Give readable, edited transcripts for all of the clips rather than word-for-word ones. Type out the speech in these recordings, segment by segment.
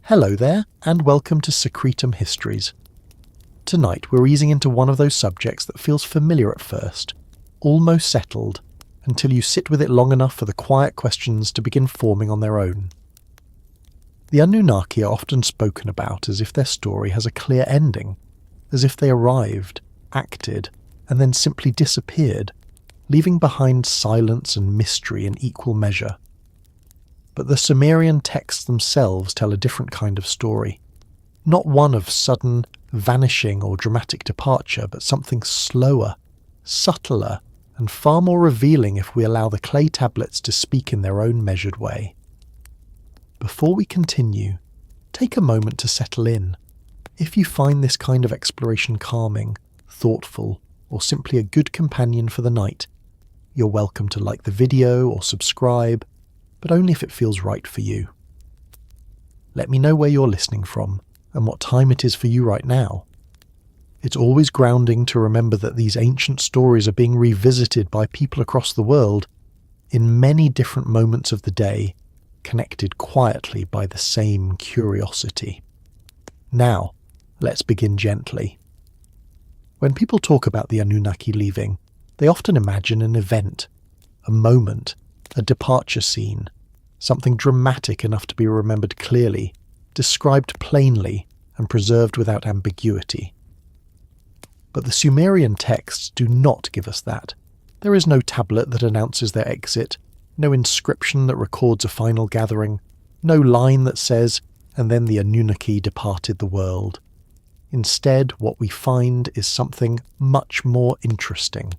Hello there, and welcome to Secretum Histories. Tonight we're easing into one of those subjects that feels familiar at first, almost settled, until you sit with it long enough for the quiet questions to begin forming on their own. The Anunnaki are often spoken about as if their story has a clear ending, as if they arrived, acted, and then simply disappeared, leaving behind silence and mystery in equal measure. But the Sumerian texts themselves tell a different kind of story. Not one of sudden, vanishing or dramatic departure, but something slower, subtler, and far more revealing if we allow the clay tablets to speak in their own measured way. Before we continue, take a moment to settle in. If you find this kind of exploration calming, thoughtful, or simply a good companion for the night, you're welcome to like the video or subscribe, but only if it feels right for you. Let me know where you're listening from and what time it is for you right now. It's always grounding to remember that these ancient stories are being revisited by people across the world in many different moments of the day, connected quietly by the same curiosity. Now, let's begin gently. When people talk about the Anunnaki leaving, they often imagine an event, a moment, a departure scene, something dramatic enough to be remembered clearly, described plainly, and preserved without ambiguity. But the Sumerian texts do not give us that. There is no tablet that announces their exit, no inscription that records a final gathering, no line that says, "and then the Anunnaki departed the world." Instead, what we find is something much more interesting.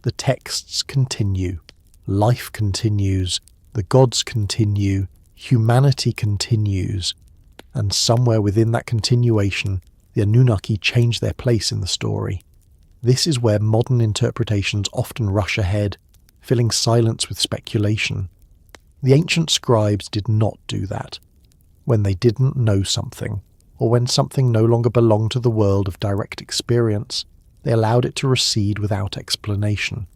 The texts continue, life continues, the gods continue, humanity continues, and somewhere within that continuation, the Anunnaki change their place in the story. This is where modern interpretations often rush ahead, filling silence with speculation. The ancient scribes did not do that. When they didn't know something, or when something no longer belonged to the world of direct experience, they allowed it to recede without explanation.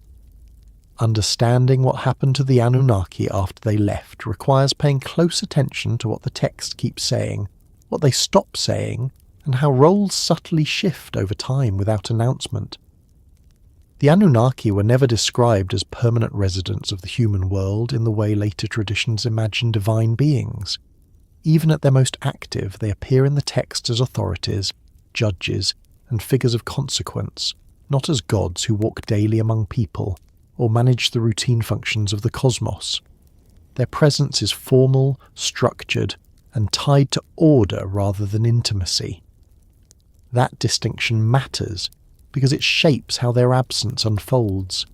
Understanding what happened to the Anunnaki after they left requires paying close attention to what the text keeps saying, what they stop saying, and how roles subtly shift over time without announcement. The Anunnaki were never described as permanent residents of the human world in the way later traditions imagine divine beings. Even at their most active, they appear in the text as authorities, judges, and figures of consequence, not as gods who walk daily among people or manage the routine functions of the cosmos. Their presence is formal, structured, and tied to order rather than intimacy. That distinction matters because it shapes how their absence unfolds.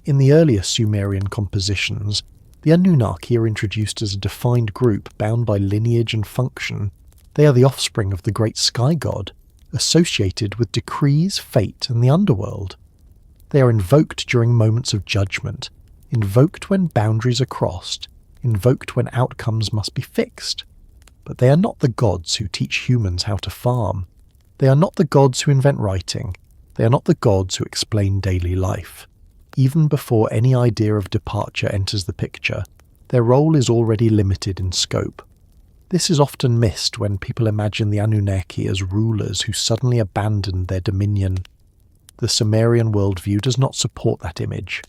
In the earlier Sumerian compositions, the Anunnaki are introduced as a defined group bound by lineage and function. They are the offspring of the great sky god, associated with decrees, fate, and the underworld. They are invoked during moments of judgment, invoked when boundaries are crossed, invoked when outcomes must be fixed. But they are not the gods who teach humans how to farm. They are not the gods who invent writing. They are not the gods who explain daily life. Even before any idea of departure enters the picture, their role is already limited in scope. This is often missed when people imagine the Anunnaki as rulers who suddenly abandoned their dominion. The Sumerian worldview does not support that image.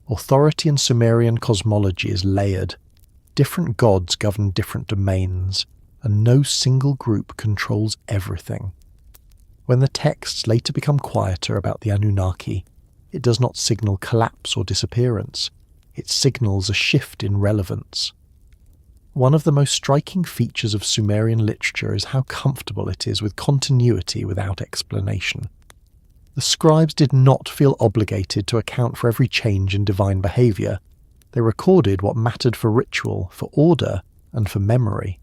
Authority in Sumerian cosmology is layered. Different gods govern different domains, and no single group controls everything. When the texts later become quieter about the Anunnaki, it does not signal collapse or disappearance. It signals a shift in relevance. One of the most striking features of Sumerian literature is how comfortable it is with continuity without explanation. The scribes did not feel obligated to account for every change in divine behaviour. They recorded what mattered for ritual, for order, and for memory.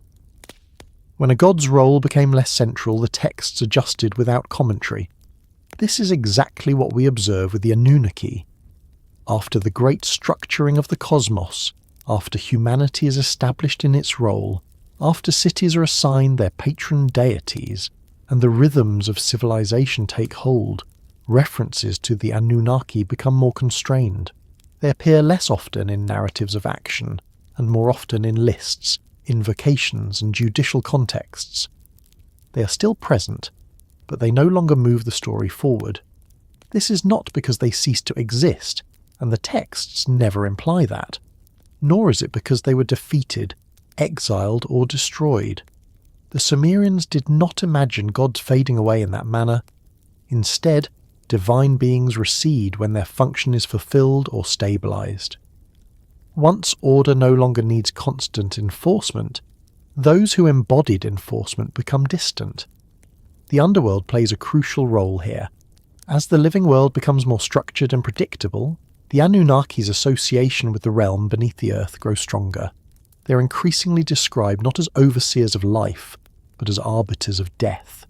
When a god's role became less central, the texts adjusted without commentary. This is exactly what we observe with the Anunnaki. After the great structuring of the cosmos, after humanity is established in its role, after cities are assigned their patron deities, and the rhythms of civilization take hold, references to the Anunnaki become more constrained. They appear less often in narratives of action, and more often in lists, invocations, and judicial contexts. They are still present, but they no longer move the story forward. This is not because they cease to exist, and the texts never imply that. Nor is it because they were defeated, exiled, or destroyed. The Sumerians did not imagine gods fading away in that manner. Instead, divine beings recede when their function is fulfilled or stabilized. Once order no longer needs constant enforcement, those who embodied enforcement become distant. The underworld plays a crucial role here. As the living world becomes more structured and predictable, the Anunnaki's association with the realm beneath the earth grows stronger. They are increasingly described not as overseers of life, but as arbiters of death.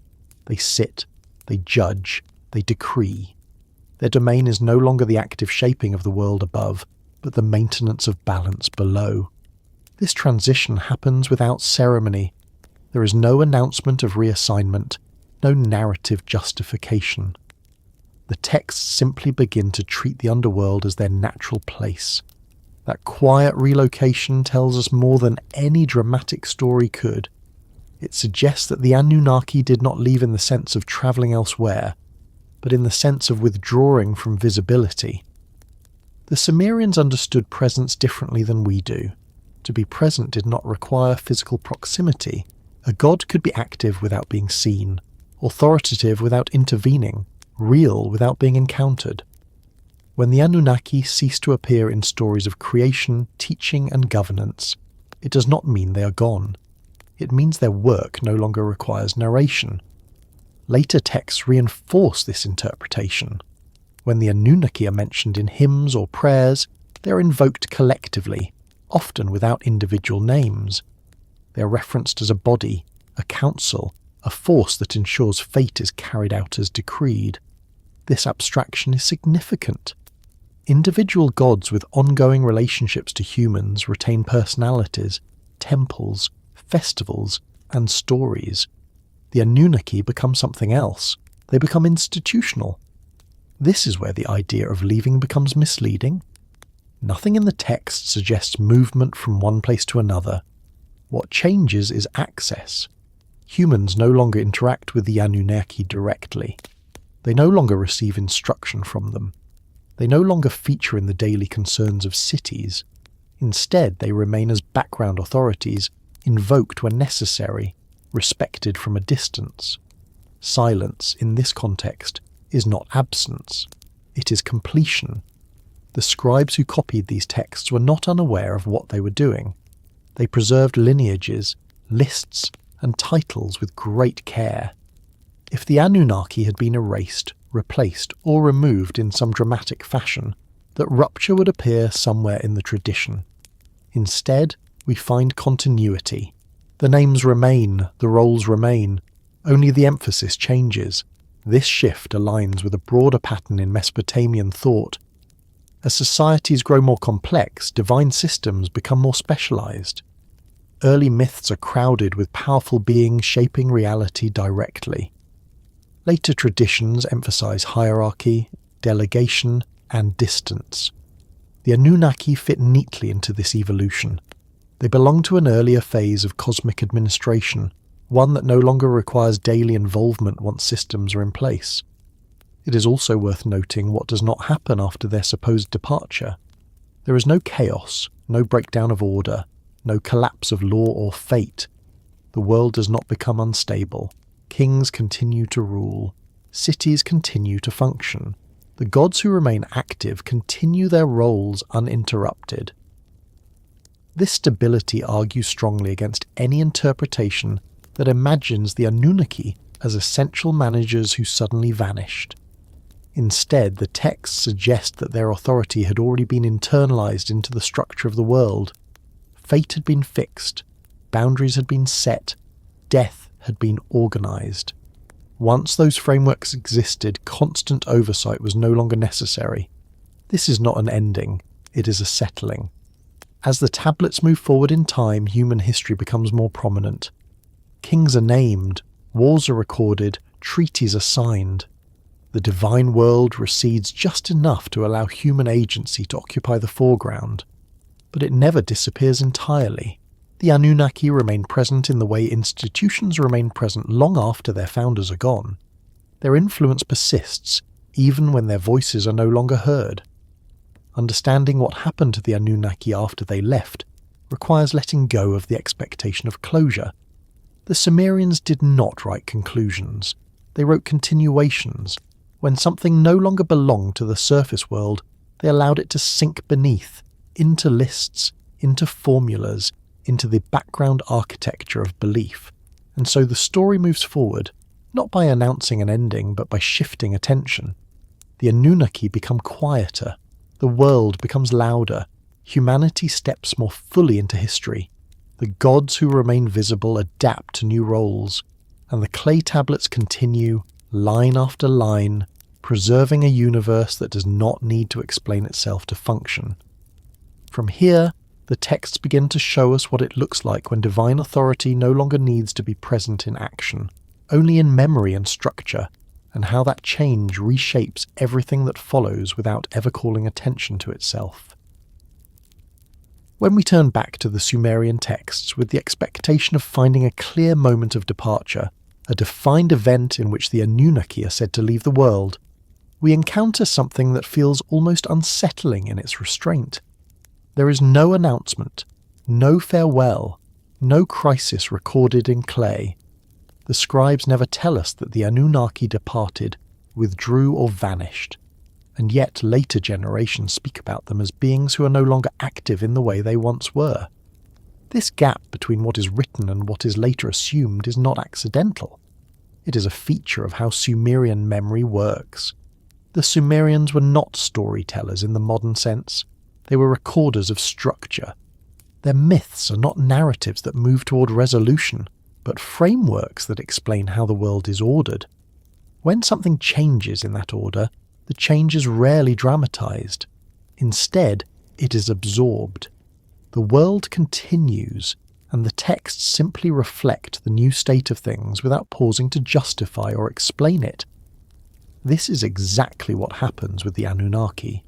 They sit, they judge, they decree. Their domain is no longer the active shaping of the world above, but the maintenance of balance below. This transition happens without ceremony. There is no announcement of reassignment, no narrative justification. The texts simply begin to treat the underworld as their natural place. That quiet relocation tells us more than any dramatic story could. It suggests that the Anunnaki did not leave in the sense of travelling elsewhere, but in the sense of withdrawing from visibility. The Sumerians understood presence differently than we do. To be present did not require physical proximity. A god could be active without being seen, authoritative without intervening, real without being encountered. When the Anunnaki cease to appear in stories of creation, teaching, and governance, it does not mean they are gone. It means their work no longer requires narration. Later texts reinforce this interpretation. When the Anunnaki are mentioned in hymns or prayers, they are invoked collectively, often without individual names. They are referenced as a body, a council, a force that ensures fate is carried out as decreed. This abstraction is significant. Individual gods with ongoing relationships to humans retain personalities, temples, festivals, and stories. The Anunnaki become something else. They become institutional. This is where the idea of leaving becomes misleading. Nothing in the text suggests movement from one place to another. What changes is access. Humans no longer interact with the Anunnaki directly. They no longer receive instruction from them. They no longer feature in the daily concerns of cities. Instead, they remain as background authorities, invoked when necessary, respected from a distance. Silence, in this context, is not absence. It is completion. The scribes who copied these texts were not unaware of what they were doing. They preserved lineages, lists, and titles with great care. If the Anunnaki had been erased, replaced, or removed in some dramatic fashion, that rupture would appear somewhere in the tradition. Instead, we find continuity. The names remain, the roles remain, only the emphasis changes. This shift aligns with a broader pattern in Mesopotamian thought. As societies grow more complex, divine systems become more specialized. Early myths are crowded with powerful beings shaping reality directly. Later traditions emphasize hierarchy, delegation, and distance. The Anunnaki fit neatly into this evolution. They belong to an earlier phase of cosmic administration, one that no longer requires daily involvement once systems are in place. It is also worth noting what does not happen after their supposed departure. There is no chaos, no breakdown of order, no collapse of law or fate. The world does not become unstable. Kings continue to rule. Cities continue to function. The gods who remain active continue their roles uninterrupted. This stability argues strongly against any interpretation that imagines the Anunnaki as essential managers who suddenly vanished. Instead, the texts suggest that their authority had already been internalized into the structure of the world. Fate had been fixed, boundaries had been set, death had been organized. Once those frameworks existed, constant oversight was no longer necessary. This is not an ending, it is a settling. As the tablets move forward in time, human history becomes more prominent. Kings are named, wars are recorded, treaties are signed. The divine world recedes just enough to allow human agency to occupy the foreground. But it never disappears entirely. The Anunnaki remain present in the way institutions remain present long after their founders are gone. Their influence persists, even when their voices are no longer heard. Understanding what happened to the Anunnaki after they left requires letting go of the expectation of closure. The Sumerians did not write conclusions. They wrote continuations. When something no longer belonged to the surface world, they allowed it to sink beneath, into lists, into formulas, into the background architecture of belief. And so the story moves forward, not by announcing an ending, but by shifting attention. The Anunnaki become quieter. The world becomes louder. Humanity steps more fully into history. The gods who remain visible adapt to new roles, and the clay tablets continue, line after line, preserving a universe that does not need to explain itself to function. From here, the texts begin to show us what it looks like when divine authority no longer needs to be present in action, only in memory and structure, and how that change reshapes everything that follows without ever calling attention to itself. When we turn back to the Sumerian texts with the expectation of finding a clear moment of departure, a defined event in which the Anunnaki are said to leave the world, we encounter something that feels almost unsettling in its restraint. There is no announcement, no farewell, no crisis recorded in clay. The scribes never tell us that the Anunnaki departed, withdrew or vanished, and yet later generations speak about them as beings who are no longer active in the way they once were. This gap between what is written and what is later assumed is not accidental. It is a feature of how Sumerian memory works. The Sumerians were not storytellers in the modern sense. They were recorders of structure. Their myths are not narratives that move toward resolution, but frameworks that explain how the world is ordered. When something changes in that order, the change is rarely dramatized. Instead, it is absorbed. The world continues, and the texts simply reflect the new state of things without pausing to justify or explain it. This is exactly what happens with the Anunnaki.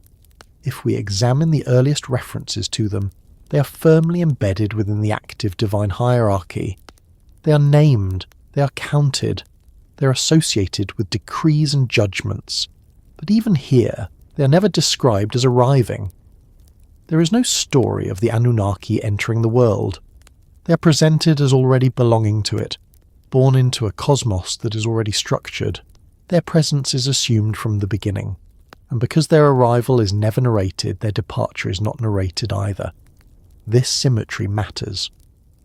If we examine the earliest references to them, they are firmly embedded within the active divine hierarchy. They are named, they are counted, they are associated with decrees and judgments. But even here, they are never described as arriving. There is no story of the Anunnaki entering the world. They are presented as already belonging to it, born into a cosmos that is already structured. Their presence is assumed from the beginning, and because their arrival is never narrated, their departure is not narrated either. This symmetry matters.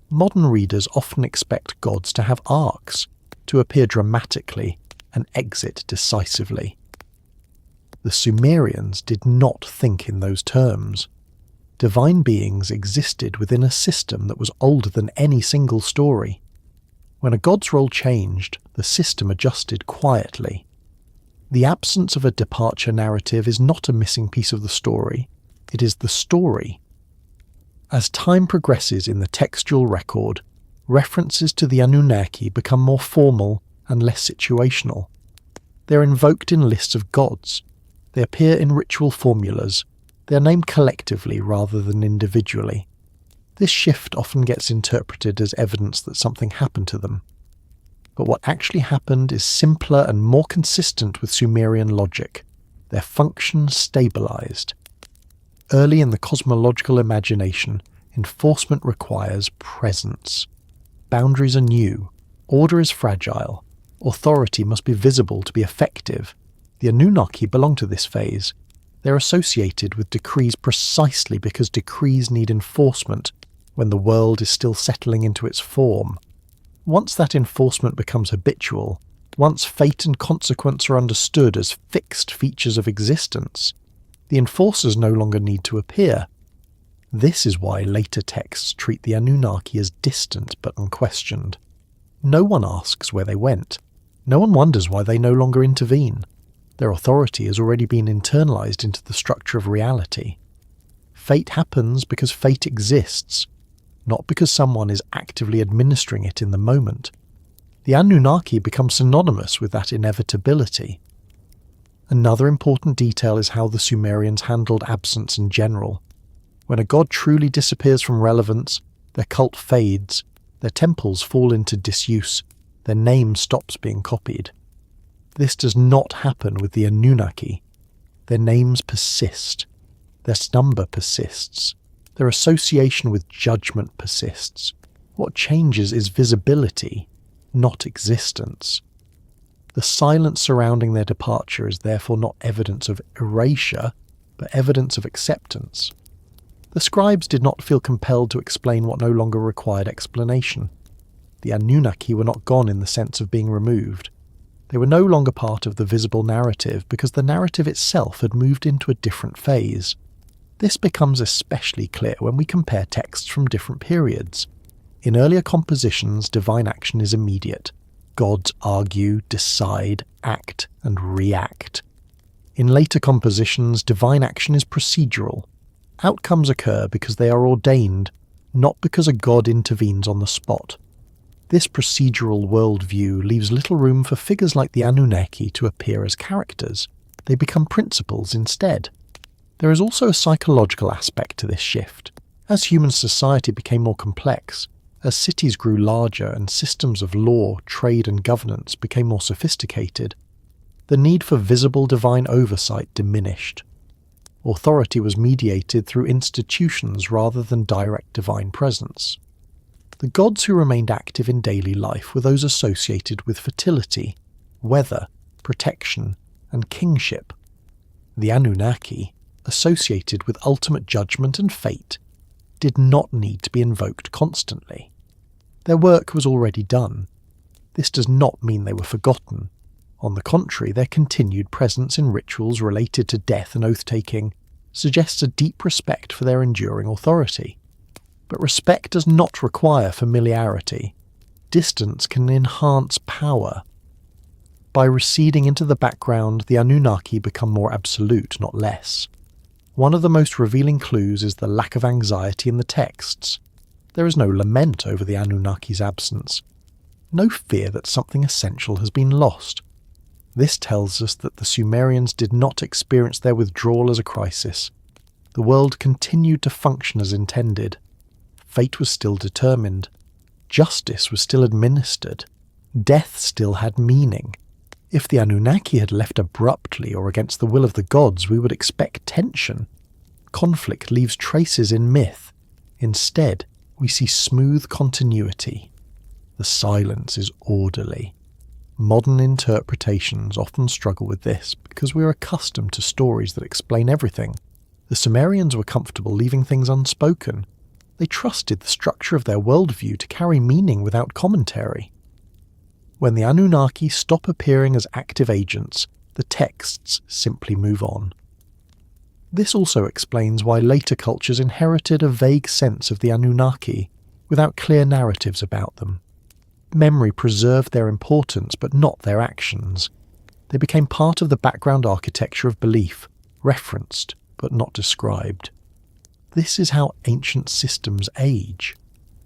Modern readers often expect gods to have arcs, to appear dramatically and exit decisively. The Sumerians did not think in those terms. Divine beings existed within a system that was older than any single story. When a god's role changed, the system adjusted quietly. The absence of a departure narrative is not a missing piece of the story, it is the story. As time progresses in the textual record, references to the Anunnaki become more formal and less situational. They are invoked in lists of gods. They appear in ritual formulas. They are named collectively rather than individually. This shift often gets interpreted as evidence that something happened to them. But what actually happened is simpler and more consistent with Sumerian logic. Their function stabilized. Early in the cosmological imagination, enforcement requires presence. Boundaries are new. Order is fragile. Authority must be visible to be effective. The Anunnaki belong to this phase. They're associated with decrees precisely because decrees need enforcement when the world is still settling into its form. Once that enforcement becomes habitual, once fate and consequence are understood as fixed features of existence, the enforcers no longer need to appear. This is why later texts treat the Anunnaki as distant but unquestioned. No one asks where they went. No one wonders why they no longer intervene. Their authority has already been internalized into the structure of reality. Fate happens because fate exists, not because someone is actively administering it in the moment. The Anunnaki become synonymous with that inevitability. Another important detail is how the Sumerians handled absence in general. When a god truly disappears from relevance, Their cult fades, their temples fall into disuse, their name stops being copied. This does not happen with the Anunnaki. Their names persist, their number persists, their association with judgment persists. What changes is visibility, not existence. The silence surrounding their departure is therefore not evidence of erasure, but evidence of acceptance. The scribes did not feel compelled to explain what no longer required explanation. The Anunnaki were not gone in the sense of being removed. They were no longer part of the visible narrative because the narrative itself had moved into a different phase. This becomes especially clear when we compare texts from different periods. In earlier compositions, divine action is immediate. Gods argue, decide, act, and react. In later compositions, divine action is procedural. Outcomes occur because they are ordained, not because a god intervenes on the spot. This procedural worldview leaves little room for figures like the Anunnaki to appear as characters. They become principles instead. There is also a psychological aspect to this shift. As human society became more complex, as cities grew larger and systems of law, trade and governance became more sophisticated, the need for visible divine oversight diminished. Authority was mediated through institutions rather than direct divine presence. The gods who remained active in daily life were those associated with fertility, weather, protection, and kingship. The Anunnaki, associated with ultimate judgment and fate, did not need to be invoked constantly. Their work was already done. This does not mean they were forgotten. On the contrary, their continued presence in rituals related to death and oath-taking suggests a deep respect for their enduring authority. But respect does not require familiarity. Distance can enhance power. By receding into the background, the Anunnaki become more absolute, not less. One of the most revealing clues is the lack of anxiety in the texts. There is no lament over the Anunnaki's absence, no fear that something essential has been lost. This tells us that the Sumerians did not experience their withdrawal as a crisis. The world continued to function as intended. Fate was still determined. Justice was still administered. Death still had meaning. If the Anunnaki had left abruptly or against the will of the gods, we would expect tension. Conflict leaves traces in myth. Instead, we see smooth continuity. The silence is orderly. Modern interpretations often struggle with this because we are accustomed to stories that explain everything. The Sumerians were comfortable leaving things unspoken. They trusted the structure of their worldview to carry meaning without commentary. When the Anunnaki stop appearing as active agents, the texts simply move on. This also explains why later cultures inherited a vague sense of the Anunnaki, without clear narratives about them. Memory preserved their importance but not their actions. They became part of the background architecture of belief, referenced but not described. This is how ancient systems age,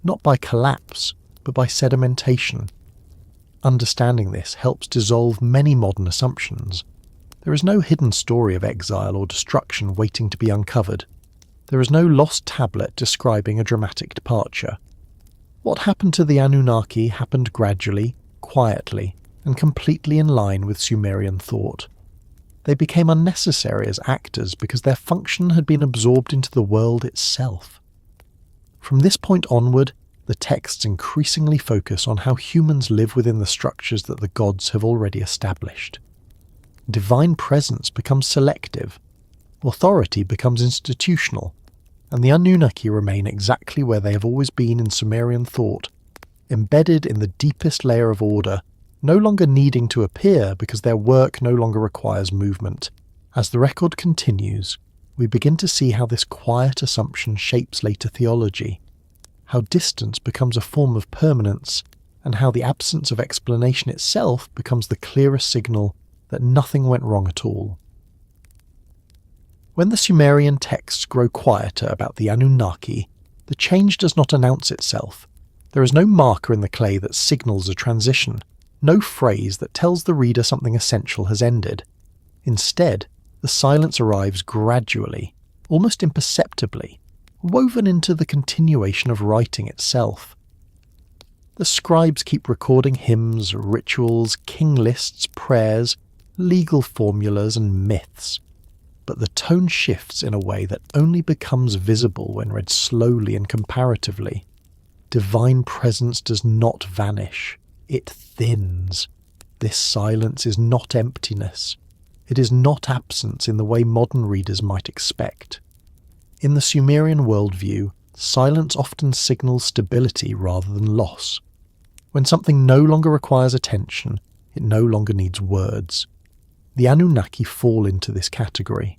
not by collapse, but by sedimentation. Understanding this helps dissolve many modern assumptions. There is no hidden story of exile or destruction waiting to be uncovered. There is no lost tablet describing a dramatic departure. What happened to the Anunnaki happened gradually, quietly, and completely in line with Sumerian thought. They became unnecessary as actors because their function had been absorbed into the world itself. From this point onward, the texts increasingly focus on how humans live within the structures that the gods have already established. Divine presence becomes selective, authority becomes institutional, and the Anunnaki remain exactly where they have always been in Sumerian thought, embedded in the deepest layer of order, no longer needing to appear because their work no longer requires movement. As the record continues, we begin to see how this quiet assumption shapes later theology, how distance becomes a form of permanence, and how the absence of explanation itself becomes the clearest signal that nothing went wrong at all. When the Sumerian texts grow quieter about the Anunnaki, the change does not announce itself. There is no marker in the clay that signals a transition, no phrase that tells the reader something essential has ended. Instead, the silence arrives gradually, almost imperceptibly, woven into the continuation of writing itself. The scribes keep recording hymns, rituals, king lists, prayers, legal formulas and myths, but the tone shifts in a way that only becomes visible when read slowly and comparatively. Divine presence does not vanish, it thins. This silence is not emptiness. It is not absence in the way modern readers might expect. In the Sumerian worldview, silence often signals stability rather than loss. When something no longer requires attention, it no longer needs words. The Anunnaki fall into this category.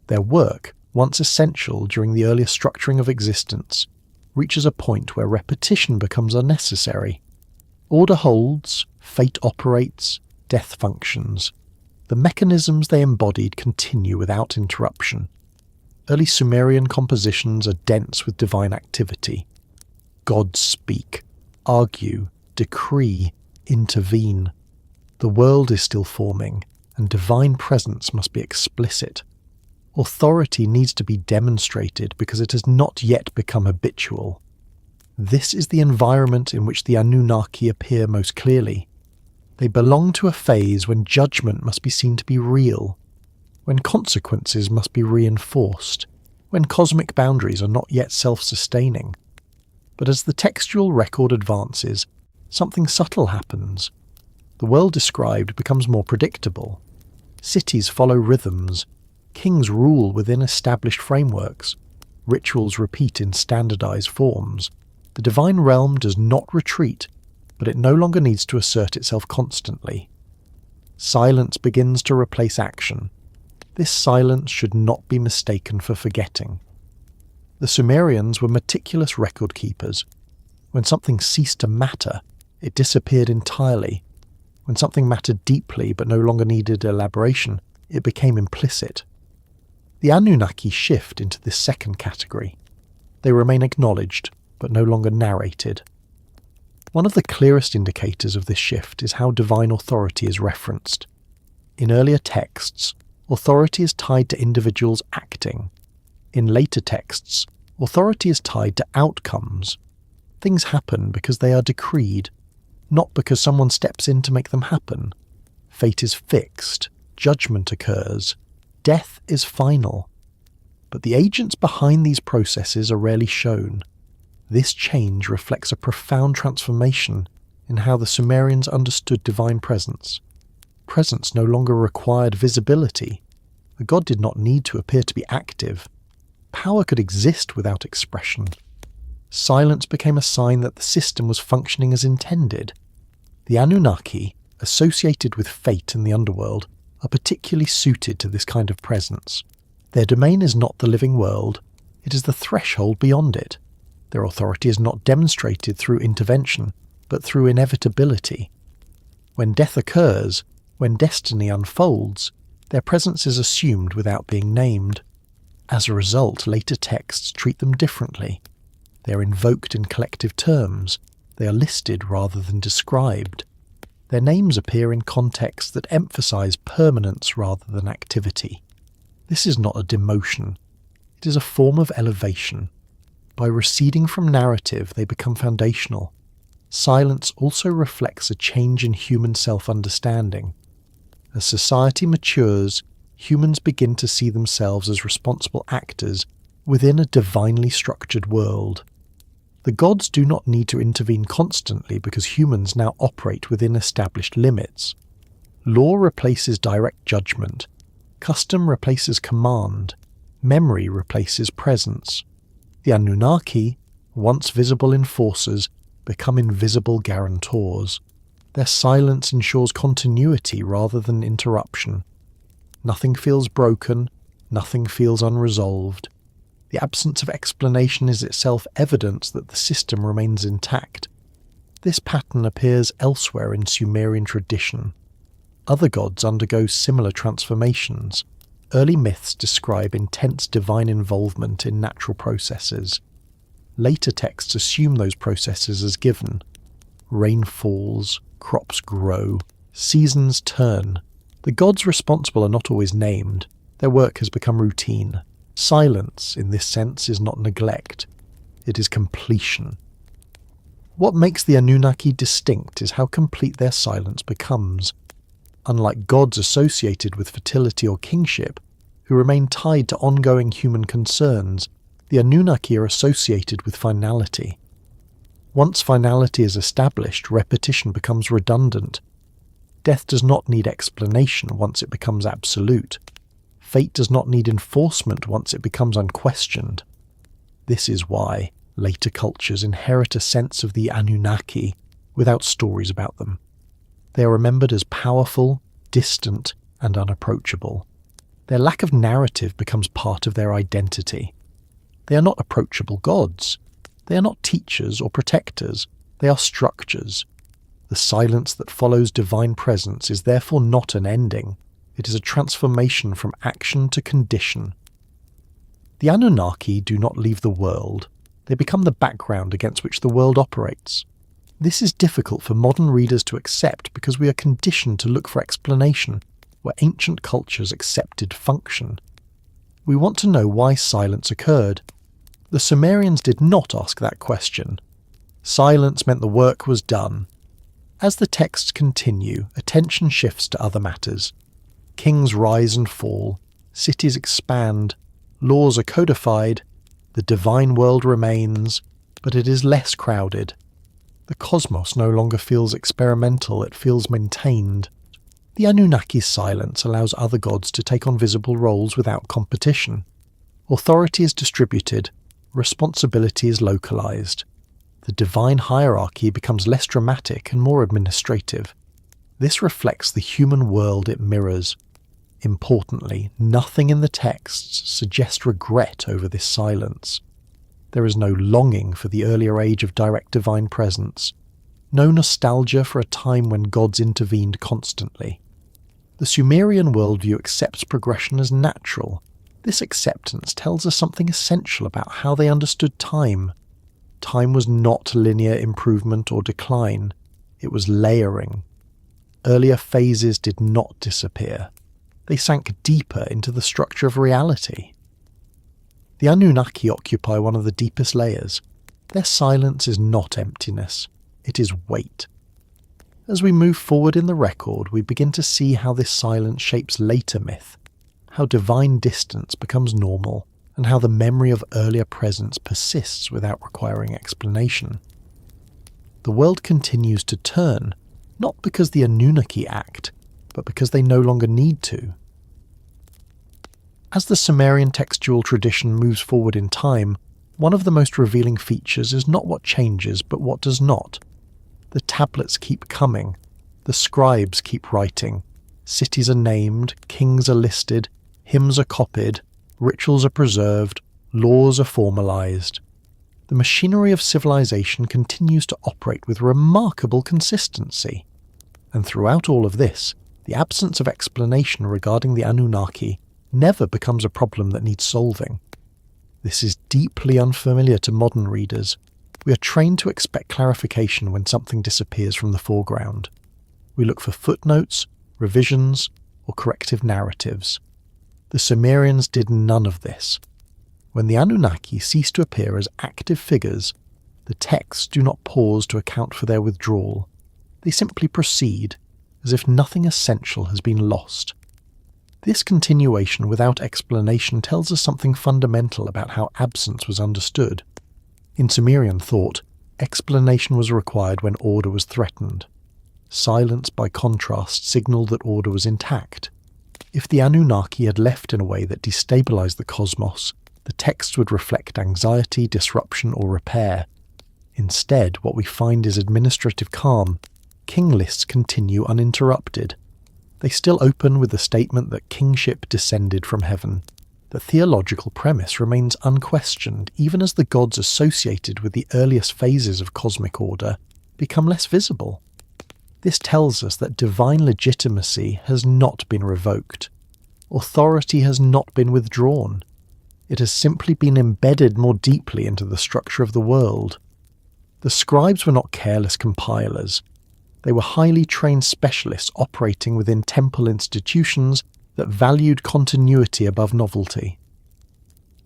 Their work, once essential during the earlier structuring of existence, reaches a point where repetition becomes unnecessary. Order holds, fate operates, death functions. The mechanisms they embodied continue without interruption. Early Sumerian compositions are dense with divine activity. Gods speak, argue, decree, intervene. The world is still forming, and divine presence must be explicit. Authority needs to be demonstrated because it has not yet become habitual. This is the environment in which the Anunnaki appear most clearly. They belong to a phase when judgment must be seen to be real, when consequences must be reinforced, when cosmic boundaries are not yet self-sustaining. But as the textual record advances, something subtle happens. The world described becomes more predictable. Cities follow rhythms. Kings rule within established frameworks. Rituals repeat in standardized forms. The divine realm does not retreat, but it no longer needs to assert itself constantly. Silence begins to replace action. This silence should not be mistaken for forgetting. The Sumerians were meticulous record keepers. When something ceased to matter, it disappeared entirely. When something mattered deeply but no longer needed elaboration, it became implicit. The Anunnaki shift into this second category. They remain acknowledged, but no longer narrated. One of the clearest indicators of this shift is how divine authority is referenced. In earlier texts, authority is tied to individuals acting. In later texts, authority is tied to outcomes. Things happen because they are decreed, not because someone steps in to make them happen. Fate is fixed, judgment occurs, death is final. But the agents behind these processes are rarely shown. This change reflects a profound transformation in how the Sumerians understood divine presence. Presence no longer required visibility. A god did not need to appear to be active. Power could exist without expression. Silence became a sign that the system was functioning as intended. The Anunnaki, associated with fate in the underworld, are particularly suited to this kind of presence. Their domain is not the living world, it is the threshold beyond it. Their authority is not demonstrated through intervention, but through inevitability. When death occurs, when destiny unfolds, their presence is assumed without being named. As a result, later texts treat them differently. They are invoked in collective terms. They are listed rather than described. Their names appear in contexts that emphasize permanence rather than activity. This is not a demotion. It is a form of elevation. By receding from narrative, they become foundational. Silence also reflects a change in human self-understanding. As society matures, humans begin to see themselves as responsible actors within a divinely structured world. The gods do not need to intervene constantly because humans now operate within established limits. Law replaces direct judgment. Custom replaces command. Memory replaces presence. The Anunnaki, once visible enforcers, become invisible guarantors. Their silence ensures continuity rather than interruption. Nothing feels broken, nothing feels unresolved. The absence of explanation is itself evidence that the system remains intact. This pattern appears elsewhere in Sumerian tradition. Other gods undergo similar transformations. Early myths describe intense divine involvement in natural processes. Later texts assume those processes as given. Rain falls, crops grow, seasons turn. The gods responsible are not always named. Their work has become routine. Silence, in this sense, is not neglect. It is completion. What makes the Anunnaki distinct is how complete their silence becomes. Unlike gods associated with fertility or kingship, who remain tied to ongoing human concerns, the Anunnaki are associated with finality. Once finality is established, repetition becomes redundant. Death does not need explanation once it becomes absolute. Fate does not need enforcement once it becomes unquestioned. This is why later cultures inherit a sense of the Anunnaki without stories about them. They are remembered as powerful, distant, and unapproachable. Their lack of narrative becomes part of their identity. They are not approachable gods. They are not teachers or protectors. They are structures. The silence that follows divine presence is therefore not an ending. It is a transformation from action to condition. The Anunnaki do not leave the world. They become the background against which the world operates. This is difficult for modern readers to accept because we are conditioned to look for explanation where ancient cultures accepted function. We want to know why silence occurred. The Sumerians did not ask that question. Silence meant the work was done. As the texts continue, attention shifts to other matters. Kings rise and fall, cities expand, laws are codified, the divine world remains, but it is less crowded. The cosmos no longer feels experimental, it feels maintained. The Anunnaki's silence allows other gods to take on visible roles without competition. Authority is distributed, responsibility is localized. The divine hierarchy becomes less dramatic and more administrative. This reflects the human world it mirrors. Importantly, nothing in the texts suggests regret over this silence. There is no longing for the earlier age of direct divine presence, no nostalgia for a time when gods intervened constantly. The Sumerian worldview accepts progression as natural. This acceptance tells us something essential about how they understood time. Time was not linear improvement or decline, it was layering. Earlier phases did not disappear. They sank deeper into the structure of reality. The Anunnaki occupy one of the deepest layers. Their silence is not emptiness, it is weight. As we move forward in the record, we begin to see how this silence shapes later myth, how divine distance becomes normal, and how the memory of earlier presence persists without requiring explanation. The world continues to turn, not because the Anunnaki act, but because they no longer need to. As the Sumerian textual tradition moves forward in time, one of the most revealing features is not what changes, but what does not. The tablets keep coming, the scribes keep writing, cities are named, kings are listed, hymns are copied, rituals are preserved, laws are formalized. The machinery of civilization continues to operate with remarkable consistency. And throughout all of this, the absence of explanation regarding the Anunnaki never becomes a problem that needs solving. This is deeply unfamiliar to modern readers. We are trained to expect clarification when something disappears from the foreground. We look for footnotes, revisions, or corrective narratives. The Sumerians did none of this. When the Anunnaki cease to appear as active figures, the texts do not pause to account for their withdrawal. They simply proceed, as if nothing essential has been lost. This continuation without explanation tells us something fundamental about how absence was understood. In Sumerian thought, explanation was required when order was threatened. Silence, by contrast, signaled that order was intact. If the Anunnaki had left in a way that destabilized the cosmos, the text would reflect anxiety, disruption, or repair. Instead, what we find is administrative calm. King lists continue uninterrupted. They still open with the statement that kingship descended from heaven. The theological premise remains unquestioned even as the gods associated with the earliest phases of cosmic order become less visible. This tells us that divine legitimacy has not been revoked. Authority has not been withdrawn. It has simply been embedded more deeply into the structure of the world. The scribes were not careless compilers. They were highly trained specialists operating within temple institutions that valued continuity above novelty.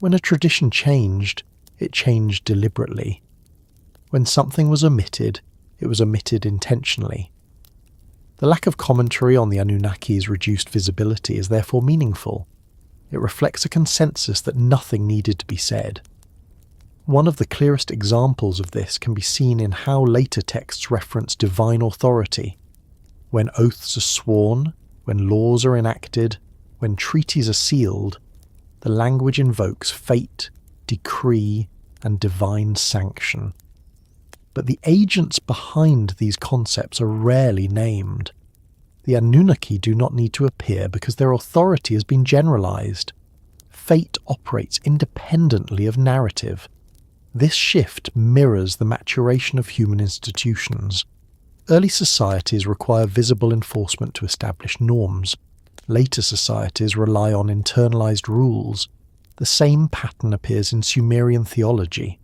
When a tradition changed, it changed deliberately. When something was omitted, it was omitted intentionally. The lack of commentary on the Anunnaki's reduced visibility is therefore meaningful. It reflects a consensus that nothing needed to be said. One of the clearest examples of this can be seen in how later texts reference divine authority. When oaths are sworn, when laws are enacted, when treaties are sealed, the language invokes fate, decree, and divine sanction. But the agents behind these concepts are rarely named. The Anunnaki do not need to appear because their authority has been generalized. Fate operates independently of narrative. This shift mirrors the maturation of human institutions. Early societies require visible enforcement to establish norms. Later societies rely on internalized rules. The same pattern appears in Sumerian theology.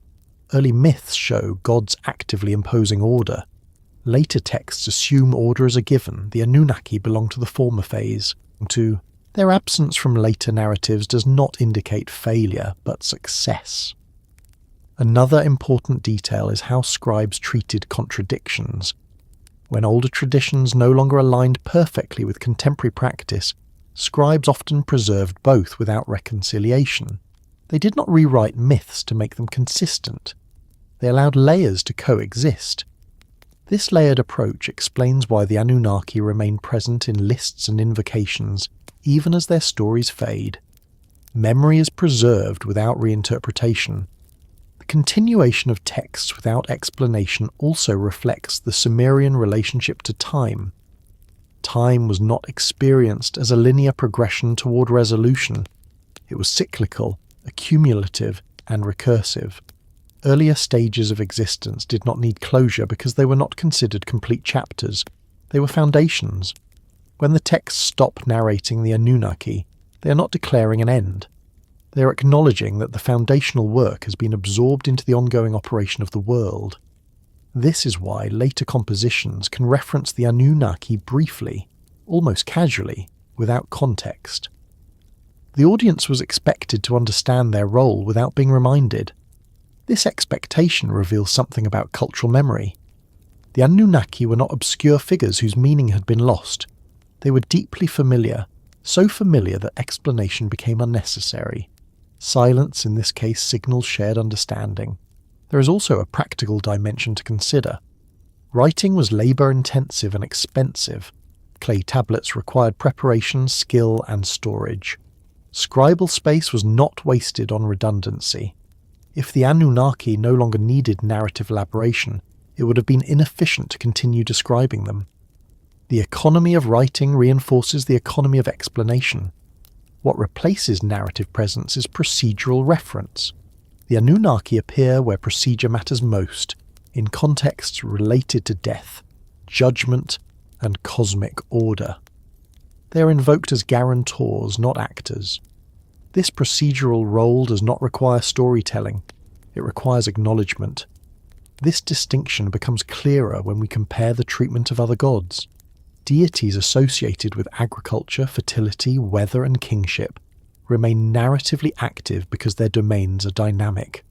Early myths show gods actively imposing order. Later texts assume order as a given. The Anunnaki belong to the former phase. Their absence from later narratives does not indicate failure, but success. Another important detail is how scribes treated contradictions. When older traditions no longer aligned perfectly with contemporary practice, scribes often preserved both without reconciliation. They did not rewrite myths to make them consistent. They allowed layers to coexist. This layered approach explains why the Anunnaki remain present in lists and invocations, even as their stories fade. Memory is preserved without reinterpretation. The continuation of texts without explanation also reflects the Sumerian relationship to time. Time was not experienced as a linear progression toward resolution. It was cyclical, accumulative, and recursive. Earlier stages of existence did not need closure because they were not considered complete chapters. They were foundations. When the texts stop narrating the Anunnaki, they are not declaring an end. They are acknowledging that the foundational work has been absorbed into the ongoing operation of the world. This is why later compositions can reference the Anunnaki briefly, almost casually, without context. The audience was expected to understand their role without being reminded. This expectation reveals something about cultural memory. The Anunnaki were not obscure figures whose meaning had been lost. They were deeply familiar, so familiar that explanation became unnecessary. Silence in this case signals shared understanding. There is also a practical dimension to consider. Writing was labour-intensive and expensive. Clay tablets required preparation, skill, and storage. Scribal space was not wasted on redundancy. If the Anunnaki no longer needed narrative elaboration, it would have been inefficient to continue describing them. The economy of writing reinforces the economy of explanation. What replaces narrative presence is procedural reference. The Anunnaki appear where procedure matters most, in contexts related to death, judgment, and cosmic order. They are invoked as guarantors, not actors. This procedural role does not require storytelling, it requires acknowledgement. This distinction becomes clearer when we compare the treatment of other gods. Deities associated with agriculture, fertility, weather, and kingship remain narratively active because their domains are dynamic.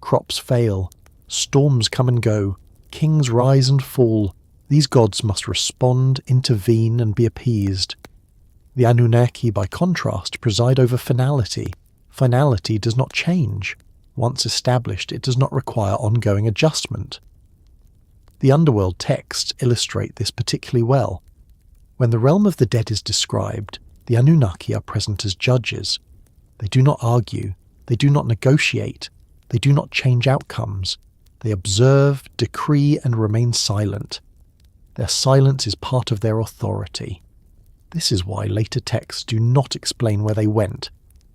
Crops fail, storms come and go, kings rise and fall. These gods must respond, intervene, and be appeased. The Anunnaki, by contrast, preside over finality. Finality does not change. Once established, it does not require ongoing adjustment. The underworld texts illustrate this particularly well. When the realm of the dead is described, the Anunnaki are present as judges. They do not argue, they do not negotiate, they do not change outcomes. They observe, decree, and remain silent. Their silence is part of their authority. This is why later texts do not explain where they went.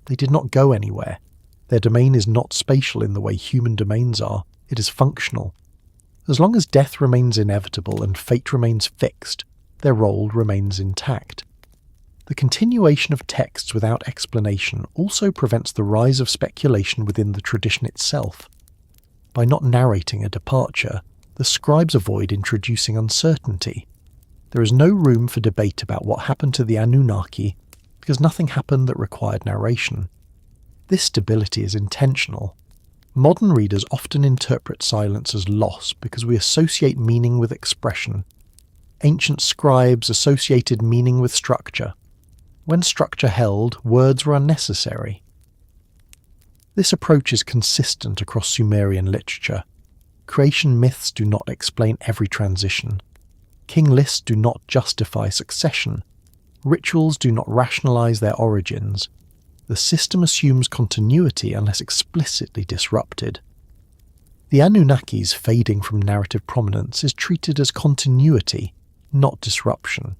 They did not go anywhere. Their domain is not spatial in the way human domains are. It is functional. As long as death remains inevitable and fate remains fixed, their role remains intact. The continuation of texts without explanation also prevents the rise of speculation within the tradition itself. By not narrating a departure, the scribes avoid introducing uncertainty. There is no room for debate about what happened to the Anunnaki because nothing happened that required narration. This stability is intentional. Modern readers often interpret silence as loss because we associate meaning with expression. Ancient scribes associated meaning with structure. When structure held, words were unnecessary. This approach is consistent across Sumerian literature. Creation myths do not explain every transition. King lists do not justify succession. Rituals do not rationalize their origins. The system assumes continuity unless explicitly disrupted. The Anunnaki's fading from narrative prominence is treated as continuity, not disruption.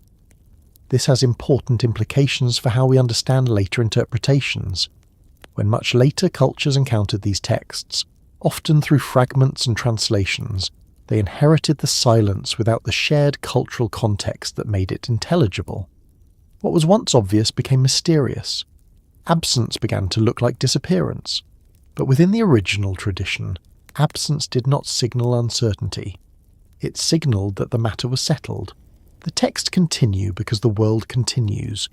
This has important implications for how we understand later interpretations. When much later cultures encountered these texts, often through fragments and translations, they inherited the silence without the shared cultural context that made it intelligible. What was once obvious became mysterious. Absence began to look like disappearance. But within the original tradition, absence did not signal uncertainty. It signaled that the matter was settled. The texts continue because the world continues.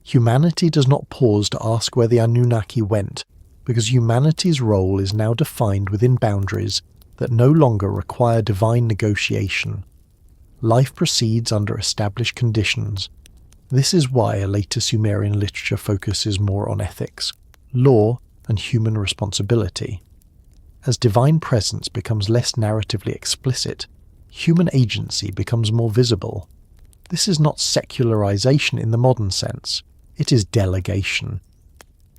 Humanity does not pause to ask where the Anunnaki went, because humanity's role is now defined within boundaries that no longer require divine negotiation. Life proceeds under established conditions. This is why a later Sumerian literature focuses more on ethics, law, and human responsibility. As divine presence becomes less narratively explicit, human agency becomes more visible. This is not secularization in the modern sense, it is delegation.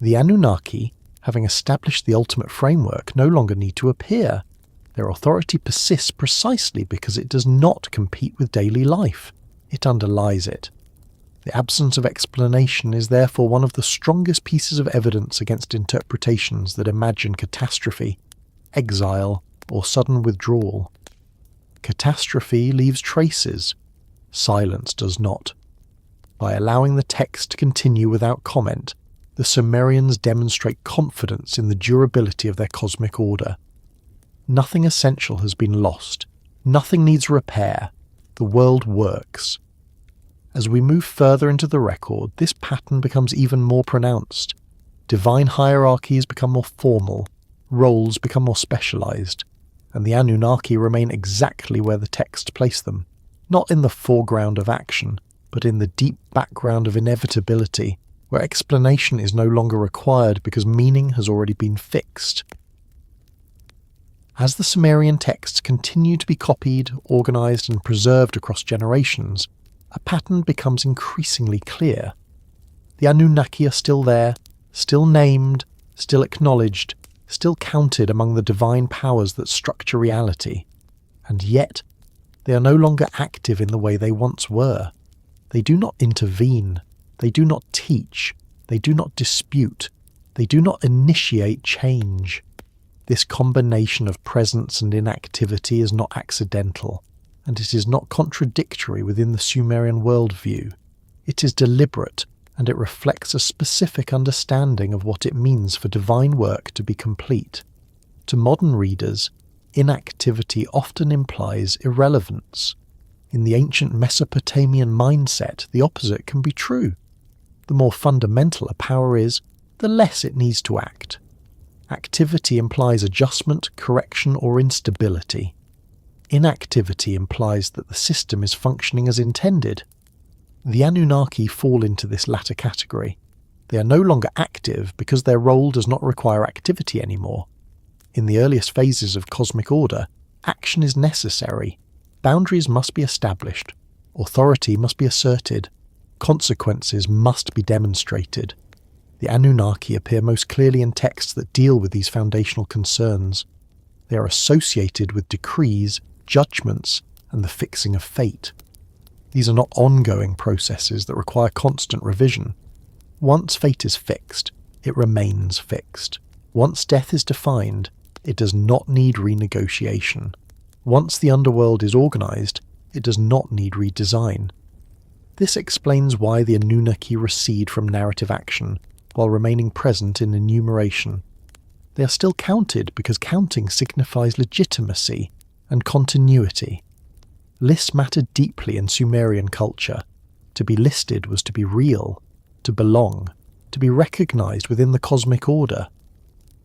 The Anunnaki, having established the ultimate framework, no longer need to appear. Their authority persists precisely because it does not compete with daily life, it underlies it. The absence of explanation is therefore one of the strongest pieces of evidence against interpretations that imagine catastrophe, exile, or sudden withdrawal. Catastrophe leaves traces. Silence does not. By allowing the text to continue without comment, the Sumerians demonstrate confidence in the durability of their cosmic order. Nothing essential has been lost. Nothing needs repair. The world works. As we move further into the record, this pattern becomes even more pronounced. Divine hierarchies become more formal, roles become more specialized, and the Anunnaki remain exactly where the text placed them, not in the foreground of action, but in the deep background of inevitability, where explanation is no longer required because meaning has already been fixed. As the Sumerian texts continue to be copied, organized, and preserved across generations, a pattern becomes increasingly clear. The Anunnaki are still there, still named, still acknowledged, still counted among the divine powers that structure reality, and yet they are no longer active in the way they once were. They do not intervene, they do not teach, they do not dispute, they do not initiate change. This combination of presence and inactivity is not accidental, and it is not contradictory within the Sumerian worldview. It is deliberate, and it reflects a specific understanding of what it means for divine work to be complete. To modern readers, inactivity often implies irrelevance. In the ancient Mesopotamian mindset, the opposite can be true. The more fundamental a power is, the less it needs to act. Activity implies adjustment, correction, or instability. Inactivity implies that the system is functioning as intended. The Anunnaki fall into this latter category. They are no longer active because their role does not require activity anymore. In the earliest phases of cosmic order, action is necessary. Boundaries must be established. Authority must be asserted. Consequences must be demonstrated. The Anunnaki appear most clearly in texts that deal with these foundational concerns. They are associated with decrees, judgments, and the fixing of fate. These are not ongoing processes that require constant revision. Once fate is fixed, it remains fixed. Once death is defined, it does not need renegotiation. Once the underworld is organized, it does not need redesign. This explains why the Anunnaki recede from narrative action, while remaining present in enumeration. They are still counted because counting signifies legitimacy and continuity. Lists mattered deeply in Sumerian culture. To be listed was to be real, to belong. to be recognized within the cosmic order.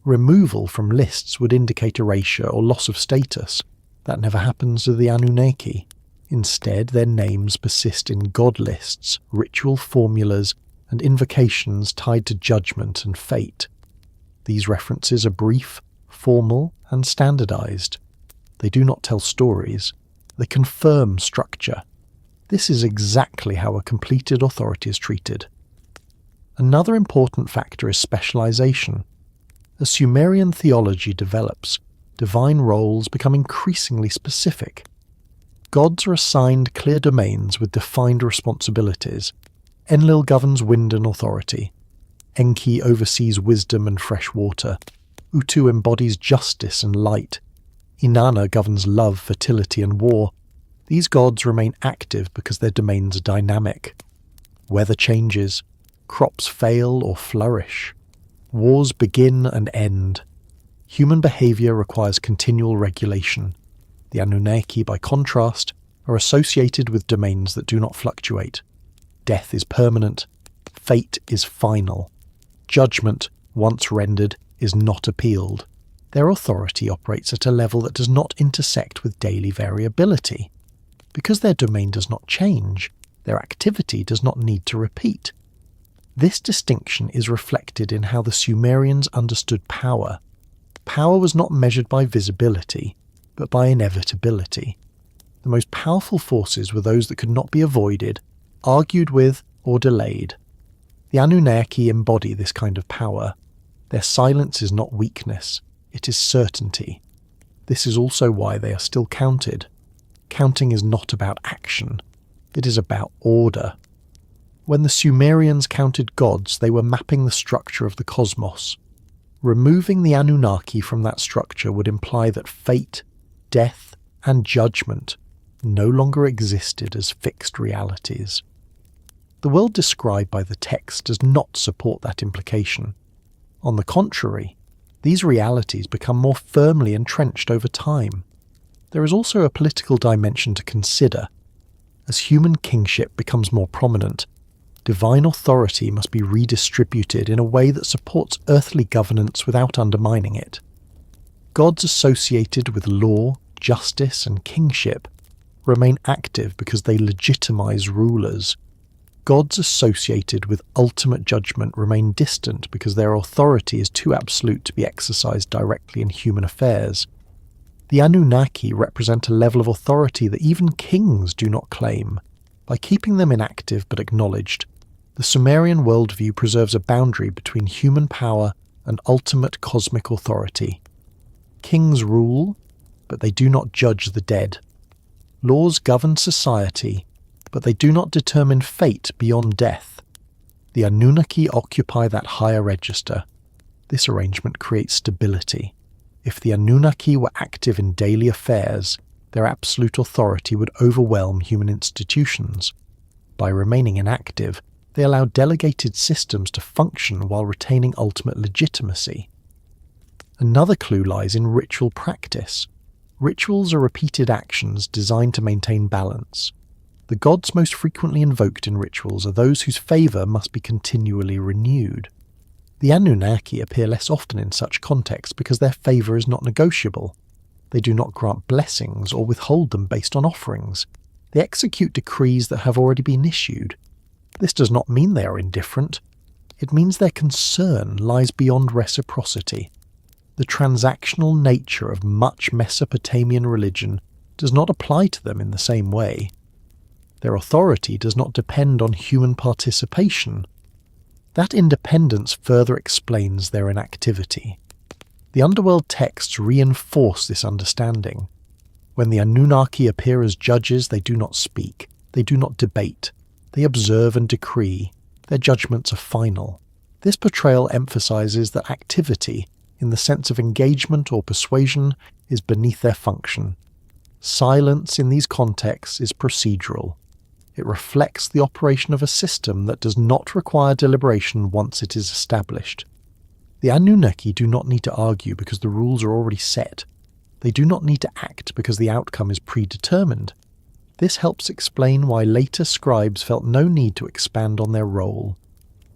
Removal from lists would indicate erasure or loss of status. That never happens to the Anunnaki. Instead, their names persist in god lists, ritual formulas, and invocations tied to judgment and fate. These references are brief, formal, and standardized. They do not tell stories. They confirm structure. This is exactly how a completed authority is treated. Another important factor is specialization. As Sumerian theology develops, divine roles become increasingly specific. Gods are assigned clear domains with defined responsibilities. Enlil governs wind and authority. Enki oversees wisdom and fresh water. Utu embodies justice and light. Inanna governs love, fertility, and war. These gods remain active because their domains are dynamic. Weather changes. Crops fail or flourish. Wars begin and end. Human behavior requires continual regulation. The Anunnaki, by contrast, are associated with domains that do not fluctuate. Death is permanent. Fate is final. Judgment, once rendered, is not appealed. Their authority operates at a level that does not intersect with daily variability. Because their domain does not change, their activity does not need to repeat. This distinction is reflected in how the Sumerians understood power. Power was not measured by visibility, but by inevitability. The most powerful forces were those that could not be avoided, argued with, or delayed. The Anunnaki embody this kind of power. Their silence is not weakness, it is certainty. This is also why they are still counted. Counting is not about action, it is about order. When the Sumerians counted gods, they were mapping the structure of the cosmos. Removing the Anunnaki from that structure would imply that fate, death, and judgment no longer existed as fixed realities. The world described by the text does not support that implication. On the contrary, these realities become more firmly entrenched over time. There is also a political dimension to consider. As human kingship becomes more prominent, divine authority must be redistributed in a way that supports earthly governance without undermining it. Gods associated with law, justice, and kingship remain active because they legitimize rulers. Gods associated with ultimate judgment remain distant because their authority is too absolute to be exercised directly in human affairs. The Anunnaki represent a level of authority that even kings do not claim. By keeping them inactive but acknowledged, the Sumerian worldview preserves a boundary between human power and ultimate cosmic authority. Kings rule, but they do not judge the dead. Laws govern society, but they do not determine fate beyond death. The Anunnaki occupy that higher register. This arrangement creates stability. If the Anunnaki were active in daily affairs, their absolute authority would overwhelm human institutions. By remaining inactive, they allow delegated systems to function while retaining ultimate legitimacy. Another clue lies in ritual practice. Rituals are repeated actions designed to maintain balance. The gods most frequently invoked in rituals are those whose favour must be continually renewed. The Anunnaki appear less often in such contexts because their favour is not negotiable. They do not grant blessings or withhold them based on offerings. They execute decrees that have already been issued. This does not mean they are indifferent. It means their concern lies beyond reciprocity. The transactional nature of much Mesopotamian religion does not apply to them in the same way. Their authority does not depend on human participation. That independence further explains their inactivity. The underworld texts reinforce this understanding. When the Anunnaki appear as judges, they do not speak, they do not debate, they observe and decree. Their judgments are final. This portrayal emphasizes that activity, in the sense of engagement or persuasion, is beneath their function. Silence in these contexts is procedural. It reflects the operation of a system that does not require deliberation once it is established. The Anunnaki do not need to argue because the rules are already set. They do not need to act because the outcome is predetermined. This helps explain why later scribes felt no need to expand on their role.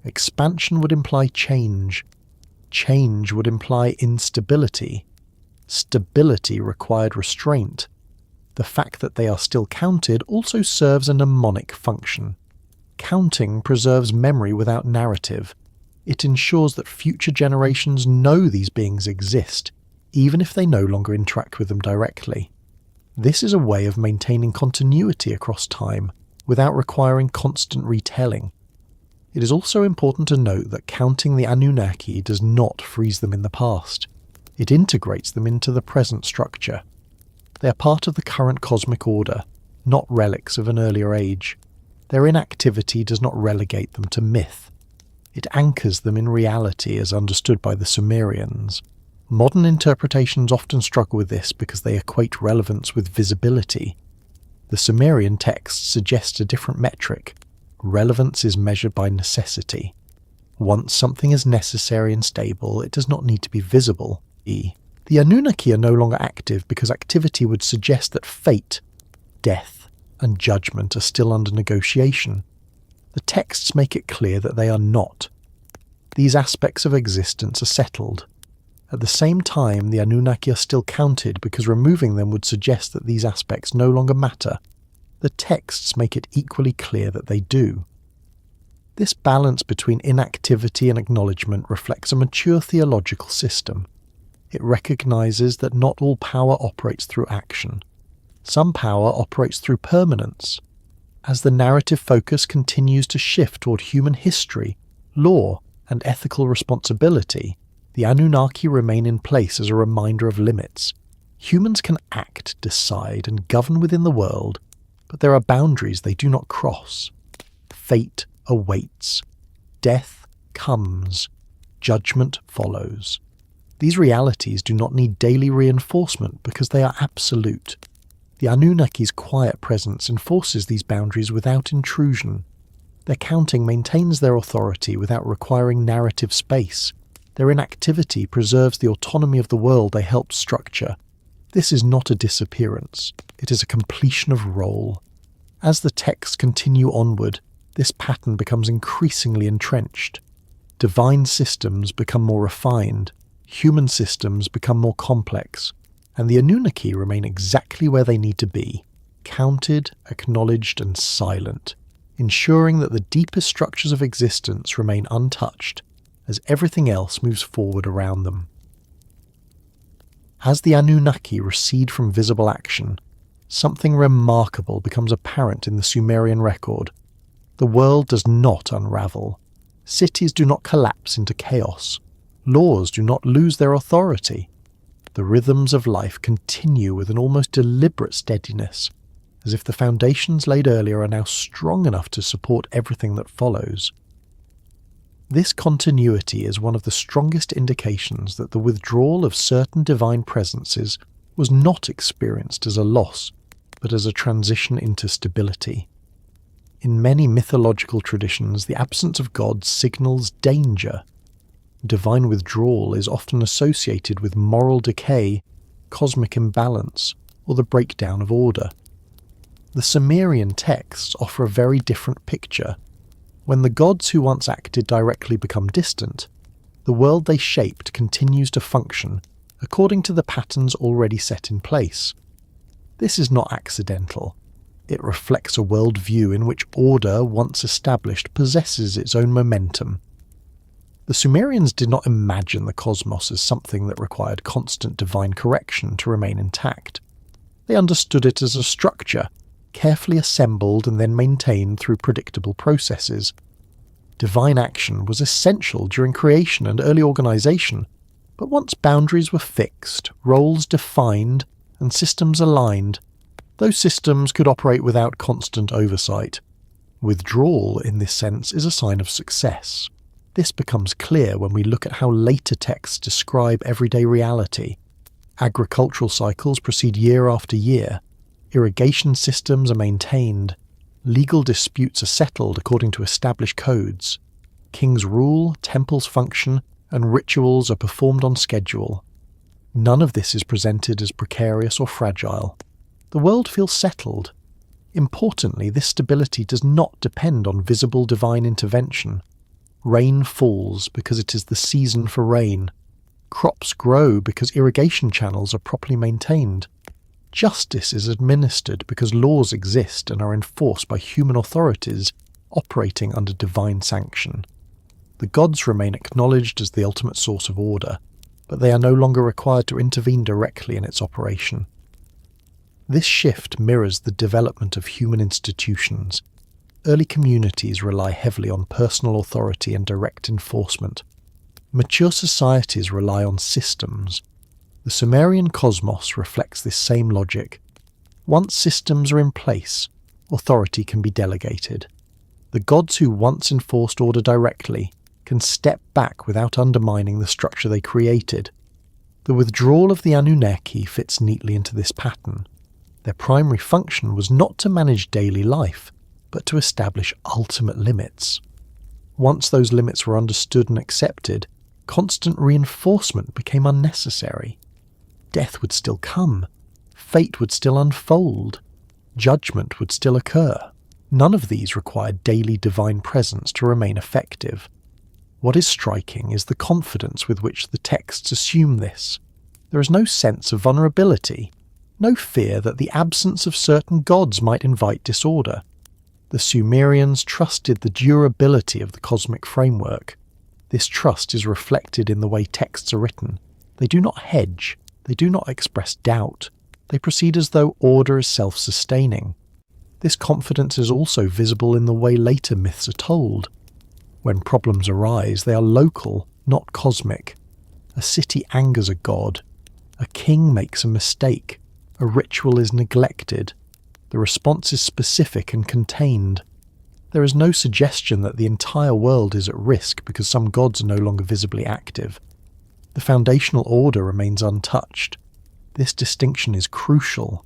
Expansion would imply change. Change would imply instability. Stability required restraint. The fact that they are still counted also serves a mnemonic function. Counting preserves memory without narrative. It ensures that future generations know these beings exist, even if they no longer interact with them directly. This is a way of maintaining continuity across time, without requiring constant retelling. It is also important to note that counting the Anunnaki does not freeze them in the past. It integrates them into the present structure. They are part of the current cosmic order, not relics of an earlier age. Their inactivity does not relegate them to myth. It anchors them in reality as understood by the Sumerians. Modern interpretations often struggle with this because they equate relevance with visibility. The Sumerian text suggests a different metric. Relevance is measured by necessity. Once something is necessary and stable, it does not need to be visible. The Anunnaki are no longer active because activity would suggest that fate, death, and judgment are still under negotiation. The texts make it clear that they are not. These aspects of existence are settled. At the same time, the Anunnaki are still counted because removing them would suggest that these aspects no longer matter. The texts make it equally clear that they do. This balance between inactivity and acknowledgement reflects a mature theological system. It recognizes that not all power operates through action. Some power operates through permanence. As the narrative focus continues to shift toward human history, law, and ethical responsibility, the Anunnaki remain in place as a reminder of limits. Humans can act, decide, and govern within the world, but there are boundaries they do not cross. Fate awaits. Death comes. Judgment follows. These realities do not need daily reinforcement because they are absolute. The Anunnaki's quiet presence enforces these boundaries without intrusion. Their counting maintains their authority without requiring narrative space. Their inactivity preserves the autonomy of the world they helped structure. This is not a disappearance. It is a completion of role. As the texts continue onward, this pattern becomes increasingly entrenched. Divine systems become more refined. Human systems become more complex. And the Anunnaki remain exactly where they need to be, counted, acknowledged, and silent, ensuring that the deepest structures of existence remain untouched as everything else moves forward around them. As the Anunnaki recede from visible action, something remarkable becomes apparent in the Sumerian record. The world does not unravel. Cities do not collapse into chaos. Laws do not lose their authority. The rhythms of life continue with an almost deliberate steadiness, as if the foundations laid earlier are now strong enough to support everything that follows. This continuity is one of the strongest indications that the withdrawal of certain divine presences was not experienced as a loss, but as a transition into stability. In many mythological traditions, the absence of God signals danger. Divine withdrawal is often associated with moral decay, cosmic imbalance, or the breakdown of order. The Sumerian texts offer a very different picture. When the gods who once acted directly become distant, the world they shaped continues to function according to the patterns already set in place. This is not accidental. It reflects a worldview in which order, once established, possesses its own momentum. The Sumerians did not imagine the cosmos as something that required constant divine correction to remain intact. They understood it as a structure, carefully assembled and then maintained through predictable processes. Divine action was essential during creation and early organization, but once boundaries were fixed, roles defined, and systems aligned, those systems could operate without constant oversight. Withdrawal, in this sense, is a sign of success. This becomes clear when we look at how later texts describe everyday reality. Agricultural cycles proceed year after year. Irrigation systems are maintained. Legal disputes are settled according to established codes. Kings rule, temples function, and rituals are performed on schedule. None of this is presented as precarious or fragile. The world feels settled. Importantly, this stability does not depend on visible divine intervention. Rain falls because it is the season for rain. Crops grow because irrigation channels are properly maintained. Justice is administered because laws exist and are enforced by human authorities operating under divine sanction. The gods remain acknowledged as the ultimate source of order, but they are no longer required to intervene directly in its operation. This shift mirrors the development of human institutions. Early communities rely heavily on personal authority and direct enforcement. Mature societies rely on systems. The Sumerian cosmos reflects this same logic. Once systems are in place, authority can be delegated. The gods who once enforced order directly can step back without undermining the structure they created. The withdrawal of the Anunnaki fits neatly into this pattern. Their primary function was not to manage daily life, but to establish ultimate limits. Once those limits were understood and accepted, constant reinforcement became unnecessary. Death would still come, fate would still unfold, judgment would still occur. None of these required daily divine presence to remain effective. What is striking is the confidence with which the texts assume this. There is no sense of vulnerability, no fear that the absence of certain gods might invite disorder. The Sumerians trusted the durability of the cosmic framework. This trust is reflected in the way texts are written. They do not hedge, they do not express doubt. They proceed as though order is self-sustaining. This confidence is also visible in the way later myths are told. When problems arise, they are local, not cosmic. A city angers a god. A king makes a mistake. A ritual is neglected. The response is specific and contained. There is no suggestion that the entire world is at risk because some gods are no longer visibly active. The foundational order remains untouched. This distinction is crucial.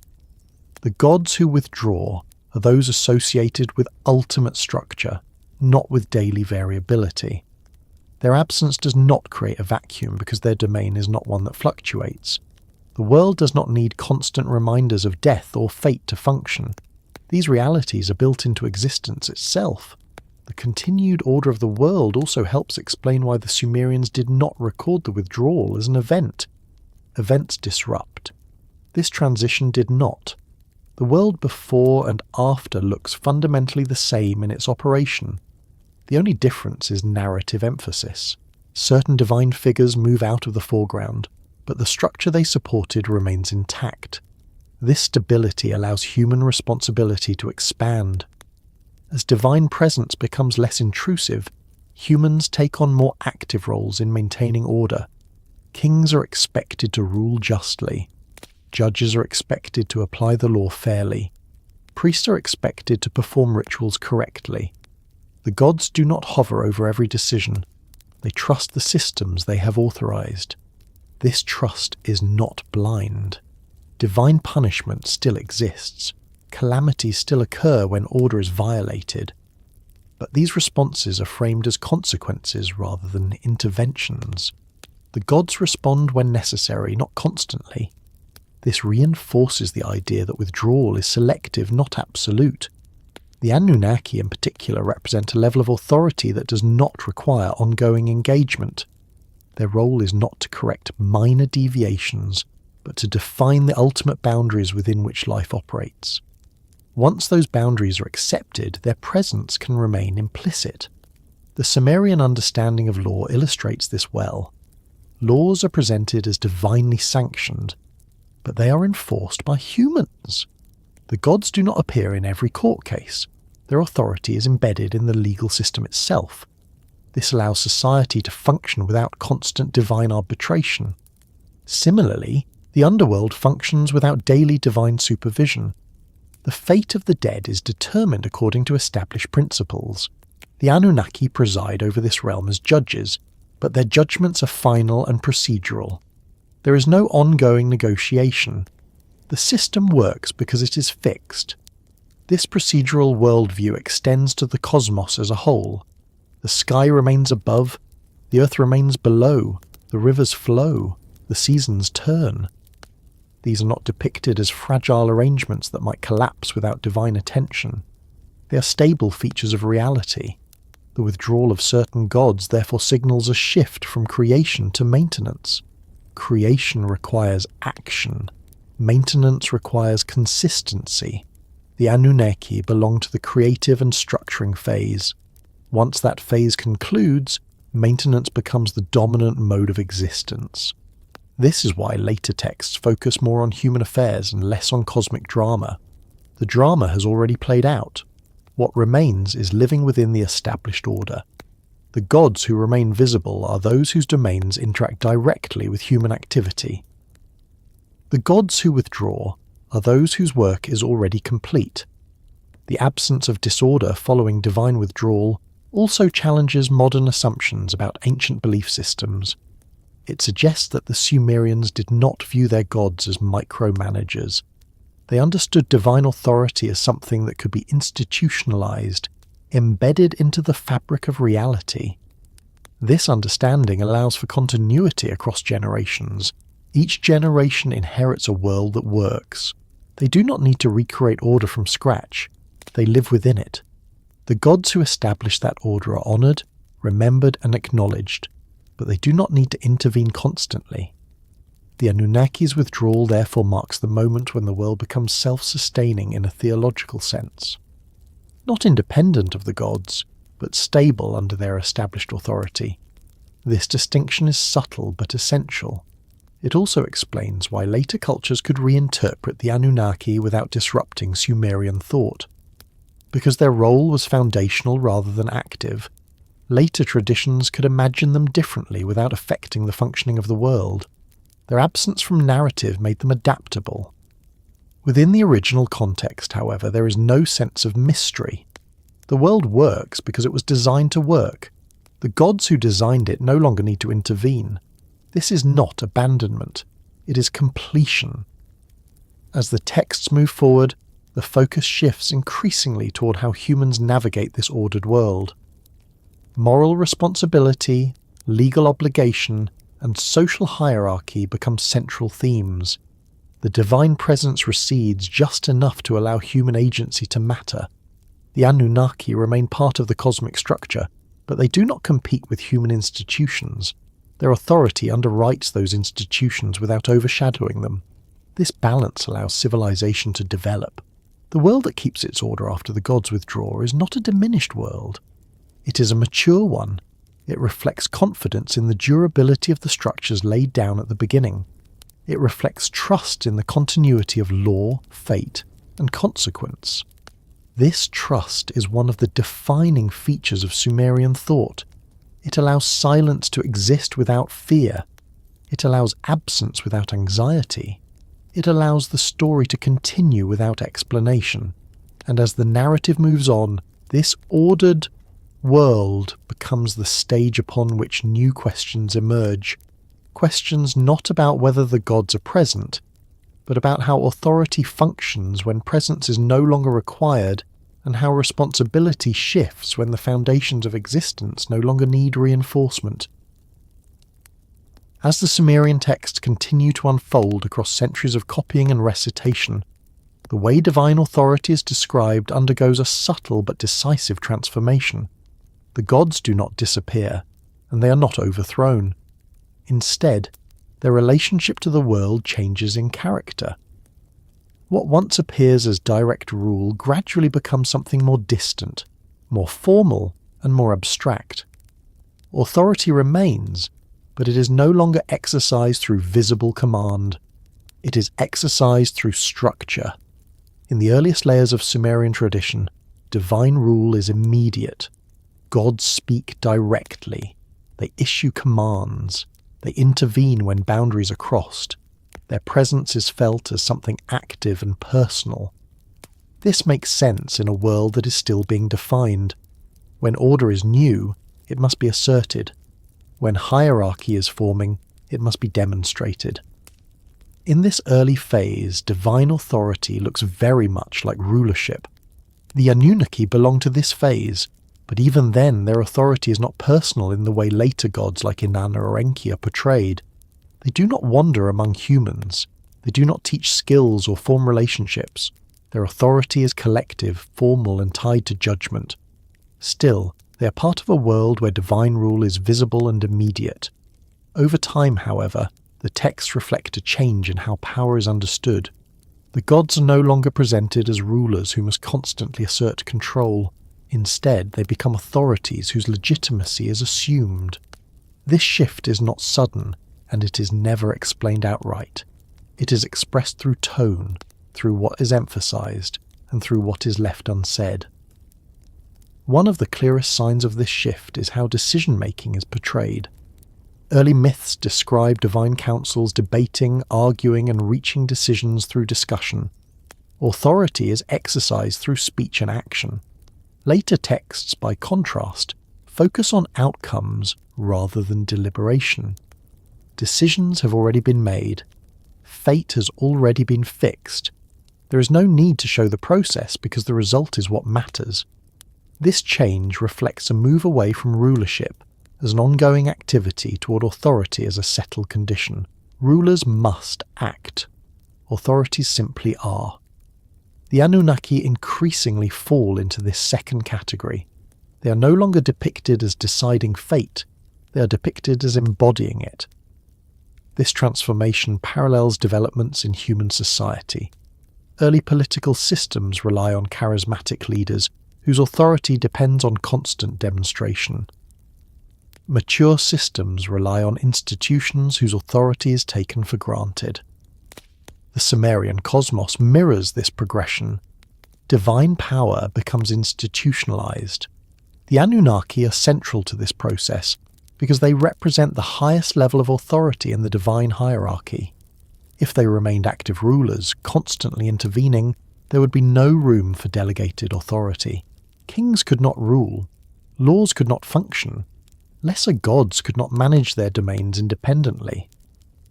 The gods who withdraw are those associated with ultimate structure, not with daily variability. Their absence does not create a vacuum because their domain is not one that fluctuates. The world does not need constant reminders of death or fate to function. These realities are built into existence itself. The continued order of the world also helps explain why the Sumerians did not record the withdrawal as an event. Events disrupt. This transition did not. The world before and after looks fundamentally the same in its operation. The only difference is narrative emphasis. Certain divine figures move out of the foreground, but the structure they supported remains intact. This stability allows human responsibility to expand. As divine presence becomes less intrusive, humans take on more active roles in maintaining order. Kings are expected to rule justly. Judges are expected to apply the law fairly. Priests are expected to perform rituals correctly. The gods do not hover over every decision. They trust the systems they have authorized. This trust is not blind. Divine punishment still exists. Calamities still occur when order is violated. But these responses are framed as consequences rather than interventions. The gods respond when necessary, not constantly. This reinforces the idea that withdrawal is selective, not absolute. The Anunnaki in particular represent a level of authority that does not require ongoing engagement. Their role is not to correct minor deviations, but to define the ultimate boundaries within which life operates. Once those boundaries are accepted, their presence can remain implicit. The Sumerian understanding of law illustrates this well. Laws are presented as divinely sanctioned, but they are enforced by humans. The gods do not appear in every court case. Their authority is embedded in the legal system itself. This allows society to function without constant divine arbitration. Similarly, the underworld functions without daily divine supervision. The fate of the dead is determined according to established principles. The Anunnaki preside over this realm as judges, but their judgments are final and procedural. There is no ongoing negotiation. The system works because it is fixed. This procedural worldview extends to the cosmos as a whole. The sky remains above, the earth remains below, the rivers flow, the seasons turn. These are not depicted as fragile arrangements that might collapse without divine attention. They are stable features of reality. The withdrawal of certain gods therefore signals a shift from creation to maintenance. Creation requires action. Maintenance requires consistency. The Anunnaki belong to the creative and structuring phase. Once that phase concludes, maintenance becomes the dominant mode of existence. This is why later texts focus more on human affairs and less on cosmic drama. The drama has already played out. What remains is living within the established order. The gods who remain visible are those whose domains interact directly with human activity. The gods who withdraw are those whose work is already complete. The absence of disorder following divine withdrawal also challenges modern assumptions about ancient belief systems. It suggests that the Sumerians did not view their gods as micromanagers. They understood divine authority as something that could be institutionalized, embedded into the fabric of reality. This understanding allows for continuity across generations. Each generation inherits a world that works. They do not need to recreate order from scratch. They live within it. The gods who establish that order are honored, remembered, and acknowledged, but they do not need to intervene constantly. The Anunnaki's withdrawal therefore marks the moment when the world becomes self-sustaining in a theological sense. Not independent of the gods, but stable under their established authority. This distinction is subtle but essential. It also explains why later cultures could reinterpret the Anunnaki without disrupting Sumerian thought. Because their role was foundational rather than active, later traditions could imagine them differently without affecting the functioning of the world. Their absence from narrative made them adaptable. Within the original context, however, there is no sense of mystery. The world works because it was designed to work. The gods who designed it no longer need to intervene. This is not abandonment. It is completion. As the texts move forward, the focus shifts increasingly toward how humans navigate this ordered world. Moral responsibility, legal obligation, and social hierarchy become central themes. The divine presence recedes just enough to allow human agency to matter. The Anunnaki remain part of the cosmic structure, but they do not compete with human institutions. Their authority underwrites those institutions without overshadowing them. This balance allows civilization to develop. The world that keeps its order after the gods withdraw is not a diminished world. It is a mature one. It reflects confidence in the durability of the structures laid down at the beginning. It reflects trust in the continuity of law, fate, and consequence. This trust is one of the defining features of Sumerian thought. It allows silence to exist without fear. It allows absence without anxiety. It allows the story to continue without explanation. And as the narrative moves on, this ordered world becomes the stage upon which new questions emerge. Questions not about whether the gods are present, but about how authority functions when presence is no longer required, and how responsibility shifts when the foundations of existence no longer need reinforcement. As the Sumerian texts continue to unfold across centuries of copying and recitation, the way divine authority is described undergoes a subtle but decisive transformation. The gods do not disappear, and they are not overthrown. Instead, their relationship to the world changes in character. What once appears as direct rule gradually becomes something more distant, more formal, and more abstract. Authority remains, but it is no longer exercised through visible command. It is exercised through structure. In the earliest layers of Sumerian tradition, divine rule is immediate. Gods speak directly. They issue commands. They intervene when boundaries are crossed. Their presence is felt as something active and personal. This makes sense in a world that is still being defined. When order is new, it must be asserted. When hierarchy is forming, it must be demonstrated. In this early phase, divine authority looks very much like rulership. The Anunnaki belong to this phase, but even then their authority is not personal in the way later gods like Inanna or Enki are portrayed. They do not wander among humans. They do not teach skills or form relationships. Their authority is collective, formal, and tied to judgment. Still, They are part of a world where divine rule is visible and immediate. Over time, however, the texts reflect a change in how power is understood. The gods are no longer presented as rulers who must constantly assert control. Instead, they become authorities whose legitimacy is assumed. This shift is not sudden, and it is never explained outright. It is expressed through tone, through what is emphasized, and through what is left unsaid. One of the clearest signs of this shift is how decision-making is portrayed. Early myths describe divine councils debating, arguing, and reaching decisions through discussion. Authority is exercised through speech and action. Later texts, by contrast, focus on outcomes rather than deliberation. Decisions have already been made. Fate has already been fixed. There is no need to show the process because the result is what matters. This change reflects a move away from rulership as an ongoing activity toward authority as a settled condition. Rulers must act. Authorities simply are. The Anunnaki increasingly fall into this second category. They are no longer depicted as deciding fate, they are depicted as embodying it. This transformation parallels developments in human society. Early political systems rely on charismatic leaders whose authority depends on constant demonstration. Mature systems rely on institutions whose authority is taken for granted. The Sumerian cosmos mirrors this progression. Divine power becomes institutionalized. The Anunnaki are central to this process because they represent the highest level of authority in the divine hierarchy. If they remained active rulers, constantly intervening, there would be no room for delegated authority. Kings could not rule. Laws could not function. Lesser gods could not manage their domains independently.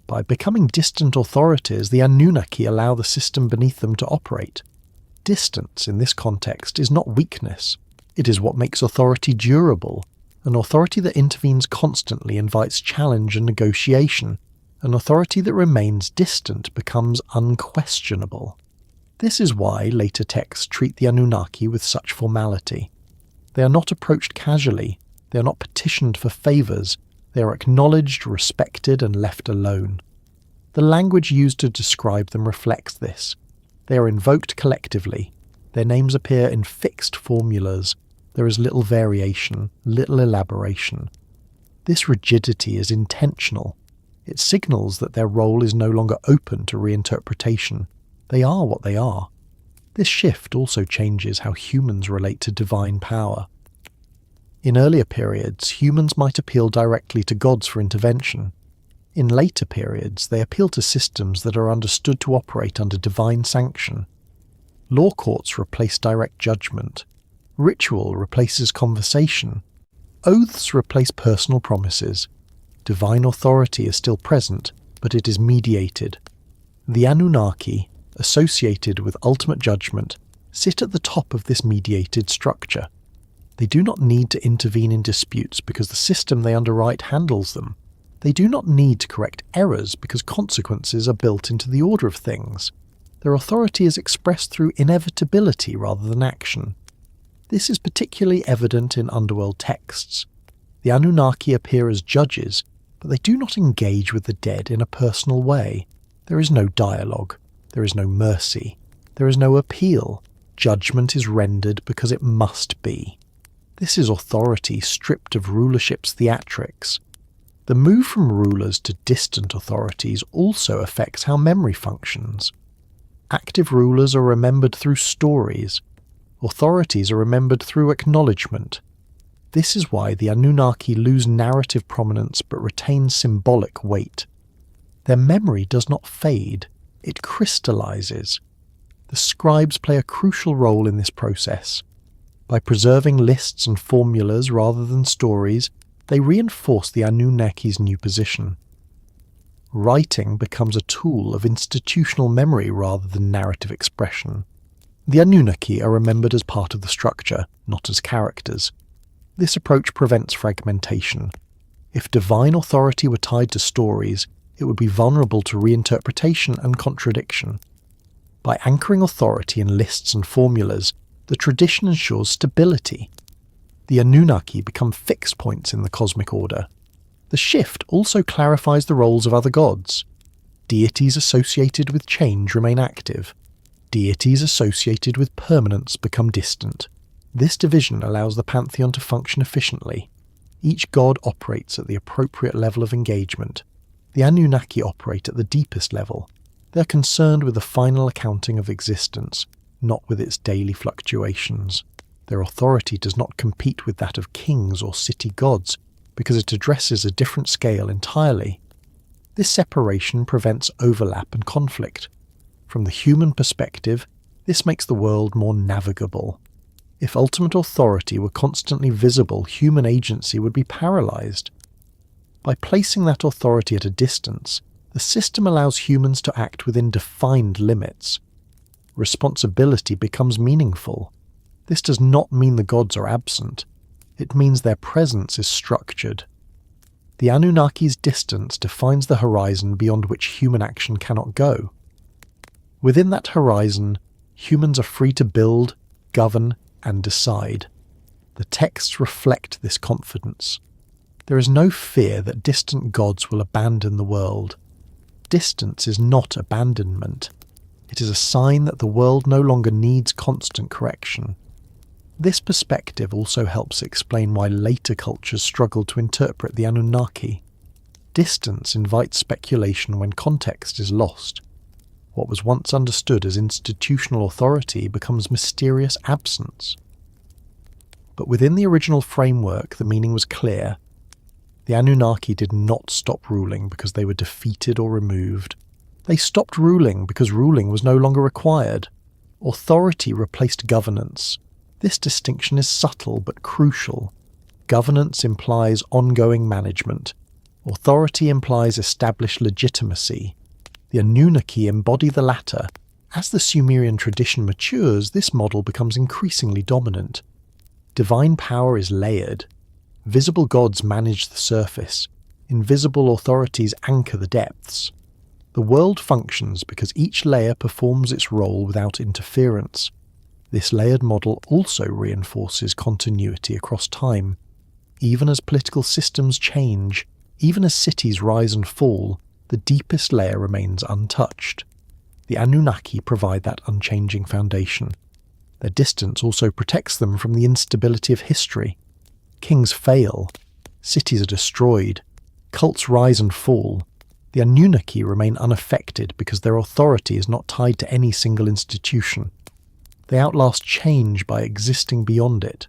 By becoming distant authorities, the Anunnaki allow the system beneath them to operate. Distance, in this context, is not weakness. It is what makes authority durable. An authority that intervenes constantly invites challenge and negotiation. An authority that remains distant becomes unquestionable. This is why later texts treat the Anunnaki with such formality. They are not approached casually. They are not petitioned for favours. They are acknowledged, respected, and left alone. The language used to describe them reflects this. They are invoked collectively. Their names appear in fixed formulas. There is little variation, little elaboration. This rigidity is intentional. It signals that their role is no longer open to reinterpretation. They are what they are. This shift also changes how humans relate to divine power. In earlier periods, humans might appeal directly to gods for intervention. In later periods, they appeal to systems that are understood to operate under divine sanction. Law courts replace direct judgment. Ritual replaces conversation. Oaths replace personal promises. Divine authority is still present, but it is mediated. The Anunnaki, associated with ultimate judgment, sit at the top of this mediated structure. They do not need to intervene in disputes because the system they underwrite handles them. They do not need to correct errors because consequences are built into the order of things. Their authority is expressed through inevitability rather than action. This is particularly evident in underworld texts. The Anunnaki appear as judges, but they do not engage with the dead in a personal way. There is no dialogue. There is no mercy. There is no appeal. Judgment is rendered because it must be. This is authority stripped of rulership's theatrics. The move from rulers to distant authorities also affects how memory functions. Active rulers are remembered through stories. Authorities are remembered through acknowledgement. This is why the Anunnaki lose narrative prominence but retain symbolic weight. Their memory does not fade, it crystallizes. The scribes play a crucial role in this process. By preserving lists and formulas rather than stories, they reinforce the Anunnaki's new position. Writing becomes a tool of institutional memory rather than narrative expression. The Anunnaki are remembered as part of the structure, not as characters. This approach prevents fragmentation. If divine authority were tied to stories, it would be vulnerable to reinterpretation and contradiction. By anchoring authority in lists and formulas, the tradition ensures stability. The Anunnaki become fixed points in the cosmic order. The shift also clarifies the roles of other gods. Deities associated with change remain active. Deities associated with permanence become distant. This division allows the pantheon to function efficiently. Each god operates at the appropriate level of engagement. The Anunnaki operate at the deepest level. They are concerned with the final accounting of existence, not with its daily fluctuations. Their authority does not compete with that of kings or city gods, because it addresses a different scale entirely. This separation prevents overlap and conflict. From the human perspective, this makes the world more navigable. If ultimate authority were constantly visible, human agency would be paralyzed. By placing that authority at a distance, the system allows humans to act within defined limits. Responsibility becomes meaningful. This does not mean the gods are absent. It means their presence is structured. The Anunnaki's distance defines the horizon beyond which human action cannot go. Within that horizon, humans are free to build, govern, and decide. The texts reflect this confidence. There is no fear that distant gods will abandon the world. Distance is not abandonment. It is a sign that the world no longer needs constant correction. This perspective also helps explain why later cultures struggled to interpret the Anunnaki. Distance invites speculation when context is lost. What was once understood as institutional authority becomes mysterious absence. But within the original framework, the meaning was clear. The Anunnaki did not stop ruling because they were defeated or removed. They stopped ruling because ruling was no longer required. Authority replaced governance. This distinction is subtle but crucial. Governance implies ongoing management. Authority implies established legitimacy. The Anunnaki embody the latter. As the Sumerian tradition matures, this model becomes increasingly dominant. Divine power is layered. Visible gods manage the surface. Invisible authorities anchor the depths. The world functions because each layer performs its role without interference. This layered model also reinforces continuity across time. Even as political systems change, even as cities rise and fall, the deepest layer remains untouched. The Anunnaki provide that unchanging foundation. Their distance also protects them from the instability of history. Kings fail, cities are destroyed, cults rise and fall. The Anunnaki remain unaffected because their authority is not tied to any single institution. They outlast change by existing beyond it.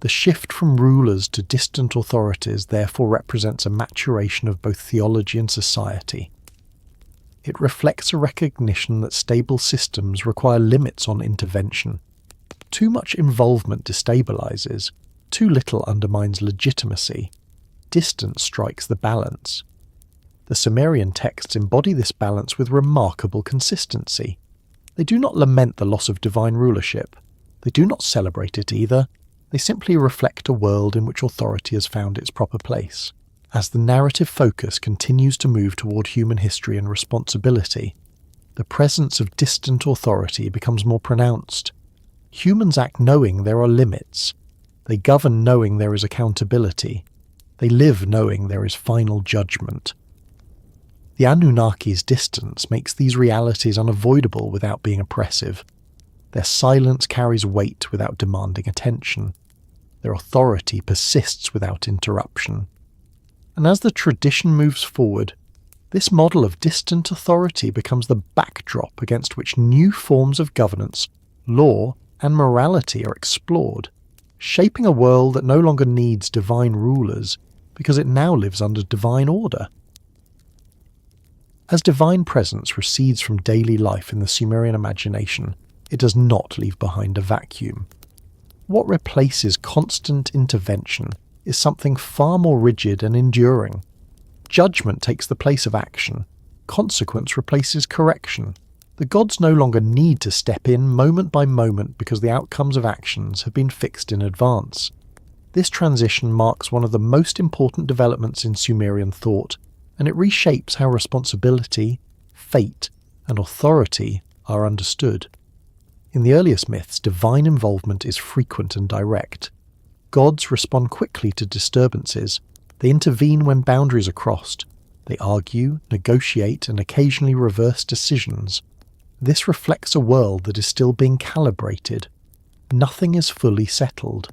The shift from rulers to distant authorities therefore represents a maturation of both theology and society. It reflects a recognition that stable systems require limits on intervention. Too much involvement destabilizes, too little undermines legitimacy. Distance strikes the balance. The Sumerian texts embody this balance with remarkable consistency. They do not lament the loss of divine rulership. They do not celebrate it either. They simply reflect a world in which authority has found its proper place. As the narrative focus continues to move toward human history and responsibility, the presence of distant authority becomes more pronounced. Humans act knowing there are limits. They govern knowing there is accountability. They live knowing there is final judgment. The Anunnaki's distance makes these realities unavoidable without being oppressive. Their silence carries weight without demanding attention. Their authority persists without interruption. And as the tradition moves forward, this model of distant authority becomes the backdrop against which new forms of governance, law, and morality are explored, shaping a world that no longer needs divine rulers because it now lives under divine order. As divine presence recedes from daily life in the Sumerian imagination, it does not leave behind a vacuum. What replaces constant intervention is something far more rigid and enduring. Judgment takes the place of action. Consequence replaces correction. The gods no longer need to step in moment by moment because the outcomes of actions have been fixed in advance. This transition marks one of the most important developments in Sumerian thought, and it reshapes how responsibility, fate, and authority are understood. In the earliest myths, divine involvement is frequent and direct. Gods respond quickly to disturbances. They intervene when boundaries are crossed. They argue, negotiate, and occasionally reverse decisions. This reflects a world that is still being calibrated. Nothing is fully settled.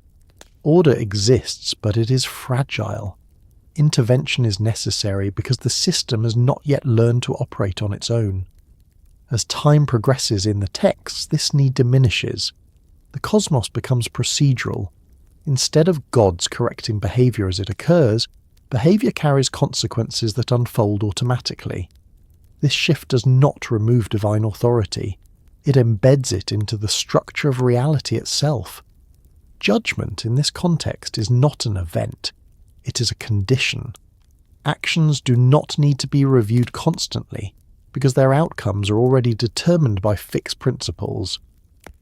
Order exists, but it is fragile. Intervention is necessary because the system has not yet learned to operate on its own. As time progresses in the texts, this need diminishes. The cosmos becomes procedural. Instead of gods correcting behavior as it occurs, behavior carries consequences that unfold automatically. This shift does not remove divine authority. It embeds it into the structure of reality itself. Judgment in this context is not an event. It is a condition. Actions do not need to be reviewed constantly, because their outcomes are already determined by fixed principles.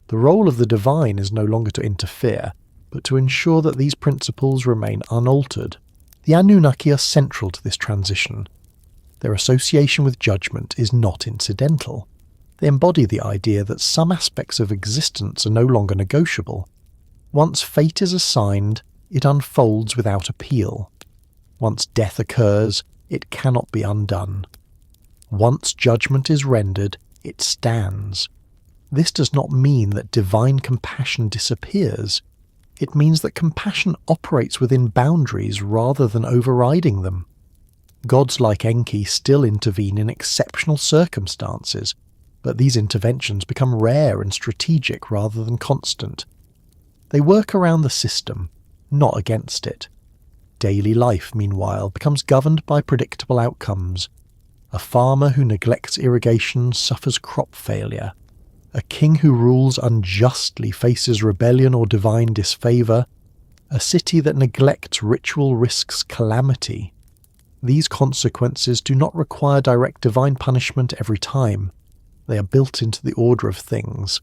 The role of the divine is no longer to interfere, but to ensure that these principles remain unaltered. The Anunnaki are central to this transition. Their association with judgment is not incidental. They embody the idea that some aspects of existence are no longer negotiable. Once fate is assigned, it unfolds without appeal. Once death occurs, it cannot be undone. Once judgment is rendered, it stands. This does not mean that divine compassion disappears. It means that compassion operates within boundaries rather than overriding them. Gods like Enki still intervene in exceptional circumstances, but these interventions become rare and strategic rather than constant. They work around the system, not against it. Daily life, meanwhile, becomes governed by predictable outcomes. A farmer who neglects irrigation suffers crop failure. A king who rules unjustly faces rebellion or divine disfavour. A city that neglects ritual risks calamity. These consequences do not require direct divine punishment every time. They are built into the order of things.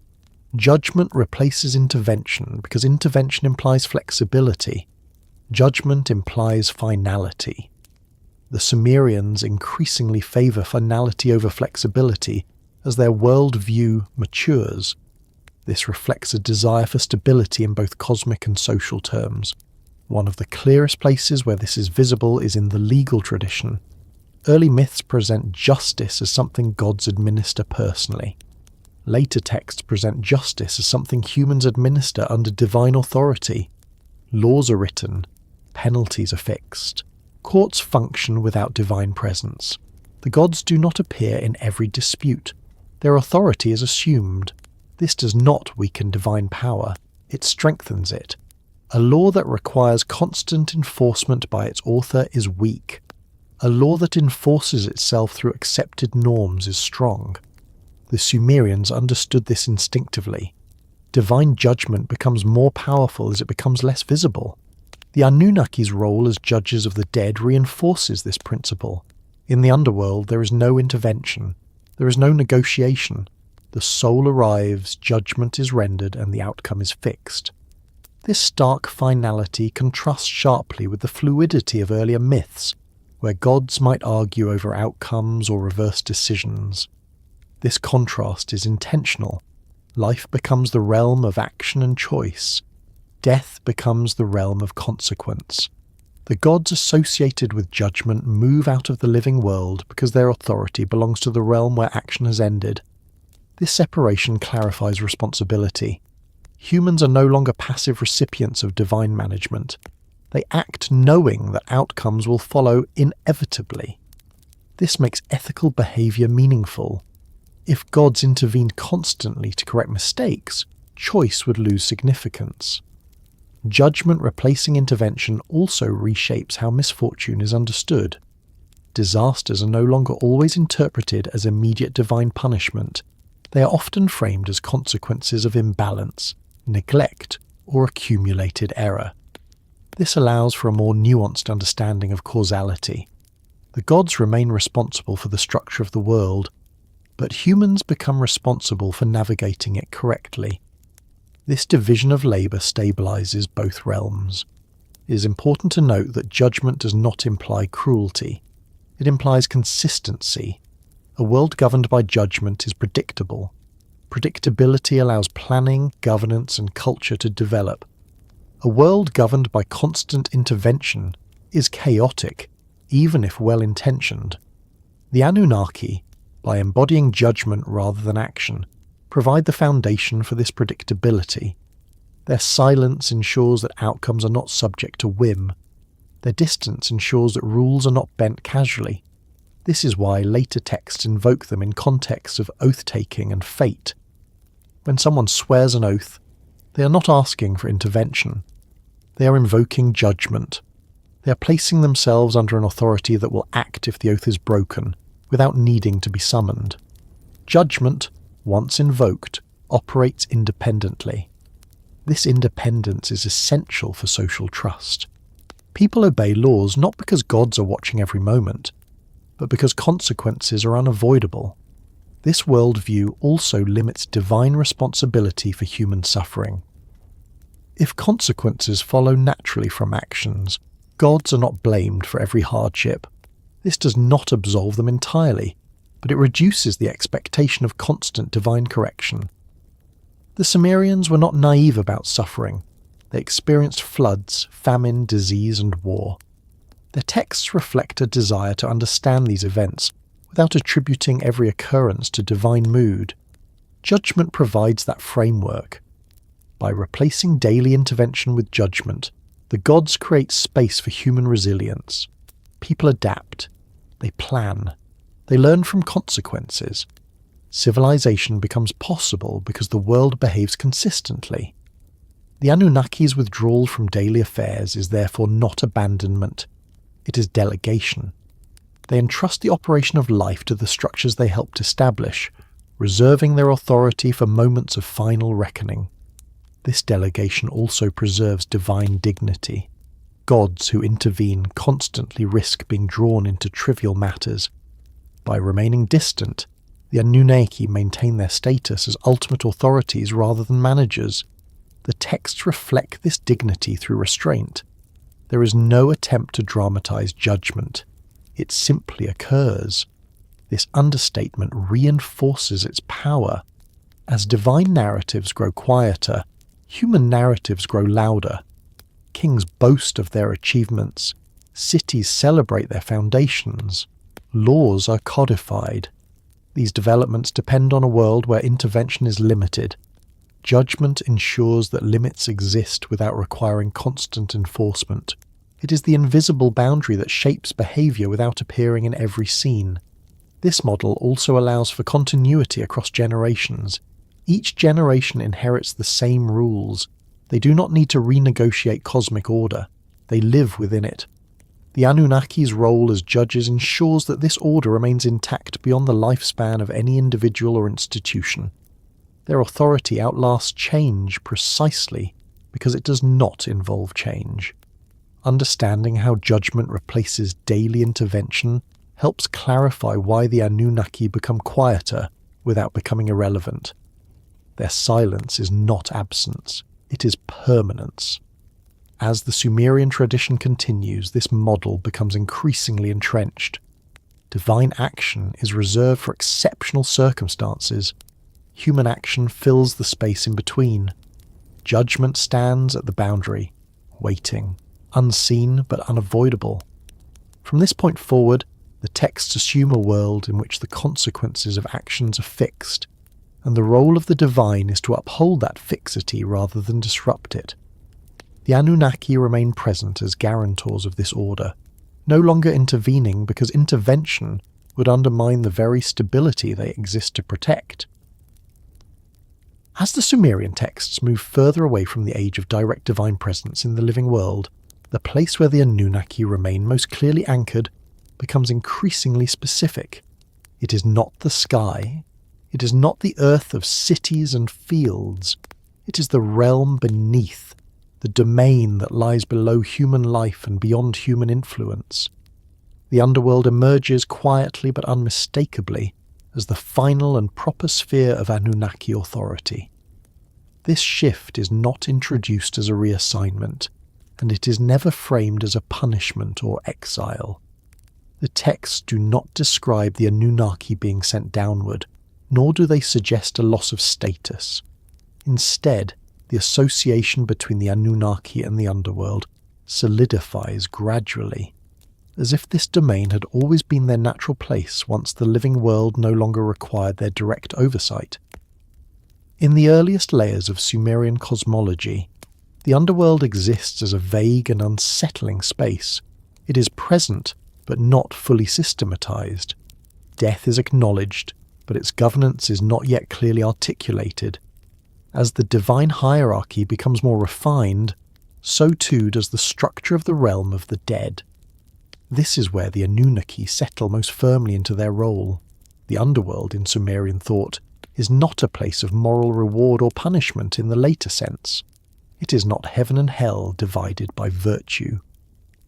Judgment replaces intervention because intervention implies flexibility. Judgment implies finality. The Sumerians increasingly favour finality over flexibility as their worldview matures. This reflects a desire for stability in both cosmic and social terms. One of the clearest places where this is visible is in the legal tradition. Early myths present justice as something gods administer personally. Later texts present justice as something humans administer under divine authority. Laws are written, penalties are fixed. Courts function without divine presence. The gods do not appear in every dispute. Their authority is assumed. This does not weaken divine power, it strengthens it. A law that requires constant enforcement by its author is weak. A law that enforces itself through accepted norms is strong. The Sumerians understood this instinctively. Divine judgment becomes more powerful as it becomes less visible. The Anunnaki's role as judges of the dead reinforces this principle. In the underworld there is no intervention. There is no negotiation. The soul arrives, judgment is rendered, and the outcome is fixed. This stark finality contrasts sharply with the fluidity of earlier myths, where gods might argue over outcomes or reverse decisions. This contrast is intentional. Life becomes the realm of action and choice. Death becomes the realm of consequence. The gods associated with judgment move out of the living world because their authority belongs to the realm where action has ended. This separation clarifies responsibility. Humans are no longer passive recipients of divine management. They act knowing that outcomes will follow inevitably. This makes ethical behaviour meaningful. If gods intervened constantly to correct mistakes, choice would lose significance. Judgment replacing intervention also reshapes how misfortune is understood. Disasters are no longer always interpreted as immediate divine punishment. They are often framed as consequences of imbalance, neglect, or accumulated error. This allows for a more nuanced understanding of causality. The gods remain responsible for the structure of the world, but humans become responsible for navigating it correctly. This division of labour stabilises both realms. It is important to note that judgment does not imply cruelty. It implies consistency. A world governed by judgment is predictable. Predictability allows planning, governance, and culture to develop. A world governed by constant intervention is chaotic, even if well-intentioned. The Anunnaki, by embodying judgment rather than action, provide the foundation for this predictability. Their silence ensures that outcomes are not subject to whim. Their distance ensures that rules are not bent casually. This is why later texts invoke them in contexts of oath-taking and fate. When someone swears an oath, they are not asking for intervention. They are invoking judgment. They are placing themselves under an authority that will act if the oath is broken, without needing to be summoned. Judgment, once invoked, operates independently. This independence is essential for social trust. People obey laws not because gods are watching every moment, but because consequences are unavoidable. This worldview also limits divine responsibility for human suffering. If consequences follow naturally from actions, gods are not blamed for every hardship. This does not absolve them entirely, but it reduces the expectation of constant divine correction. The Sumerians were not naive about suffering. They experienced floods, famine, disease, and war. Their texts reflect a desire to understand these events without attributing every occurrence to divine mood. Judgment provides that framework. By replacing daily intervention with judgment, the gods create space for human resilience. People adapt. They plan. They learn from consequences. Civilization becomes possible because the world behaves consistently. The Anunnaki's withdrawal from daily affairs is therefore not abandonment. It is delegation. They entrust the operation of life to the structures they helped establish, reserving their authority for moments of final reckoning. This delegation also preserves divine dignity. Gods who intervene constantly risk being drawn into trivial matters. By remaining distant, the Anunnaki maintain their status as ultimate authorities rather than managers. The texts reflect this dignity through restraint. There is no attempt to dramatize judgment. It simply occurs. This understatement reinforces its power. As divine narratives grow quieter, human narratives grow louder. Kings boast of their achievements. Cities celebrate their foundations. Laws are codified. These developments depend on a world where intervention is limited. Judgment ensures that limits exist without requiring constant enforcement. It is the invisible boundary that shapes behavior without appearing in every scene. This model also allows for continuity across generations. Each generation inherits the same rules. They do not need to renegotiate cosmic order. They live within it. The Anunnaki's role as judges ensures that this order remains intact beyond the lifespan of any individual or institution. Their authority outlasts change precisely because it does not involve change. Understanding how judgment replaces daily intervention helps clarify why the Anunnaki become quieter without becoming irrelevant. Their silence is not absence, it is permanence. As the Sumerian tradition continues, this model becomes increasingly entrenched. Divine action is reserved for exceptional circumstances. Human action fills the space in between. Judgment stands at the boundary, waiting, unseen but unavoidable. From this point forward, the texts assume a world in which the consequences of actions are fixed, and the role of the divine is to uphold that fixity rather than disrupt it. The Anunnaki remain present as guarantors of this order, no longer intervening because intervention would undermine the very stability they exist to protect. As the Sumerian texts move further away from the age of direct divine presence in the living world, the place where the Anunnaki remain most clearly anchored becomes increasingly specific. It is not the sky. It is not the earth of cities and fields. It is the realm beneath, the domain that lies below human life and beyond human influence. The underworld emerges quietly but unmistakably as the final and proper sphere of Anunnaki authority. This shift is not introduced as a reassignment, and it is never framed as a punishment or exile. The texts do not describe the Anunnaki being sent downward, nor do they suggest a loss of status. Instead, the association between the Anunnaki and the underworld solidifies gradually, as if this domain had always been their natural place once the living world no longer required their direct oversight. In the earliest layers of Sumerian cosmology, the underworld exists as a vague and unsettling space. It is present, but not fully systematized. Death is acknowledged, but its governance is not yet clearly articulated. As the divine hierarchy becomes more refined, so too does the structure of the realm of the dead. This is where the Anunnaki settle most firmly into their role. The underworld, in Sumerian thought, is not a place of moral reward or punishment in the later sense. It is not heaven and hell divided by virtue.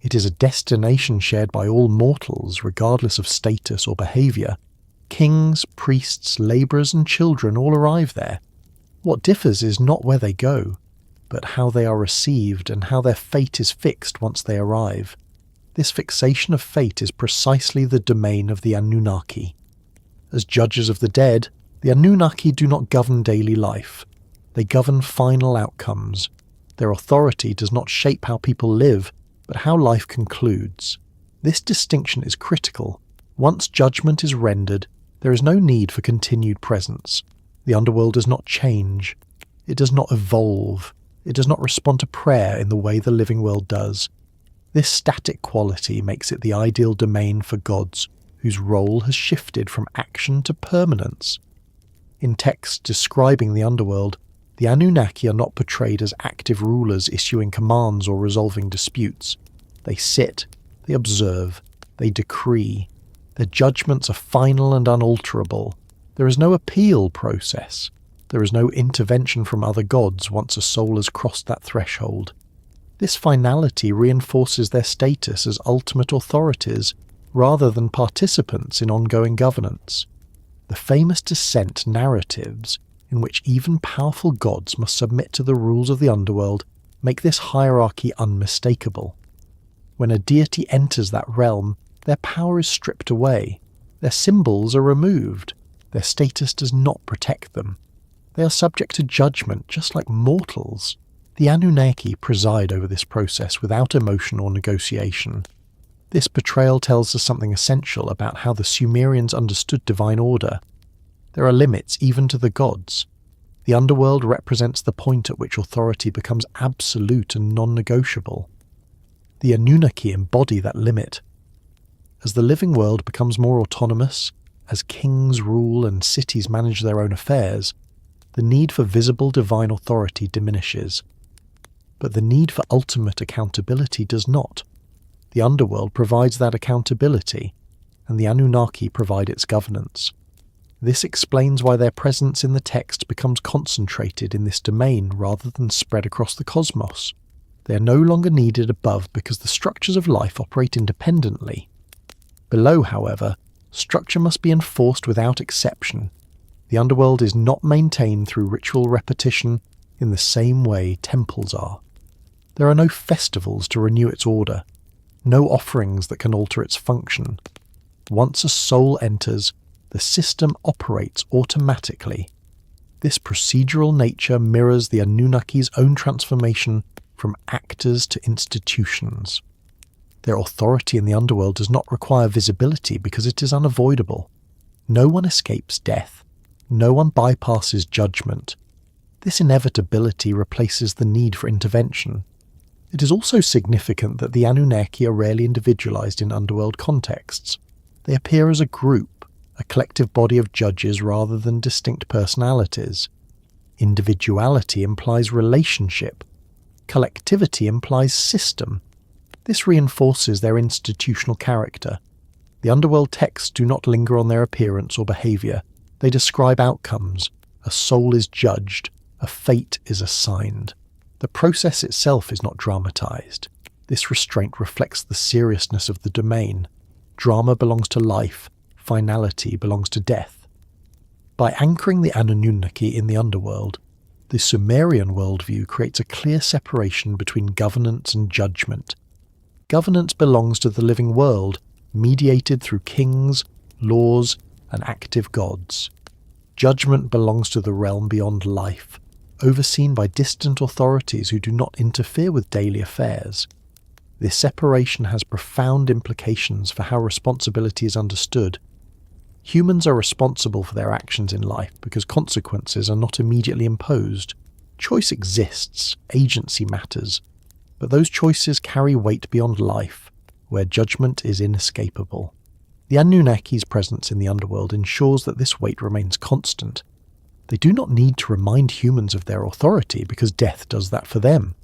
It is a destination shared by all mortals, regardless of status or behaviour. Kings, priests, labourers and children all arrive there. What differs is not where they go, but how they are received and how their fate is fixed once they arrive. This fixation of fate is precisely the domain of the Anunnaki. As judges of the dead, the Anunnaki do not govern daily life. They govern final outcomes. Their authority does not shape how people live, but how life concludes. This distinction is critical. Once judgment is rendered, there is no need for continued presence. The underworld does not change. It does not evolve. It does not respond to prayer in the way the living world does. This static quality makes it the ideal domain for gods, whose role has shifted from action to permanence. In texts describing the underworld, the Anunnaki are not portrayed as active rulers issuing commands or resolving disputes. They sit, they observe, they decree. Their judgments are final and unalterable. There is no appeal process. There is no intervention from other gods once a soul has crossed that threshold. This finality reinforces their status as ultimate authorities rather than participants in ongoing governance. The famous descent narratives, in which even powerful gods must submit to the rules of the underworld, make this hierarchy unmistakable. When a deity enters that realm, their power is stripped away, their symbols are removed, their status does not protect them. They are subject to judgment just like mortals. The Anunnaki preside over this process without emotion or negotiation. This portrayal tells us something essential about how the Sumerians understood divine order. There are limits even to the gods. The underworld represents the point at which authority becomes absolute and non-negotiable. The Anunnaki embody that limit. As the living world becomes more autonomous, as kings rule and cities manage their own affairs, the need for visible divine authority diminishes. But the need for ultimate accountability does not. The underworld provides that accountability, and the Anunnaki provide its governance. This explains why their presence in the text becomes concentrated in this domain rather than spread across the cosmos. They are no longer needed above because the structures of life operate independently. Below, however, structure must be enforced without exception. The underworld is not maintained through ritual repetition in the same way temples are. There are no festivals to renew its order, no offerings that can alter its function. Once a soul enters, the system operates automatically. This procedural nature mirrors the Anunnaki's own transformation from actors to institutions. Their authority in the underworld does not require visibility because it is unavoidable. No one escapes death. No one bypasses judgment. This inevitability replaces the need for intervention. It is also significant that the Anunnaki are rarely individualized in underworld contexts. They appear as a group, a collective body of judges rather than distinct personalities. Individuality implies relationship. Collectivity implies system. This reinforces their institutional character. The underworld texts do not linger on their appearance or behavior. They describe outcomes. A soul is judged. A fate is assigned. The process itself is not dramatized. This restraint reflects the seriousness of the domain. Drama belongs to life. Finality belongs to death. By anchoring the Anunnaki in the underworld, the Sumerian worldview creates a clear separation between governance and judgment. Governance belongs to the living world, mediated through kings, laws, and active gods. Judgment belongs to the realm beyond life, overseen by distant authorities who do not interfere with daily affairs. This separation has profound implications for how responsibility is understood. Humans are responsible for their actions in life because consequences are not immediately imposed. Choice exists, agency matters, but those choices carry weight beyond life, where judgment is inescapable. The Anunnaki's presence in the underworld ensures that this weight remains constant. They do not need to remind humans of their authority because death does that for them.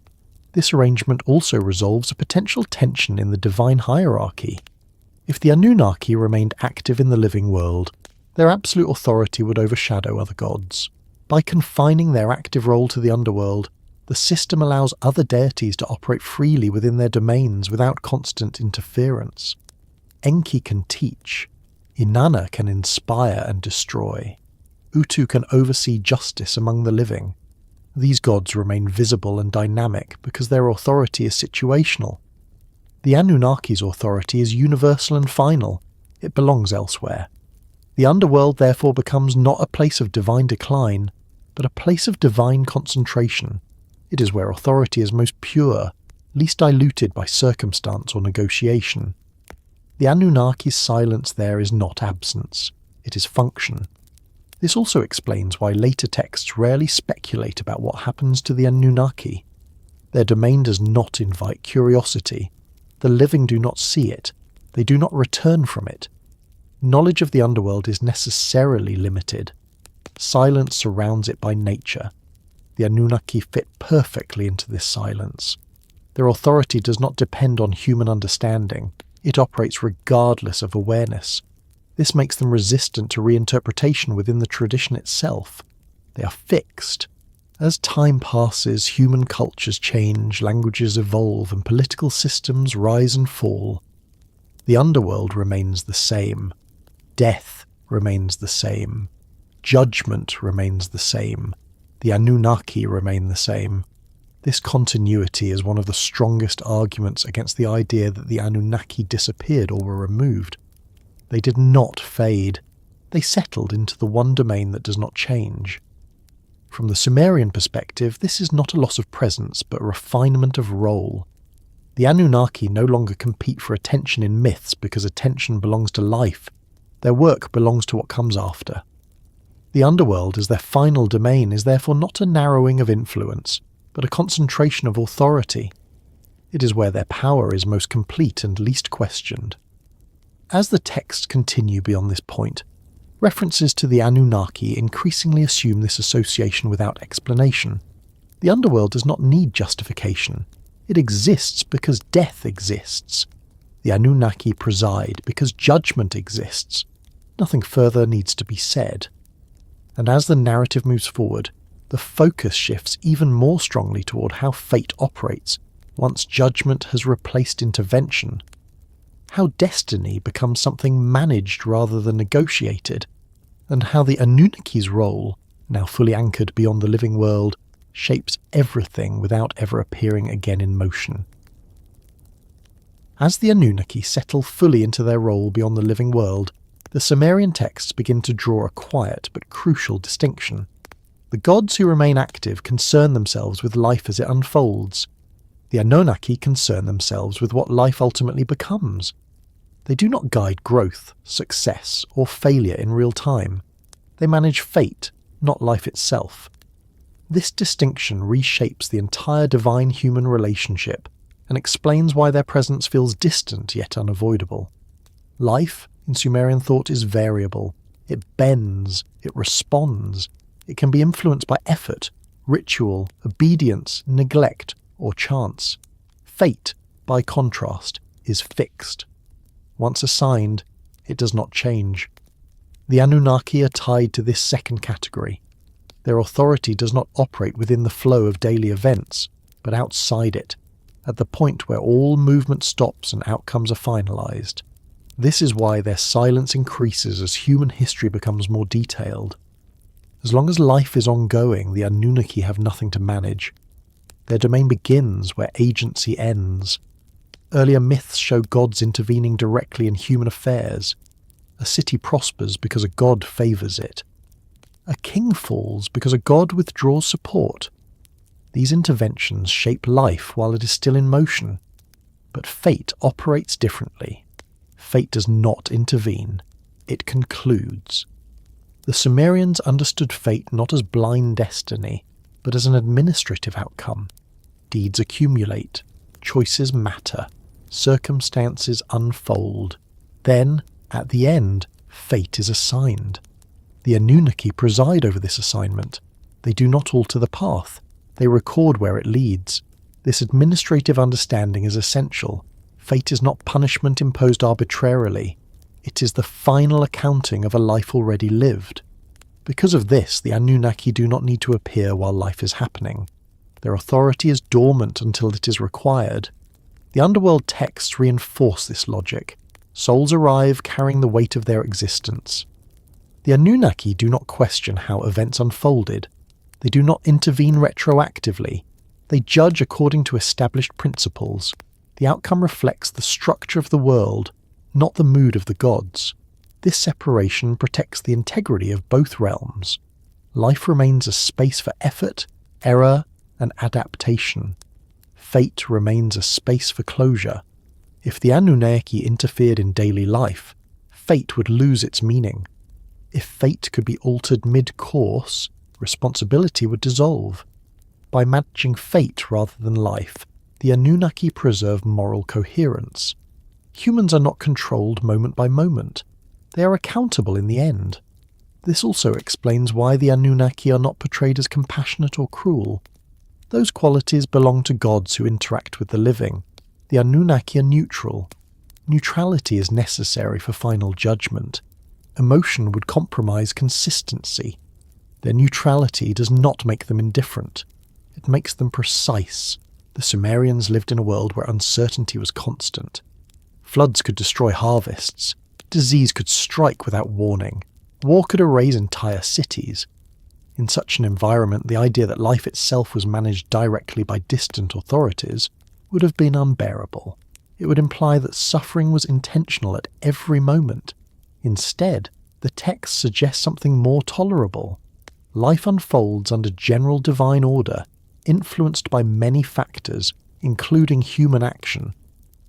This arrangement also resolves a potential tension in the divine hierarchy. If the Anunnaki remained active in the living world, their absolute authority would overshadow other gods. By confining their active role to the underworld, the system allows other deities to operate freely within their domains without constant interference. Enki can teach, Inanna can inspire and destroy, Utu can oversee justice among the living. These gods remain visible and dynamic because their authority is situational. The Anunnaki's authority is universal and final. It belongs elsewhere. The underworld therefore becomes not a place of divine decline, but a place of divine concentration. It is where authority is most pure, least diluted by circumstance or negotiation. The Anunnaki's silence there is not absence, it is function. This also explains why later texts rarely speculate about what happens to the Anunnaki. Their domain does not invite curiosity. The living do not see it. They do not return from it. Knowledge of the underworld is necessarily limited. Silence surrounds it by nature. The Anunnaki fit perfectly into this silence. Their authority does not depend on human understanding. It operates regardless of awareness. This makes them resistant to reinterpretation within the tradition itself. They are fixed. As time passes, human cultures change, languages evolve, and political systems rise and fall. The underworld remains the same. Death remains the same. Judgment remains the same. The Anunnaki remain the same. This continuity is one of the strongest arguments against the idea that the Anunnaki disappeared or were removed. They did not fade. They settled into the one domain that does not change. From the Sumerian perspective, this is not a loss of presence, but a refinement of role. The Anunnaki no longer compete for attention in myths because attention belongs to life. Their work belongs to what comes after. The underworld as their final domain is therefore not a narrowing of influence, but a concentration of authority. It is where their power is most complete and least questioned. As the texts continue beyond this point, references to the Anunnaki increasingly assume this association without explanation. The underworld does not need justification. It exists because death exists. The Anunnaki preside because judgment exists. Nothing further needs to be said. And as the narrative moves forward, the focus shifts even more strongly toward how fate operates once judgment has replaced intervention. How destiny becomes something managed rather than negotiated, and how the Anunnaki's role, now fully anchored beyond the living world, shapes everything without ever appearing again in motion. As the Anunnaki settle fully into their role beyond the living world, the Sumerian texts begin to draw a quiet but crucial distinction. The gods who remain active concern themselves with life as it unfolds. The Anunnaki concern themselves with what life ultimately becomes. They do not guide growth, success, or failure in real time. They manage fate, not life itself. This distinction reshapes the entire divine-human relationship and explains why their presence feels distant yet unavoidable. Life, in Sumerian thought, is variable. It bends, it responds. It can be influenced by effort, ritual, obedience, neglect, or chance. Fate, by contrast, is fixed. Once assigned, it does not change. The Anunnaki are tied to this second category. Their authority does not operate within the flow of daily events, but outside it, at the point where all movement stops and outcomes are finalized. This is why their silence increases as human history becomes more detailed. As long as life is ongoing, the Anunnaki have nothing to manage. Their domain begins where agency ends. Earlier myths show gods intervening directly in human affairs. A city prospers because a god favours it. A king falls because a god withdraws support. These interventions shape life while it is still in motion. But fate operates differently. Fate does not intervene. It concludes. The Sumerians understood fate not as blind destiny, but as an administrative outcome. Deeds accumulate. Choices matter. Circumstances unfold. Then, at the end, fate is assigned. The Anunnaki preside over this assignment. They do not alter the path. They record where it leads. This administrative understanding is essential. Fate is not punishment imposed arbitrarily. It is the final accounting of a life already lived. Because of this, the Anunnaki do not need to appear while life is happening. Their authority is dormant until it is required. The underworld texts reinforce this logic. Souls arrive carrying the weight of their existence. The Anunnaki do not question how events unfolded. They do not intervene retroactively. They judge according to established principles. The outcome reflects the structure of the world, not the mood of the gods. This separation protects the integrity of both realms. Life remains a space for effort, error, and adaptation. Fate remains a space for closure. If the Anunnaki interfered in daily life, fate would lose its meaning. If fate could be altered mid-course, responsibility would dissolve. By matching fate rather than life, the Anunnaki preserve moral coherence. Humans are not controlled moment by moment. They are accountable in the end. This also explains why the Anunnaki are not portrayed as compassionate or cruel. Those qualities belong to gods who interact with the living. The Anunnaki are neutral. Neutrality is necessary for final judgment. Emotion would compromise consistency. Their neutrality does not make them indifferent. It makes them precise. The Sumerians lived in a world where uncertainty was constant. Floods could destroy harvests. Disease could strike without warning. War could erase entire cities. In such an environment, the idea that life itself was managed directly by distant authorities would have been unbearable. It would imply that suffering was intentional at every moment. Instead, the text suggests something more tolerable. Life unfolds under general divine order, influenced by many factors, including human action.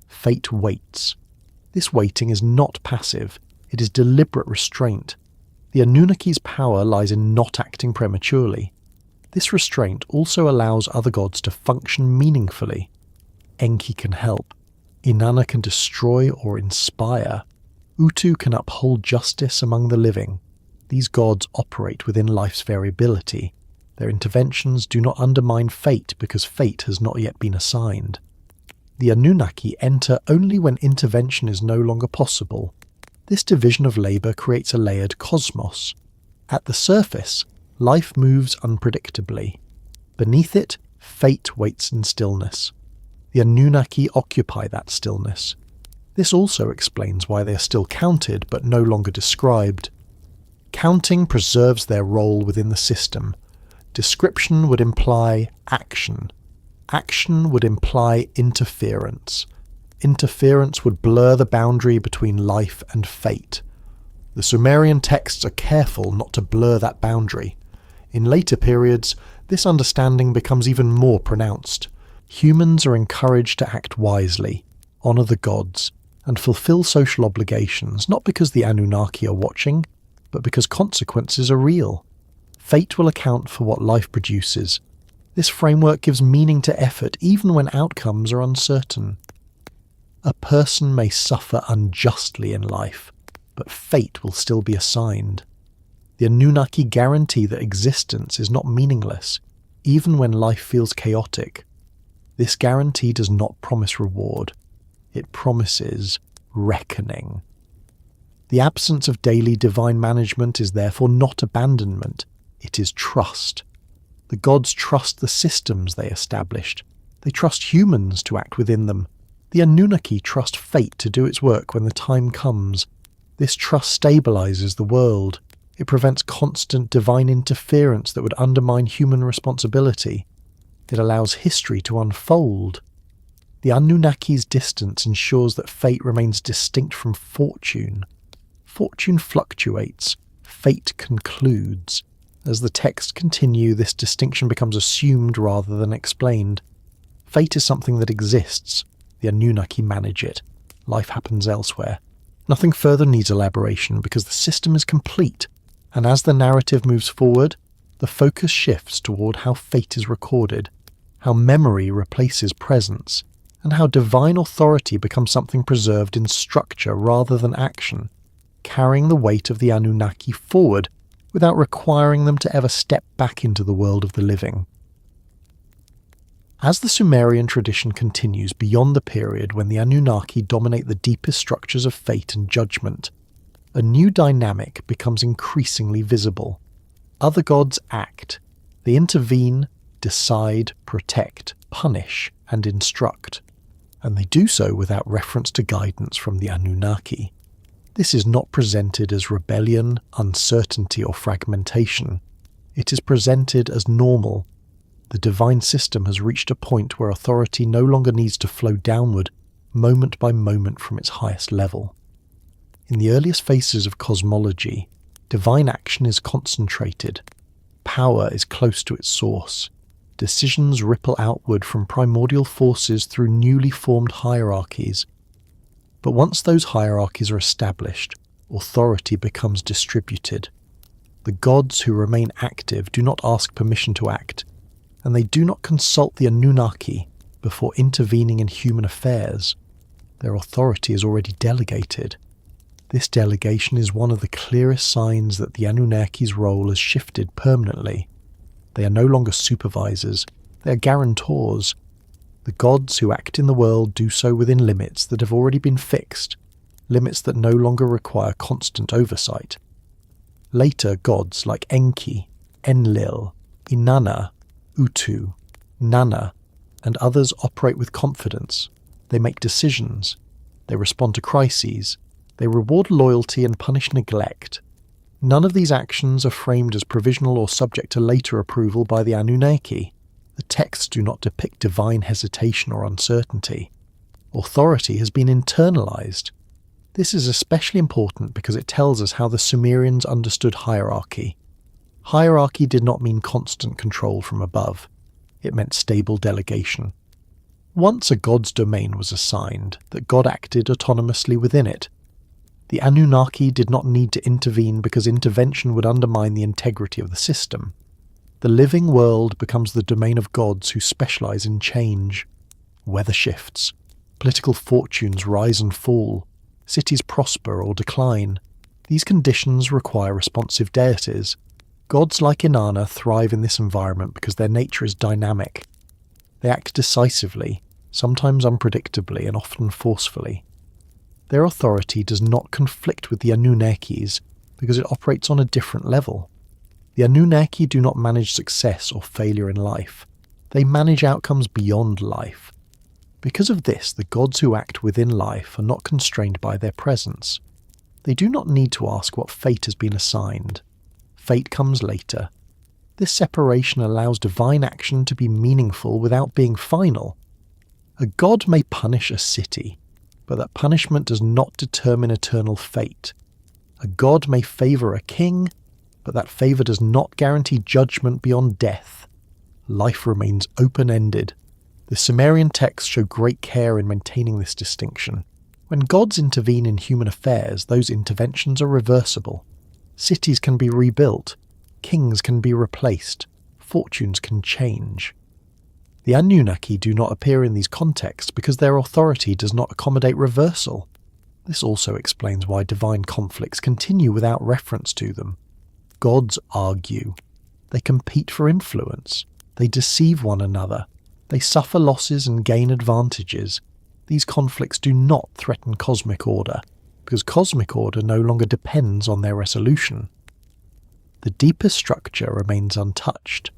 Fate waits. This waiting is not passive, it is deliberate restraint. The Anunnaki's power lies in not acting prematurely. This restraint also allows other gods to function meaningfully. Enki can help. Inanna can destroy or inspire. Utu can uphold justice among the living. These gods operate within life's variability. Their interventions do not undermine fate because fate has not yet been assigned. The Anunnaki enter only when intervention is no longer possible. This division of labour creates a layered cosmos. At the surface, life moves unpredictably. Beneath it, fate waits in stillness. The Anunnaki occupy that stillness. This also explains why they are still counted but no longer described. Counting preserves their role within the system. Description would imply action. Action would imply interference. Interference would blur the boundary between life and fate. The Sumerian texts are careful not to blur that boundary. In later periods, this understanding becomes even more pronounced. Humans are encouraged to act wisely, honour the gods, and fulfill social obligations, not because the Anunnaki are watching, but because consequences are real. Fate will account for what life produces. This framework gives meaning to effort even when outcomes are uncertain. A person may suffer unjustly in life, but fate will still be assigned. The Anunnaki guarantee that existence is not meaningless, even when life feels chaotic. This guarantee does not promise reward. It promises reckoning. The absence of daily divine management is therefore not abandonment, it is trust. The gods trust the systems they established. They trust humans to act within them. The Anunnaki trust fate to do its work when the time comes. This trust stabilizes the world. It prevents constant divine interference that would undermine human responsibility. It allows history to unfold. The Anunnaki's distance ensures that fate remains distinct from fortune. Fortune fluctuates. Fate concludes. As the texts continue, this distinction becomes assumed rather than explained. Fate is something that exists. The Anunnaki manage it. Life happens elsewhere. Nothing further needs elaboration because the system is complete, and as the narrative moves forward, the focus shifts toward how fate is recorded, how memory replaces presence, and how divine authority becomes something preserved in structure rather than action, carrying the weight of the Anunnaki forward without requiring them to ever step back into the world of the living. As the Sumerian tradition continues beyond the period when the Anunnaki dominate the deepest structures of fate and judgment, a new dynamic becomes increasingly visible. Other gods act. They intervene, decide, protect, punish, and instruct. And they do so without reference to guidance from the Anunnaki. This is not presented as rebellion, uncertainty, or fragmentation. It is presented as normal. The divine system has reached a point where authority no longer needs to flow downward, moment by moment from its highest level. In the earliest phases of cosmology, divine action is concentrated. Power is close to its source. Decisions ripple outward from primordial forces through newly formed hierarchies. But once those hierarchies are established, authority becomes distributed. The gods who remain active do not ask permission to act, and they do not consult the Anunnaki before intervening in human affairs. Their authority is already delegated. This delegation is one of the clearest signs that the Anunnaki's role has shifted permanently. They are no longer supervisors, they are guarantors. The gods who act in the world do so within limits that have already been fixed, limits that no longer require constant oversight. Later gods like Enki, Enlil, Inanna, Utu, Nana, and others operate with confidence. They make decisions. They respond to crises. They reward loyalty and punish neglect. None of these actions are framed as provisional or subject to later approval by the Anunnaki. The texts do not depict divine hesitation or uncertainty. Authority has been internalized. This is especially important because it tells us how the Sumerians understood hierarchy. Hierarchy did not mean constant control from above. It meant stable delegation. Once a god's domain was assigned, that God acted autonomously within it. The Anunnaki did not need to intervene because intervention would undermine the integrity of the system. The living world becomes the domain of gods who specialize in change. Weather shifts. Political fortunes rise and fall. Cities prosper or decline. These conditions require responsive deities. Gods like Inanna thrive in this environment because their nature is dynamic. They act decisively, sometimes unpredictably and often forcefully. Their authority does not conflict with the Anunnaki's because it operates on a different level. The Anunnaki do not manage success or failure in life. They manage outcomes beyond life. Because of this, the gods who act within life are not constrained by their presence. They do not need to ask what fate has been assigned. Fate comes later. This separation allows divine action to be meaningful without being final. A god may punish a city, but that punishment does not determine eternal fate. A god may favour a king, but that favour does not guarantee judgment beyond death. Life remains open-ended. The Sumerian texts show great care in maintaining this distinction. When gods intervene in human affairs, those interventions are reversible. Cities can be rebuilt, kings can be replaced, fortunes can change. The Anunnaki do not appear in these contexts because their authority does not accommodate reversal. This also explains why divine conflicts continue without reference to them. Gods argue. They compete for influence. They deceive one another. They suffer losses and gain advantages. These conflicts do not threaten cosmic order, because cosmic order no longer depends on their resolution. The deepest structure remains untouched.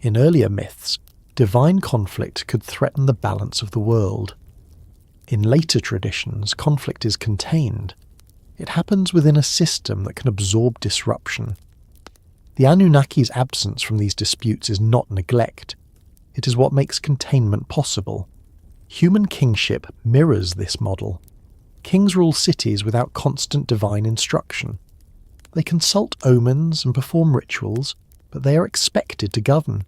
In earlier myths, divine conflict could threaten the balance of the world. In later traditions, conflict is contained. It happens within a system that can absorb disruption. The Anunnaki's absence from these disputes is not neglect. It is what makes containment possible. Human kingship mirrors this model. Kings rule cities without constant divine instruction. They consult omens and perform rituals, but they are expected to govern.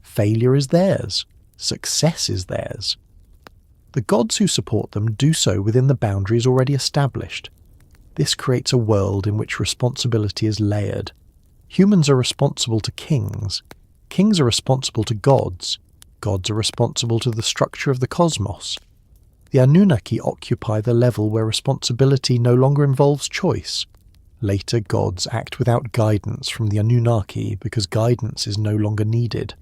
Failure is theirs. Success is theirs. The gods who support them do so within the boundaries already established. This creates a world in which responsibility is layered. Humans are responsible to kings. Kings are responsible to gods. Gods are responsible to the structure of the cosmos. The Anunnaki occupy the level where responsibility no longer involves choice. Later gods act without guidance from the Anunnaki because guidance is no longer needed.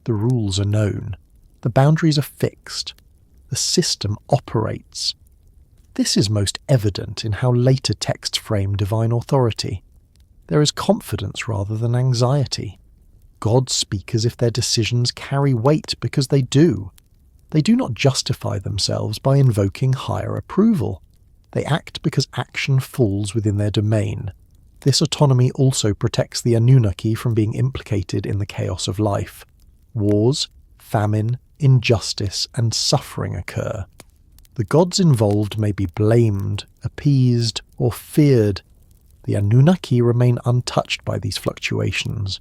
The rules are known. The boundaries are fixed. The system operates. This is most evident in how later texts frame divine authority. There is confidence rather than anxiety. Gods speak as if their decisions carry weight because they do. They do not justify themselves by invoking higher approval. They act because action falls within their domain. This autonomy also protects the Anunnaki from being implicated in the chaos of life. Wars, famine, injustice, and suffering occur. The gods involved may be blamed, appeased, or feared. The Anunnaki remain untouched by these fluctuations.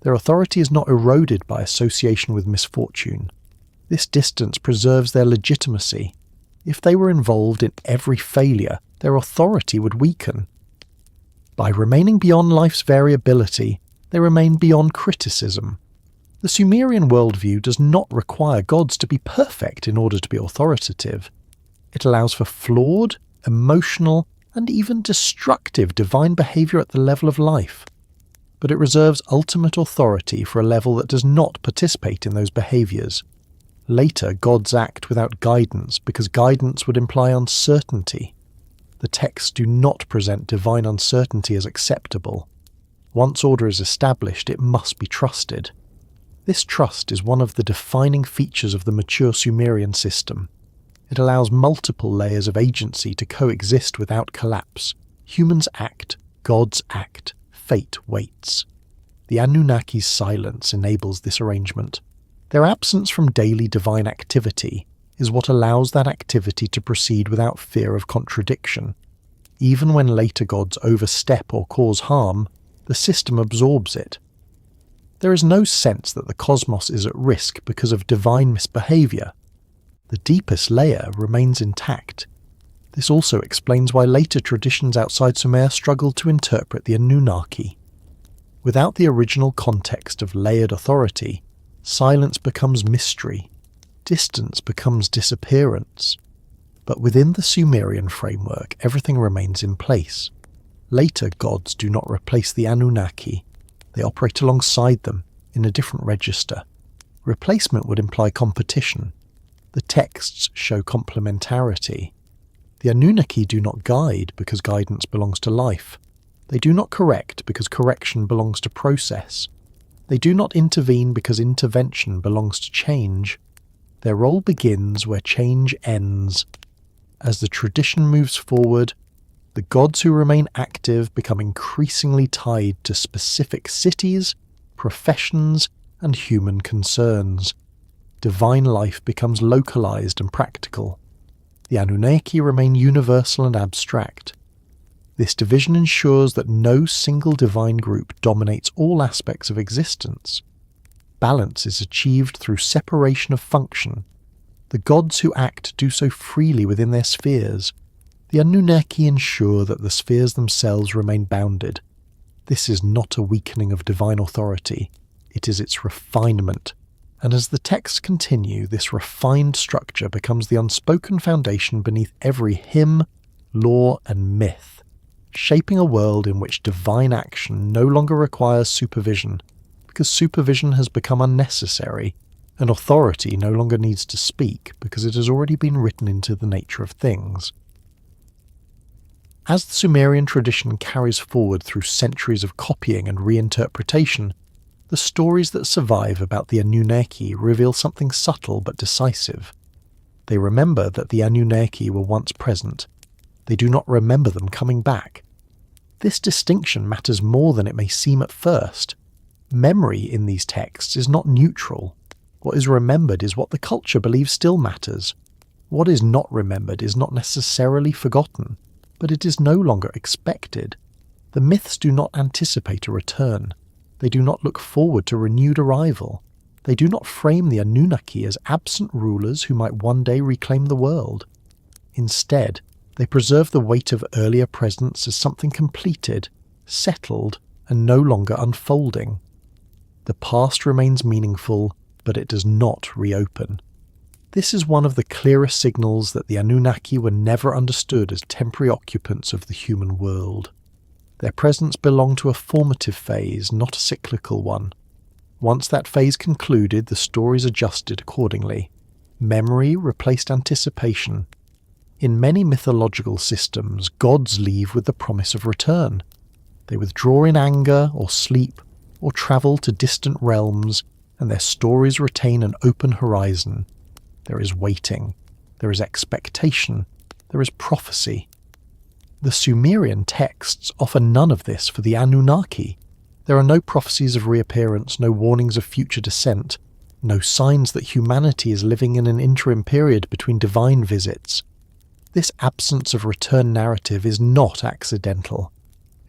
Their authority is not eroded by association with misfortune. This distance preserves their legitimacy. If they were involved in every failure, their authority would weaken. By remaining beyond life's variability, they remain beyond criticism. The Sumerian worldview does not require gods to be perfect in order to be authoritative. It allows for flawed, emotional, and even destructive divine behavior at the level of life. But it reserves ultimate authority for a level that does not participate in those behaviors. Later, gods act without guidance because guidance would imply uncertainty. The texts do not present divine uncertainty as acceptable. Once order is established, it must be trusted. This trust is one of the defining features of the mature Sumerian system. It allows multiple layers of agency to coexist without collapse. Humans act, gods act, fate waits. The Anunnaki's silence enables this arrangement. Their absence from daily divine activity is what allows that activity to proceed without fear of contradiction. Even when later gods overstep or cause harm, the system absorbs it. There is no sense that the cosmos is at risk because of divine misbehavior. The deepest layer remains intact. This also explains why later traditions outside Sumer struggled to interpret the Anunnaki. Without the original context of layered authority, silence becomes mystery, distance becomes disappearance. But within the Sumerian framework, everything remains in place. Later gods do not replace the Anunnaki. They operate alongside them, in a different register. Replacement would imply competition. The texts show complementarity. The Anunnaki do not guide because guidance belongs to life. They do not correct because correction belongs to process. They do not intervene because intervention belongs to change. Their role begins where change ends. As the tradition moves forward, the gods who remain active become increasingly tied to specific cities, professions, and human concerns. Divine life becomes localized and practical. The Anunnaki remain universal and abstract. This division ensures that no single divine group dominates all aspects of existence. Balance is achieved through separation of function. The gods who act do so freely within their spheres. The Anunnaki ensure that the spheres themselves remain bounded. This is not a weakening of divine authority. It is its refinement. And as the texts continue, this refined structure becomes the unspoken foundation beneath every hymn, law, and myth, shaping a world in which divine action no longer requires supervision, because supervision has become unnecessary, and authority no longer needs to speak because it has already been written into the nature of things. As the Sumerian tradition carries forward through centuries of copying and reinterpretation, the stories that survive about the Anunnaki reveal something subtle but decisive. They remember that the Anunnaki were once present. They do not remember them coming back. This distinction matters more than it may seem at first. Memory in these texts is not neutral. What is remembered is what the culture believes still matters. What is not remembered is not necessarily forgotten, but it is no longer expected. The myths do not anticipate a return. They do not look forward to renewed arrival. They do not frame the Anunnaki as absent rulers who might one day reclaim the world. Instead, they preserve the weight of earlier presence as something completed, settled, and no longer unfolding. The past remains meaningful, but it does not reopen. This is one of the clearest signals that the Anunnaki were never understood as temporary occupants of the human world. Their presence belonged to a formative phase, not a cyclical one. Once that phase concluded, the stories adjusted accordingly. Memory replaced anticipation. In many mythological systems, gods leave with the promise of return. They withdraw in anger or sleep, or travel to distant realms, and their stories retain an open horizon. There is waiting, there is expectation, there is prophecy. The Sumerian texts offer none of this for the Anunnaki. There are no prophecies of reappearance, no warnings of future descent, no signs that humanity is living in an interim period between divine visits. This absence of return narrative is not accidental.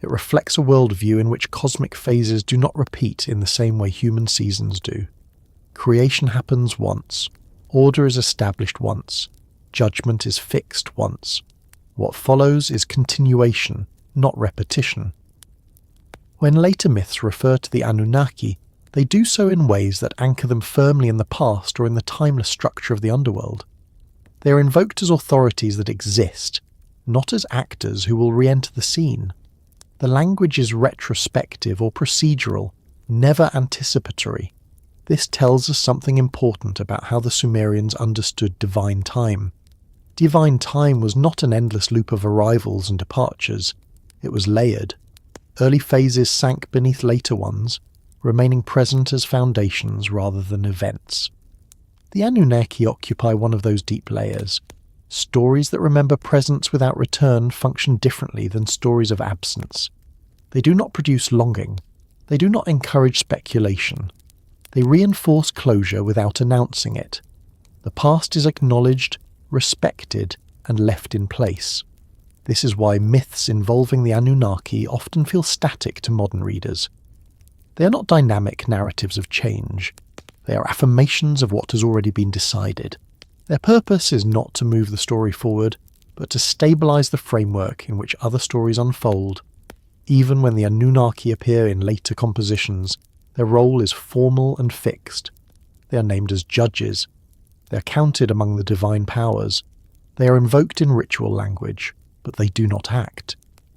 It reflects a worldview in which cosmic phases do not repeat in the same way human seasons do. Creation happens once. Order is established once. Judgment is fixed once. What follows is continuation, not repetition. When later myths refer to the Anunnaki, they do so in ways that anchor them firmly in the past or in the timeless structure of the underworld. They are invoked as authorities that exist, not as actors who will re-enter the scene. The language is retrospective or procedural, never anticipatory. This tells us something important about how the Sumerians understood divine time. Divine time was not an endless loop of arrivals and departures. It was layered. Early phases sank beneath later ones, remaining present as foundations rather than events. The Anunnaki occupy one of those deep layers. Stories that remember presence without return function differently than stories of absence. They do not produce longing. They do not encourage speculation. They reinforce closure without announcing it. The past is acknowledged, respected, and left in place. This is why myths involving the Anunnaki often feel static to modern readers. They are not dynamic narratives of change. They are affirmations of what has already been decided. Their purpose is not to move the story forward, but to stabilize the framework in which other stories unfold. Even when the Anunnaki appear in later compositions, their role is formal and fixed. They are named as judges. They are counted among the divine powers. They are invoked in ritual language, but they do not act.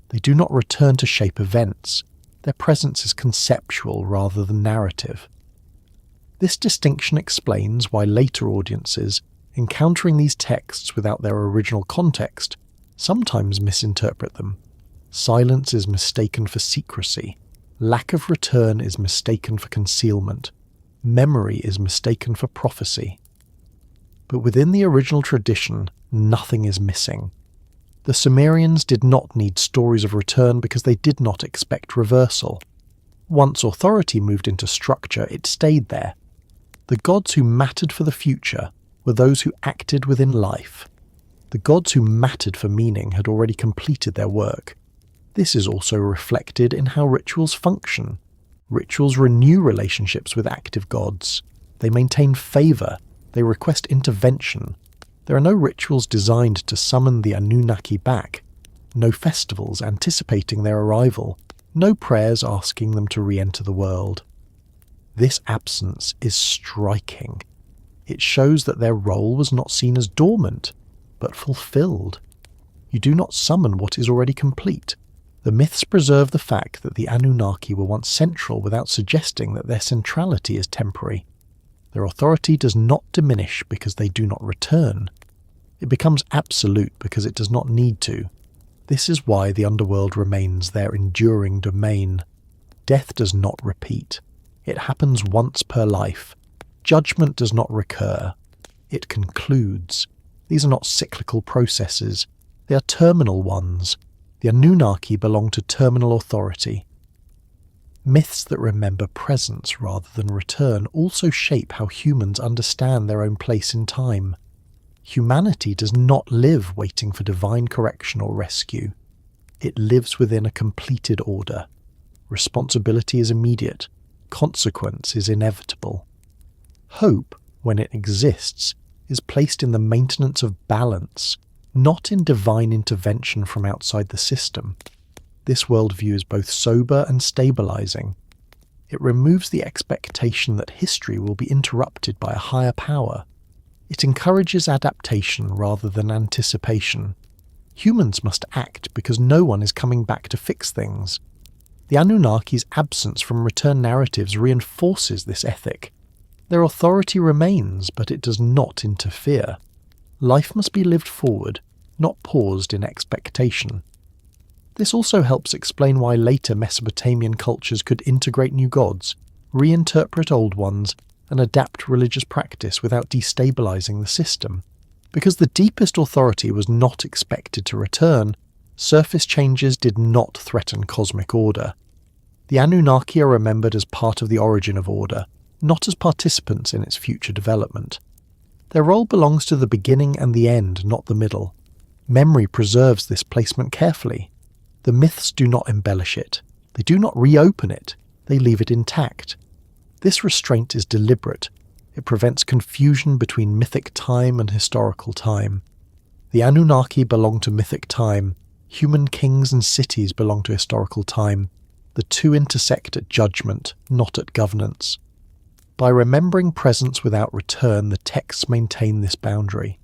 They do not return to shape events. Their presence is conceptual rather than narrative. This distinction explains why later audiences, encountering these texts without their original context, sometimes misinterpret them. Silence is mistaken for secrecy. Lack of return is mistaken for concealment. Memory is mistaken for prophecy. But within the original tradition, nothing is missing. The Sumerians did not need stories of return because they did not expect reversal. Once authority moved into structure, it stayed there. The gods who mattered for the future were those who acted within life. The gods who mattered for meaning had already completed their work. This is also reflected in how rituals function. Rituals renew relationships with active gods. They maintain favour. They request intervention. There are no rituals designed to summon the Anunnaki back. No festivals anticipating their arrival. No prayers asking them to re-enter the world. This absence is striking. It shows that their role was not seen as dormant, but fulfilled. You do not summon what is already complete. The myths preserve the fact that the Anunnaki were once central without suggesting that their centrality is temporary. Their authority does not diminish because they do not return. It becomes absolute because it does not need to. This is why the underworld remains their enduring domain. Death does not repeat. It happens once per life. Judgment does not recur. It concludes. These are not cyclical processes. They are terminal ones. The Anunnaki belong to terminal authority. Myths that remember presence rather than return also shape how humans understand their own place in time. Humanity does not live waiting for divine correction or rescue. It lives within a completed order. Responsibility is immediate. Consequence is inevitable. Hope, when it exists, is placed in the maintenance of balance, not in divine intervention from outside the system. This worldview is both sober and stabilizing. It removes the expectation that history will be interrupted by a higher power. It encourages adaptation rather than anticipation. Humans must act because no one is coming back to fix things. The Anunnaki's absence from return narratives reinforces this ethic. Their authority remains, but it does not interfere. Life must be lived forward, not paused in expectation. This also helps explain why later Mesopotamian cultures could integrate new gods, reinterpret old ones, and adapt religious practice without destabilizing the system. Because the deepest authority was not expected to return, surface changes did not threaten cosmic order. The Anunnaki are remembered as part of the origin of order, not as participants in its future development. Their role belongs to the beginning and the end, not the middle. Memory preserves this placement carefully. The myths do not embellish it. They do not reopen it. They leave it intact. This restraint is deliberate. It prevents confusion between mythic time and historical time. The Anunnaki belong to mythic time. Human kings and cities belong to historical time. The two intersect at judgment, not at governance. By remembering presence without return, the texts maintain this boundary.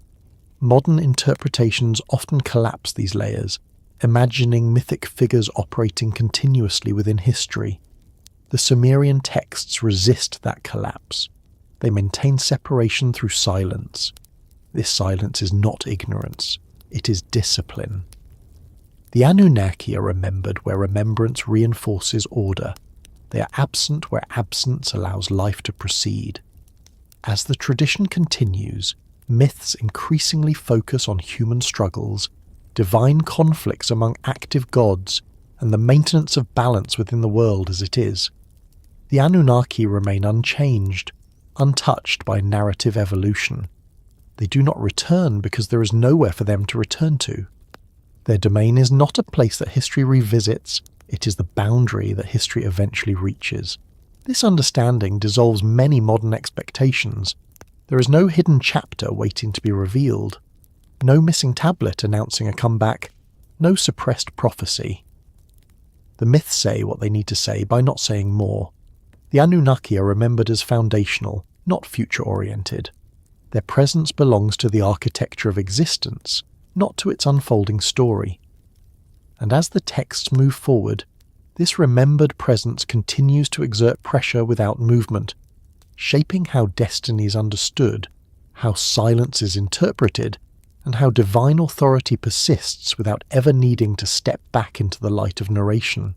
Modern interpretations often collapse these layers, imagining mythic figures operating continuously within history. The Sumerian texts resist that collapse. They maintain separation through silence. This silence is not ignorance, it is discipline. The Anunnaki are remembered where remembrance reinforces order. They are absent where absence allows life to proceed. As the tradition continues, myths increasingly focus on human struggles, divine conflicts among active gods, and the maintenance of balance within the world as it is. The Anunnaki remain unchanged, untouched by narrative evolution. They do not return because there is nowhere for them to return to. Their domain is not a place that history revisits, it is the boundary that history eventually reaches. This understanding dissolves many modern expectations. There is no hidden chapter waiting to be revealed. No missing tablet announcing a comeback, no suppressed prophecy. The myths say what they need to say by not saying more. The Anunnaki are remembered as foundational, not future-oriented. Their presence belongs to the architecture of existence, not to its unfolding story. And as the texts move forward, this remembered presence continues to exert pressure without movement, shaping how destiny is understood, how silence is interpreted, and how divine authority persists without ever needing to step back into the light of narration.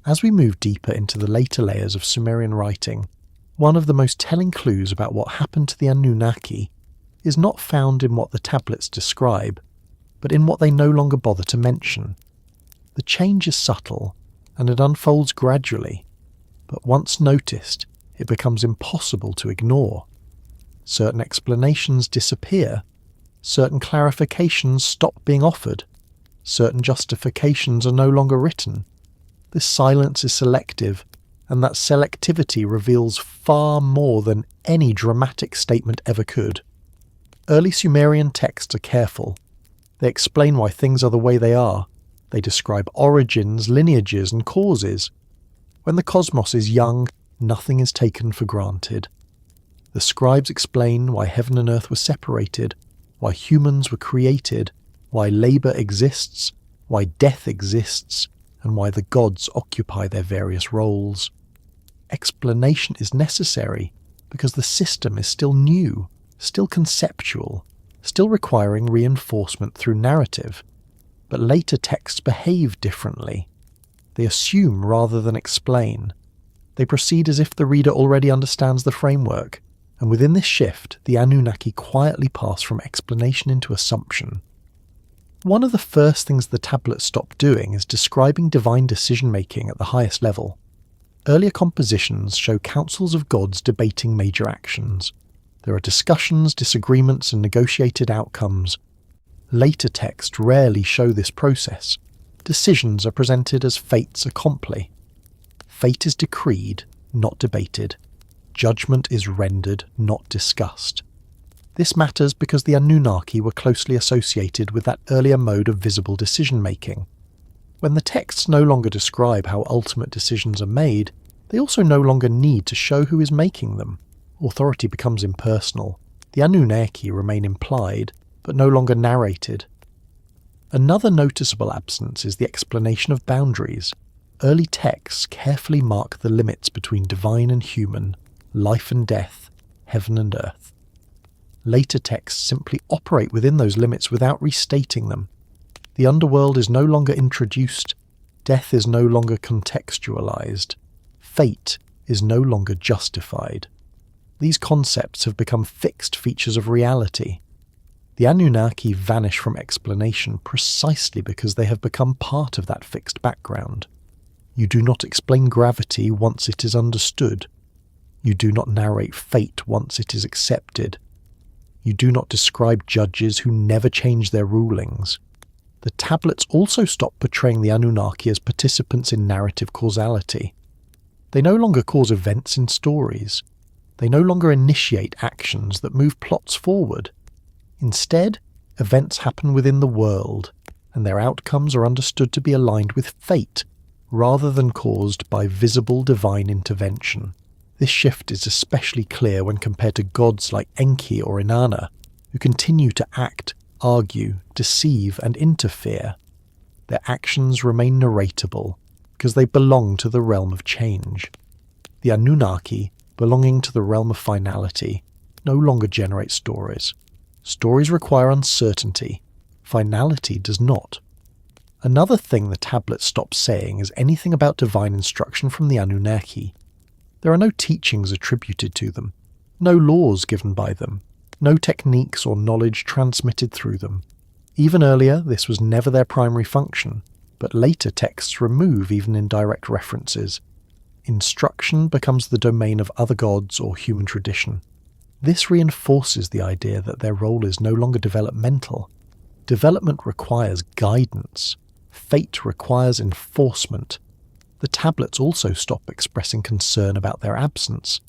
As we move deeper into the later layers of Sumerian writing, one of the most telling clues about what happened to the Anunnaki is not found in what the tablets describe, but in what they no longer bother to mention. The change is subtle, and it unfolds gradually, but once noticed, it becomes impossible to ignore. Certain explanations disappear, certain clarifications stop being offered, certain justifications are no longer written. This silence is selective, and that selectivity reveals far more than any dramatic statement ever could. Early Sumerian texts are careful. They explain why things are the way they are. They describe origins, lineages, and causes. When the cosmos is young, nothing is taken for granted. The scribes explain why heaven and earth were separated, why humans were created, why labour exists, why death exists, and why the gods occupy their various roles. Explanation is necessary because the system is still new, still conceptual, still requiring reinforcement through narrative. But later texts behave differently. They assume rather than explain. They proceed as if the reader already understands the framework, and within this shift, the Anunnaki quietly pass from explanation into assumption. One of the first things the tablets stop doing is describing divine decision-making at the highest level. Earlier compositions show councils of gods debating major actions. There are discussions, disagreements, and negotiated outcomes. Later texts rarely show this process. Decisions are presented as fates accompli. Fate is decreed, not debated. Judgment is rendered, not discussed. This matters because the Anunnaki were closely associated with that earlier mode of visible decision-making. When the texts no longer describe how ultimate decisions are made, they also no longer need to show who is making them. Authority becomes impersonal. The Anunnaki remain implied, but no longer narrated. Another noticeable absence is the explanation of boundaries. Early texts carefully mark the limits between divine and human, life and death, heaven and earth. Later texts simply operate within those limits without restating them. The underworld is no longer introduced, death is no longer contextualized, fate is no longer justified. These concepts have become fixed features of reality. The Anunnaki vanish from explanation precisely because they have become part of that fixed background. You do not explain gravity once it is understood. You do not narrate fate once it is accepted. You do not describe judges who never change their rulings. The tablets also stop portraying the Anunnaki as participants in narrative causality. They no longer cause events in stories. They no longer initiate actions that move plots forward. Instead, events happen within the world, and their outcomes are understood to be aligned with fate, rather than caused by visible divine intervention. This shift is especially clear when compared to gods like Enki or Inanna, who continue to act, argue, deceive, and interfere. Their actions remain narratable, because they belong to the realm of change. The Anunnaki, belonging to the realm of finality, no longer generate stories. Stories require uncertainty. Finality does not. Another thing the tablets stop saying is anything about divine instruction from the Anunnaki. There are no teachings attributed to them, no laws given by them, no techniques or knowledge transmitted through them. Even earlier, this was never their primary function, but later texts remove even indirect references. Instruction becomes the domain of other gods or human tradition. This reinforces the idea that their role is no longer developmental. Development requires guidance. Fate requires enforcement. The tablets also stop expressing concern about their absence.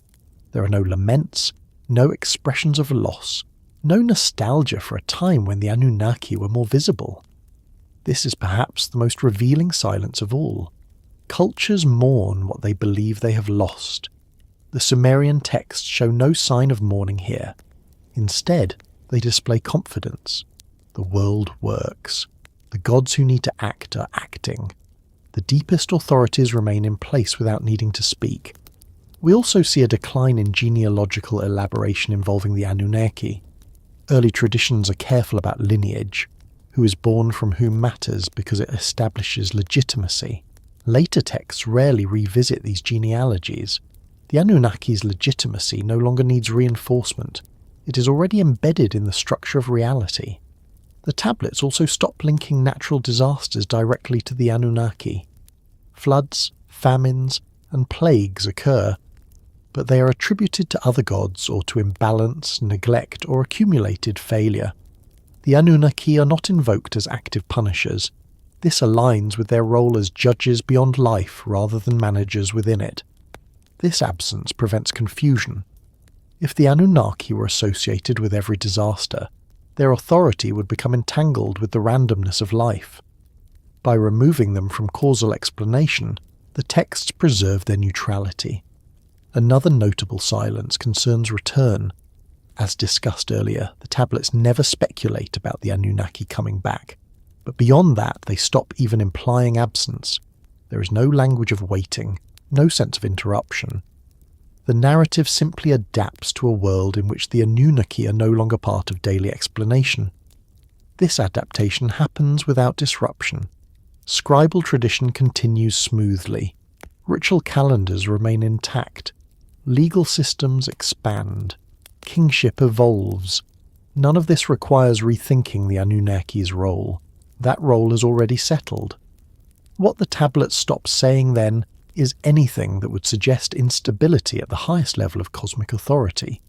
There are no laments, no expressions of loss, no nostalgia for a time when the Anunnaki were more visible. This is perhaps the most revealing silence of all. Cultures mourn what they believe they have lost. The Sumerian texts show no sign of mourning here. Instead, they display confidence. The world works. The gods who need to act are acting. The deepest authorities remain in place without needing to speak. We also see a decline in genealogical elaboration involving the Anunnaki. Early traditions are careful about lineage. Who is born from whom matters because it establishes legitimacy. Later texts rarely revisit these genealogies. The Anunnaki's legitimacy no longer needs reinforcement. It is already embedded in the structure of reality. The tablets also stop linking natural disasters directly to the Anunnaki. Floods, famines, and plagues occur, but they are attributed to other gods or to imbalance, neglect, or accumulated failure. The Anunnaki are not invoked as active punishers. This aligns with their role as judges beyond life rather than managers within it. This absence prevents confusion. If the Anunnaki were associated with every disaster, their authority would become entangled with the randomness of life. By removing them from causal explanation, the texts preserve their neutrality. Another notable silence concerns return. As discussed earlier, the tablets never speculate about the Anunnaki coming back, but beyond that they stop even implying absence. There is no language of waiting, no sense of interruption. The narrative simply adapts to a world in which the Anunnaki are no longer part of daily explanation. This adaptation happens without disruption. Scribal tradition continues smoothly. Ritual calendars remain intact. Legal systems expand. Kingship evolves. None of this requires rethinking the Anunnaki's role. That role is already settled. What the tablets stop saying then is anything that would suggest instability at the highest level of cosmic authority.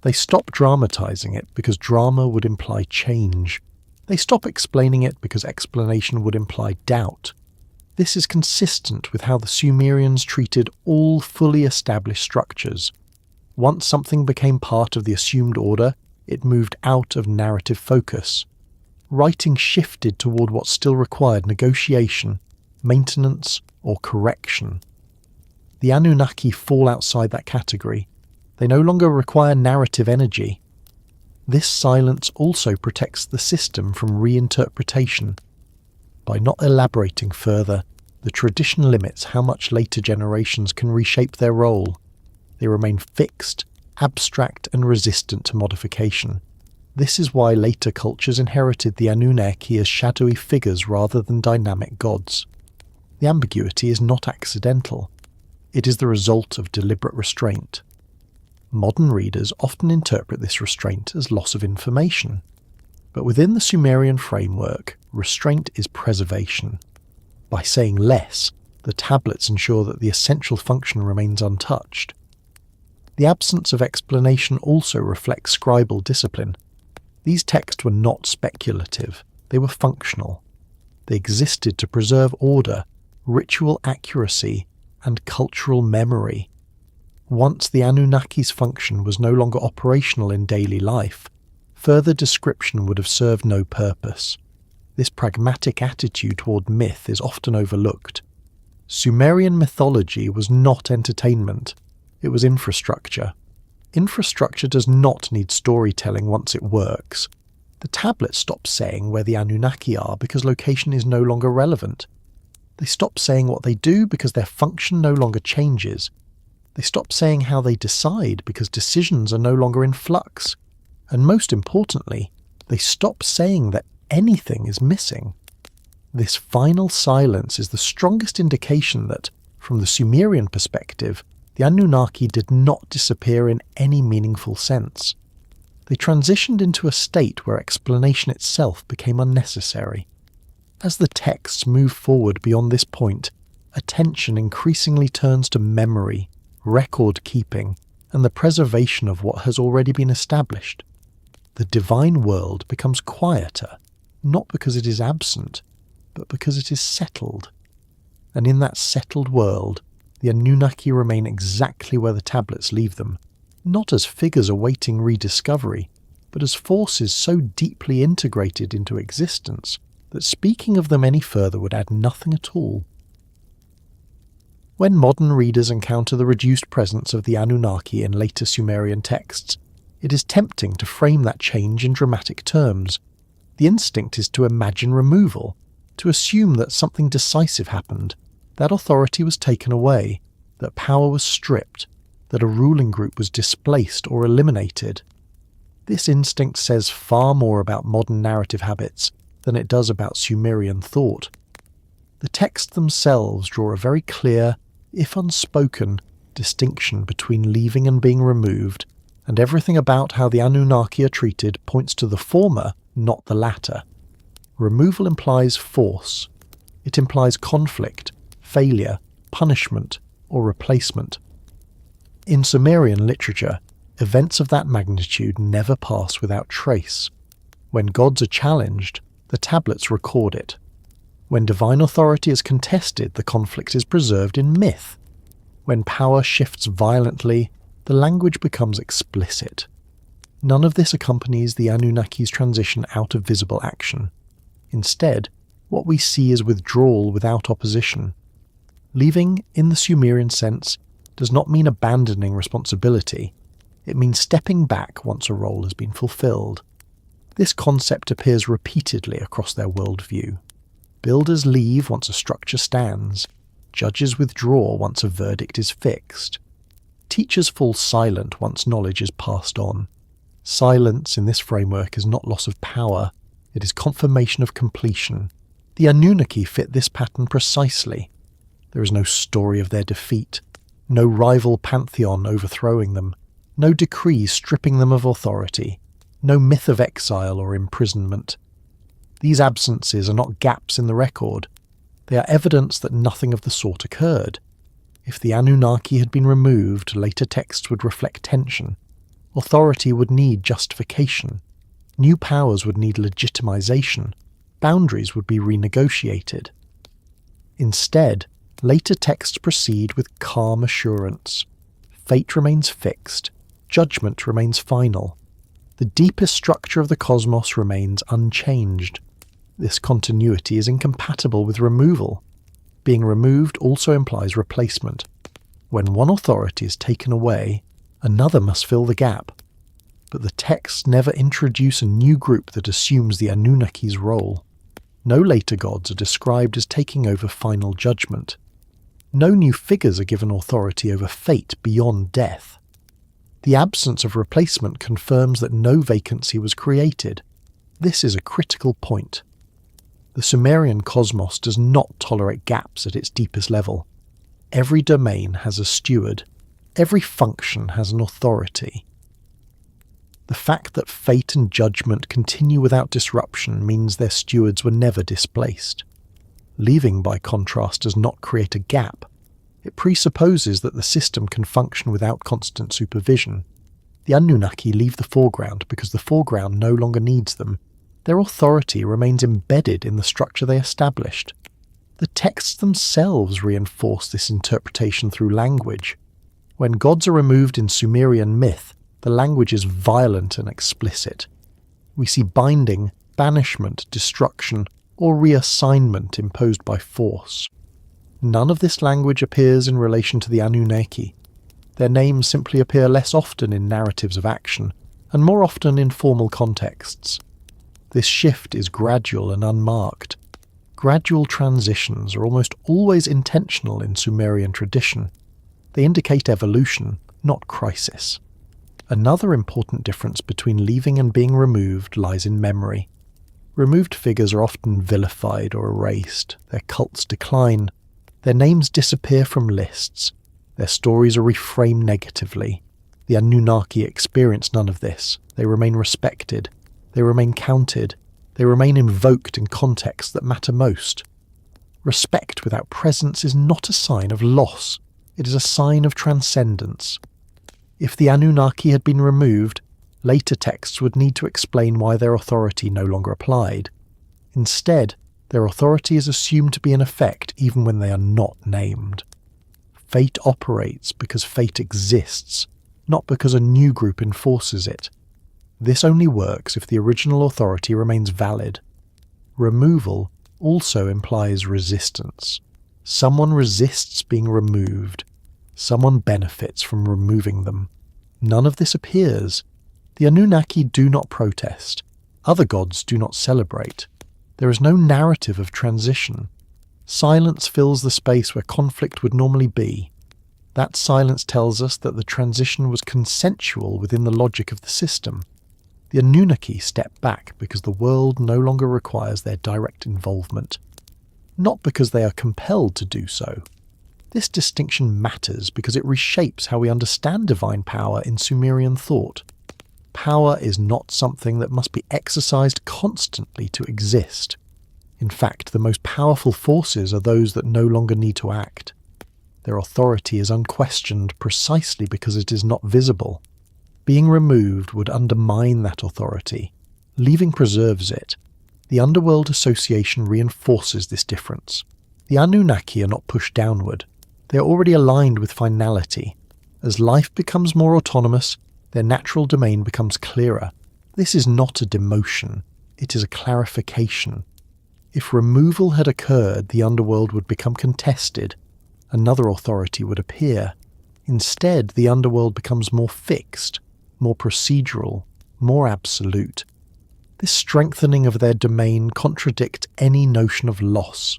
They stop dramatizing it because drama would imply change. They stop explaining it because explanation would imply doubt. This is consistent with how the Sumerians treated all fully established structures. Once something became part of the assumed order, it moved out of narrative focus. Writing shifted toward what still required negotiation, maintenance, or correction. The Anunnaki fall outside that category. They no longer require narrative energy. This silence also protects the system from reinterpretation. By not elaborating further, the tradition limits how much later generations can reshape their role. They remain fixed, abstract, and resistant to modification. This is why later cultures inherited the Anunnaki as shadowy figures rather than dynamic gods. The ambiguity is not accidental. It is the result of deliberate restraint. Modern readers often interpret this restraint as loss of information. But within the Sumerian framework, restraint is preservation. By saying less, the tablets ensure that the essential function remains untouched. The absence of explanation also reflects scribal discipline. These texts were not speculative, they were functional. They existed to preserve order, ritual accuracy, and cultural memory. Once the Anunnaki's function was no longer operational in daily life, further description would have served no purpose. This pragmatic attitude toward myth is often overlooked. Sumerian mythology was not entertainment, it was infrastructure. Infrastructure does not need storytelling once it works. The tablet stops saying where the Anunnaki are because location is no longer relevant. They stop saying what they do because their function no longer changes. They stop saying how they decide because decisions are no longer in flux. And most importantly, they stop saying that anything is missing. This final silence is the strongest indication that, from the Sumerian perspective, the Anunnaki did not disappear in any meaningful sense. They transitioned into a state where explanation itself became unnecessary. As the texts move forward beyond this point, attention increasingly turns to memory, record-keeping, and the preservation of what has already been established. The divine world becomes quieter, not because it is absent, but because it is settled. And in that settled world, the Anunnaki remain exactly where the tablets leave them, not as figures awaiting rediscovery, but as forces so deeply integrated into existence that speaking of them any further would add nothing at all. When modern readers encounter the reduced presence of the Anunnaki in later Sumerian texts, it is tempting to frame that change in dramatic terms. The instinct is to imagine removal, to assume that something decisive happened, that authority was taken away, that power was stripped, that a ruling group was displaced or eliminated. This instinct says far more about modern narrative habits than it does about Sumerian thought. The texts themselves draw a very clear, if unspoken, distinction between leaving and being removed, and everything about how the Anunnaki are treated points to the former, not the latter. Removal implies force. It implies conflict, failure, punishment, or replacement. In Sumerian literature, events of that magnitude never pass without trace. When gods are challenged, the tablets record it. When divine authority is contested, the conflict is preserved in myth. When power shifts violently, the language becomes explicit. None of this accompanies the Anunnaki's transition out of visible action. Instead, what we see is withdrawal without opposition. Leaving, in the Sumerian sense, does not mean abandoning responsibility. It means stepping back once a role has been fulfilled. This concept appears repeatedly across their worldview. Builders leave once a structure stands. Judges withdraw once a verdict is fixed. Teachers fall silent once knowledge is passed on. Silence in this framework is not loss of power, it is confirmation of completion. The Anunnaki fit this pattern precisely. There is no story of their defeat, no rival pantheon overthrowing them, no decree stripping them of authority, no myth of exile or imprisonment. These absences are not gaps in the record. They are evidence that nothing of the sort occurred. If the Anunnaki had been removed, later texts would reflect tension. Authority would need justification. New powers would need legitimization. Boundaries would be renegotiated. Instead, later texts proceed with calm assurance. Fate remains fixed, judgment remains final. The deepest structure of the cosmos remains unchanged. This continuity is incompatible with removal. Being removed also implies replacement. When one authority is taken away, another must fill the gap. But the texts never introduce a new group that assumes the Anunnaki's role. No later gods are described as taking over final judgment. No new figures are given authority over fate beyond death. The absence of replacement confirms that no vacancy was created. This is a critical point. The Sumerian cosmos does not tolerate gaps at its deepest level. Every domain has a steward. Every function has an authority. The fact that fate and judgment continue without disruption means their stewards were never displaced. Leaving, by contrast, does not create a gap. It presupposes that the system can function without constant supervision. The Anunnaki leave the foreground because the foreground no longer needs them. Their authority remains embedded in the structure they established. The texts themselves reinforce this interpretation through language. When gods are removed in Sumerian myth, the language is violent and explicit. We see binding, banishment, destruction, or reassignment imposed by force. None of this language appears in relation to the Anunnaki. Their names simply appear less often in narratives of action, and more often in formal contexts. This shift is gradual and unmarked. Gradual transitions are almost always intentional in Sumerian tradition. They indicate evolution, not crisis. Another important difference between leaving and being removed lies in memory. Removed figures are often vilified or erased, their cults decline, their names disappear from lists, their stories are reframed negatively. The Anunnaki experience none of this. They remain respected. They remain counted. They remain invoked in contexts that matter most. Respect without presence is not a sign of loss. It is a sign of transcendence. If the Anunnaki had been removed, later texts would need to explain why their authority no longer applied. Instead, their authority is assumed to be in effect even when they are not named. Fate operates because fate exists, not because a new group enforces it. This only works if the original authority remains valid. Removal also implies resistance. Someone resists being removed. Someone benefits from removing them. None of this appears. The Anunnaki do not protest. Other gods do not celebrate. There is no narrative of transition. Silence fills the space where conflict would normally be. That silence tells us that the transition was consensual within the logic of the system. The Anunnaki step back because the world no longer requires their direct involvement, not because they are compelled to do so. This distinction matters because it reshapes how we understand divine power in Sumerian thought. Power is not something that must be exercised constantly to exist. In fact, the most powerful forces are those that no longer need to act. Their authority is unquestioned precisely because it is not visible. Being removed would undermine that authority. Leaving preserves it. The underworld association reinforces this difference. The Anunnaki are not pushed downward. They are already aligned with finality. As life becomes more autonomous, their natural domain becomes clearer. This is not a demotion. It is a clarification. If removal had occurred, the underworld would become contested. Another authority would appear. Instead, the underworld becomes more fixed, more procedural, more absolute. This strengthening of their domain contradicts any notion of loss.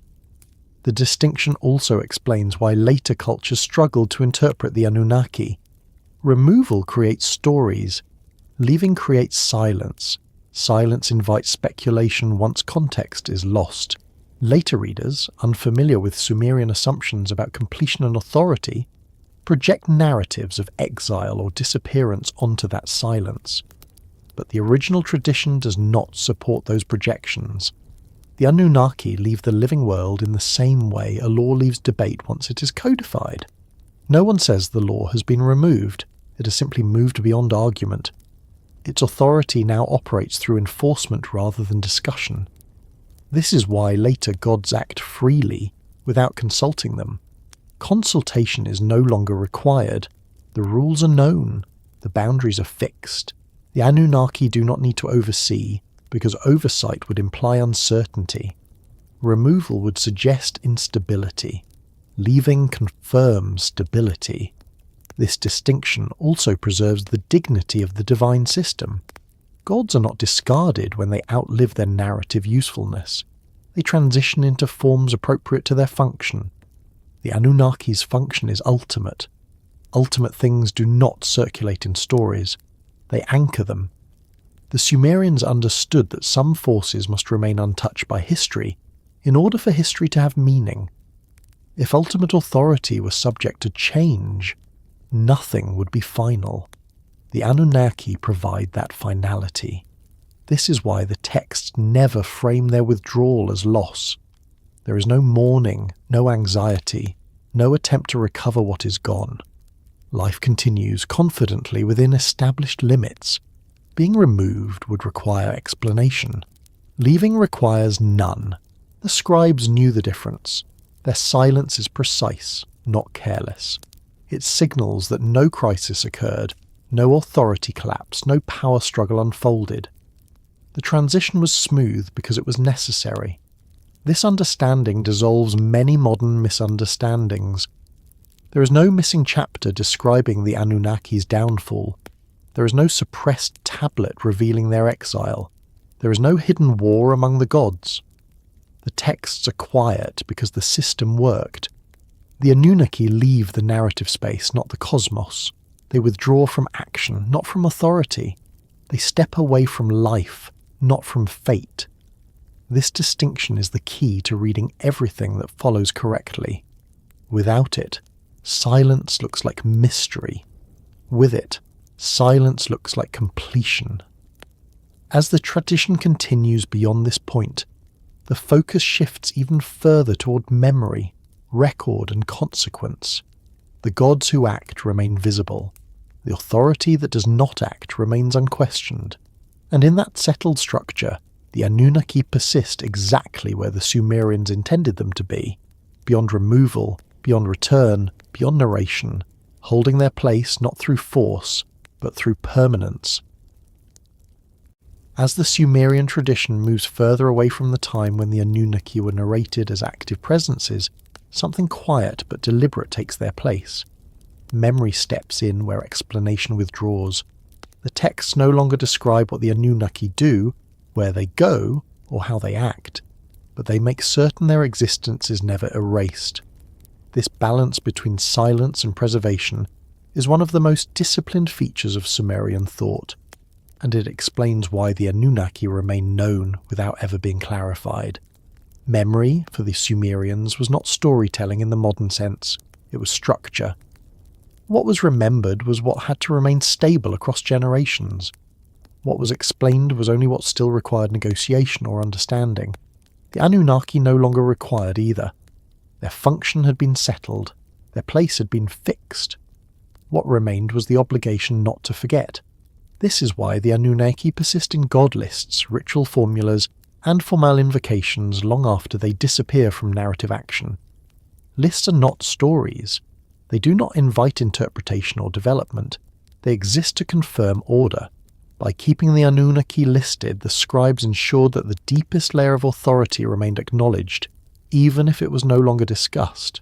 The distinction also explains why later cultures struggled to interpret the Anunnaki. Removal creates stories. Leaving creates silence. Silence invites speculation once context is lost. Later readers, unfamiliar with Sumerian assumptions about completion and authority, project narratives of exile or disappearance onto that silence. But the original tradition does not support those projections. The Anunnaki leave the living world in the same way a law leaves debate once it is codified. No one says the law has been removed. It has simply moved beyond argument. Its authority now operates through enforcement rather than discussion. This is why later gods act freely, without consulting them. Consultation is no longer required. The rules are known. The boundaries are fixed. The Anunnaki do not need to oversee, because oversight would imply uncertainty. Removal would suggest instability. Leaving confirms stability. This distinction also preserves the dignity of the divine system. Gods are not discarded when they outlive their narrative usefulness. They transition into forms appropriate to their function. The Anunnaki's function is ultimate. Ultimate things do not circulate in stories. They anchor them. The Sumerians understood that some forces must remain untouched by history in order for history to have meaning. If ultimate authority was subject to change, nothing would be final. The Anunnaki provide that finality. This is why the texts never frame their withdrawal as loss. There is no mourning, no anxiety, no attempt to recover what is gone. Life continues confidently within established limits. Being removed would require explanation. Leaving requires none. The scribes knew the difference. Their silence is precise, not careless. It signals that no crisis occurred, no authority collapsed, no power struggle unfolded. The transition was smooth because it was necessary. This understanding dissolves many modern misunderstandings. There is no missing chapter describing the Anunnaki's downfall. There is no suppressed tablet revealing their exile. There is no hidden war among the gods. The texts are quiet because the system worked. The Anunnaki leave the narrative space, not the cosmos. They withdraw from action, not from authority. They step away from life, not from fate. This distinction is the key to reading everything that follows correctly. Without it, silence looks like mystery. With it, silence looks like completion. As the tradition continues beyond this point, the focus shifts even further toward memory, record, and consequence. The gods who act remain visible. The authority that does not act remains unquestioned. And in that settled structure, the Anunnaki persist exactly where the Sumerians intended them to be, beyond removal, beyond return, beyond narration, holding their place not through force, but through permanence. As the Sumerian tradition moves further away from the time when the Anunnaki were narrated as active presences, something quiet but deliberate takes their place. Memory steps in where explanation withdraws. The texts no longer describe what the Anunnaki do, where they go, or how they act, but they make certain their existence is never erased. This balance between silence and preservation is one of the most disciplined features of Sumerian thought, and it explains why the Anunnaki remain known without ever being clarified. Memory, for the Sumerians, was not storytelling in the modern sense, it was structure. What was remembered was what had to remain stable across generations. What was explained was only what still required negotiation or understanding. The Anunnaki no longer required either. Their function had been settled, their place had been fixed. What remained was the obligation not to forget. This is why the Anunnaki persist in god lists, ritual formulas, and formal invocations long after they disappear from narrative action. Lists are not stories. They do not invite interpretation or development. They exist to confirm order. By keeping the Anunnaki listed, the scribes ensured that the deepest layer of authority remained acknowledged, even if it was no longer discussed.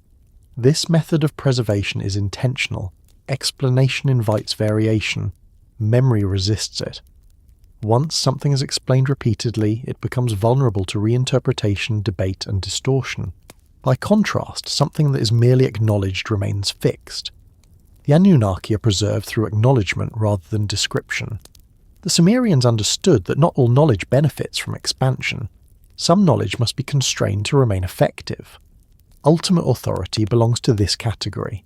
This method of preservation is intentional. Explanation invites variation. Memory resists it. Once something is explained repeatedly, it becomes vulnerable to reinterpretation, debate, and distortion. By contrast, something that is merely acknowledged remains fixed. The Anunnaki are preserved through acknowledgement rather than description. The Sumerians understood that not all knowledge benefits from expansion. Some knowledge must be constrained to remain effective. Ultimate authority belongs to this category.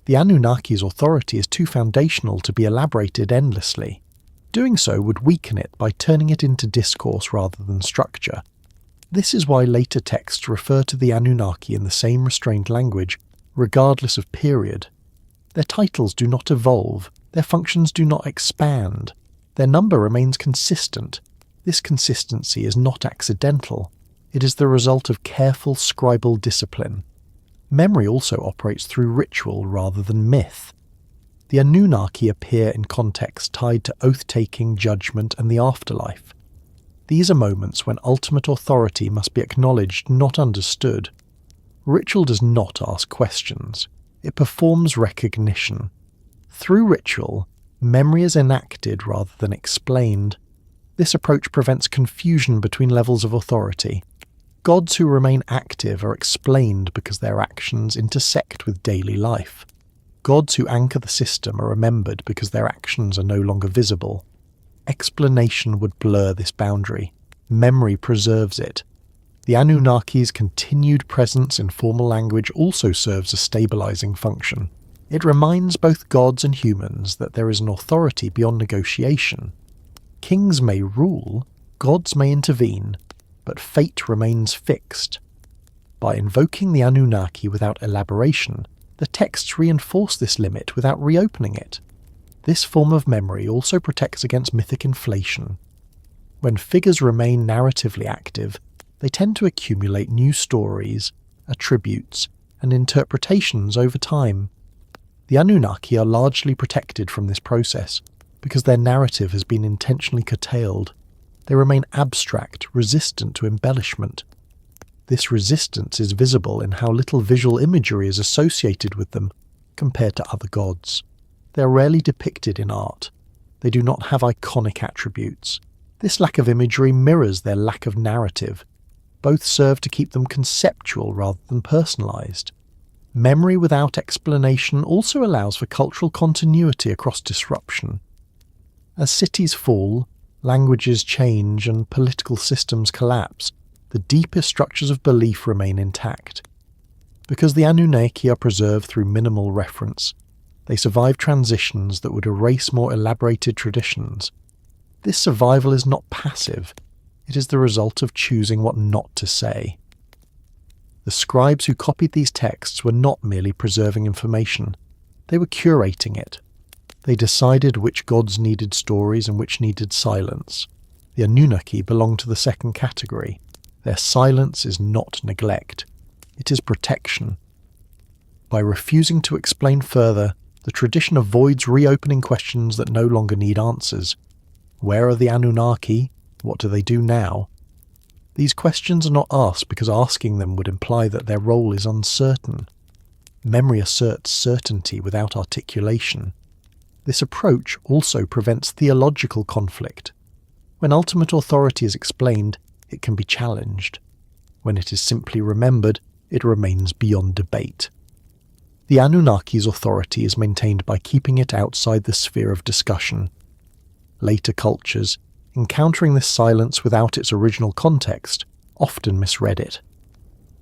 The Anunnaki's authority is too foundational to be elaborated endlessly. Doing so would weaken it by turning it into discourse rather than structure. This is why later texts refer to the Anunnaki in the same restrained language, regardless of period. Their titles do not evolve, their functions do not expand. Their number remains consistent. This consistency is not accidental. It is the result of careful scribal discipline. Memory also operates through ritual rather than myth. The Anunnaki appear in contexts tied to oath-taking, judgment, and the afterlife. These are moments when ultimate authority must be acknowledged, not understood. Ritual does not ask questions. It performs recognition. Through ritual, memory is enacted rather than explained. This approach prevents confusion between levels of authority. Gods who remain active are explained because their actions intersect with daily life. Gods who anchor the system are remembered because their actions are no longer visible. Explanation would blur this boundary. Memory preserves it. The Anunnaki's continued presence in formal language also serves a stabilizing function. It reminds both gods and humans that there is an authority beyond negotiation. Kings may rule, gods may intervene, but fate remains fixed. By invoking the Anunnaki without elaboration, the texts reinforce this limit without reopening it. This form of memory also protects against mythic inflation. When figures remain narratively active, they tend to accumulate new stories, attributes, and interpretations over time. The Anunnaki are largely protected from this process because their narrative has been intentionally curtailed. They remain abstract, resistant to embellishment. This resistance is visible in how little visual imagery is associated with them compared to other gods. They are rarely depicted in art. They do not have iconic attributes. This lack of imagery mirrors their lack of narrative. Both serve to keep them conceptual rather than personalized. Memory without explanation also allows for cultural continuity across disruption. As cities fall, languages change, and political systems collapse, the deepest structures of belief remain intact. Because the Anunnaki are preserved through minimal reference, they survive transitions that would erase more elaborated traditions. This survival is not passive. It is the result of choosing what not to say. The scribes who copied these texts were not merely preserving information. They were curating it. They decided which gods needed stories and which needed silence. The Anunnaki belong to the second category. Their silence is not neglect. It is protection. By refusing to explain further, the tradition avoids reopening questions that no longer need answers. Where are the Anunnaki? What do they do now? These questions are not asked because asking them would imply that their role is uncertain. Memory asserts certainty without articulation. This approach also prevents theological conflict. When ultimate authority is explained, it can be challenged. When it is simply remembered, it remains beyond debate. The Anunnaki's authority is maintained by keeping it outside the sphere of discussion. Later cultures, encountering this silence without its original context, often misread it.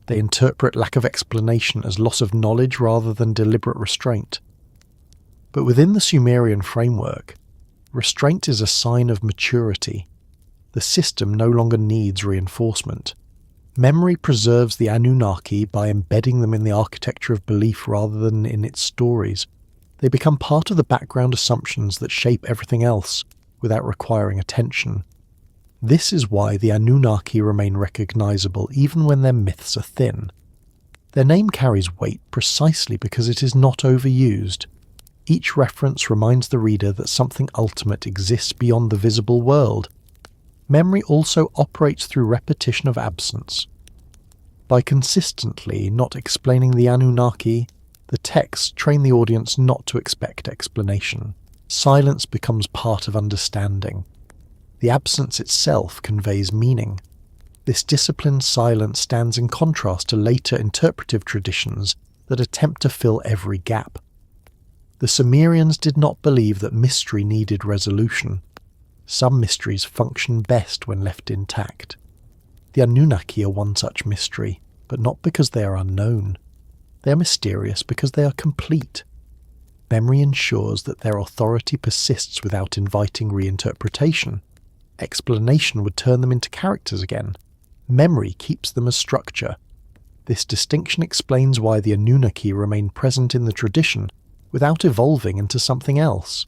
They interpret lack of explanation as loss of knowledge rather than deliberate restraint. But within the Sumerian framework, restraint is a sign of maturity. The system no longer needs reinforcement. Memory preserves the Anunnaki by embedding them in the architecture of belief rather than in its stories. They become part of the background assumptions that shape everything else, without requiring attention. This is why the Anunnaki remain recognizable even when their myths are thin. Their name carries weight precisely because it is not overused. Each reference reminds the reader that something ultimate exists beyond the visible world. Memory also operates through repetition of absence. By consistently not explaining the Anunnaki, the texts train the audience not to expect explanation. Silence becomes part of understanding. The absence itself conveys meaning. This disciplined silence stands in contrast to later interpretive traditions that attempt to fill every gap. The Sumerians did not believe that mystery needed resolution. Some mysteries function best when left intact. The Anunnaki are one such mystery, but not because they are unknown. They are mysterious because they are complete. Memory ensures that their authority persists without inviting reinterpretation. Explanation would turn them into characters again. Memory keeps them as structure. This distinction explains why the Anunnaki remain present in the tradition without evolving into something else.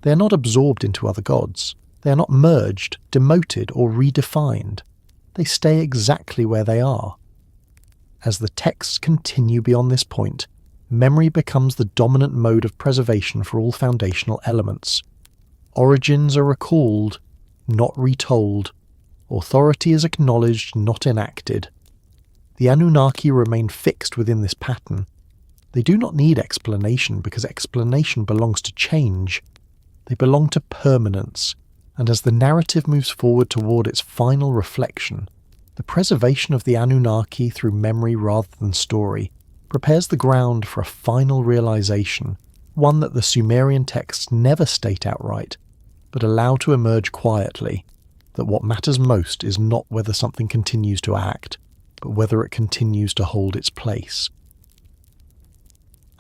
They are not absorbed into other gods. They are not merged, demoted, or redefined. They stay exactly where they are. As the texts continue beyond this point, memory becomes the dominant mode of preservation for all foundational elements. Origins are recalled, not retold. Authority is acknowledged, not enacted. The Anunnaki remain fixed within this pattern. They do not need explanation because explanation belongs to change. They belong to permanence, and as the narrative moves forward toward its final reflection, the preservation of the Anunnaki through memory rather than story prepares the ground for a final realization, one that the Sumerian texts never state outright, but allow to emerge quietly, that what matters most is not whether something continues to act, but whether it continues to hold its place.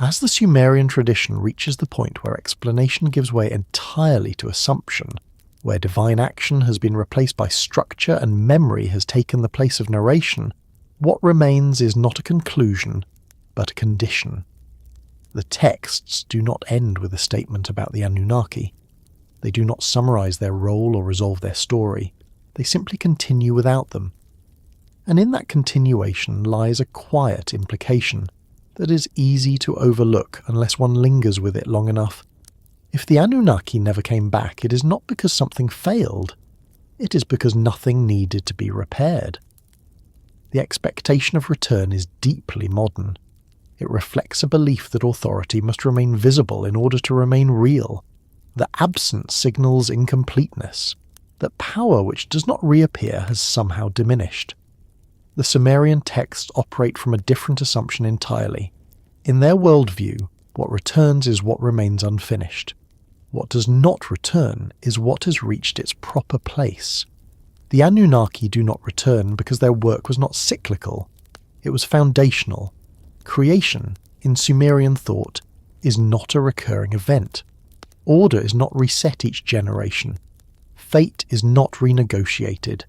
As the Sumerian tradition reaches the point where explanation gives way entirely to assumption, where divine action has been replaced by structure and memory has taken the place of narration, what remains is not a conclusion, but a condition. The texts do not end with a statement about the Anunnaki. They do not summarize their role or resolve their story. They simply continue without them. And in that continuation lies a quiet implication that is easy to overlook unless one lingers with it long enough. If the Anunnaki never came back, it is not because something failed. It is because nothing needed to be repaired. The expectation of return is deeply modern. It reflects a belief that authority must remain visible in order to remain real. The absence signals incompleteness. That power which does not reappear has somehow diminished. The Sumerian texts operate from a different assumption entirely. In their worldview, what returns is what remains unfinished. What does not return is what has reached its proper place. The Anunnaki do not return because their work was not cyclical. It was foundational. Creation, in Sumerian thought, is not a recurring event. Order is not reset each generation. Fate is not renegotiated.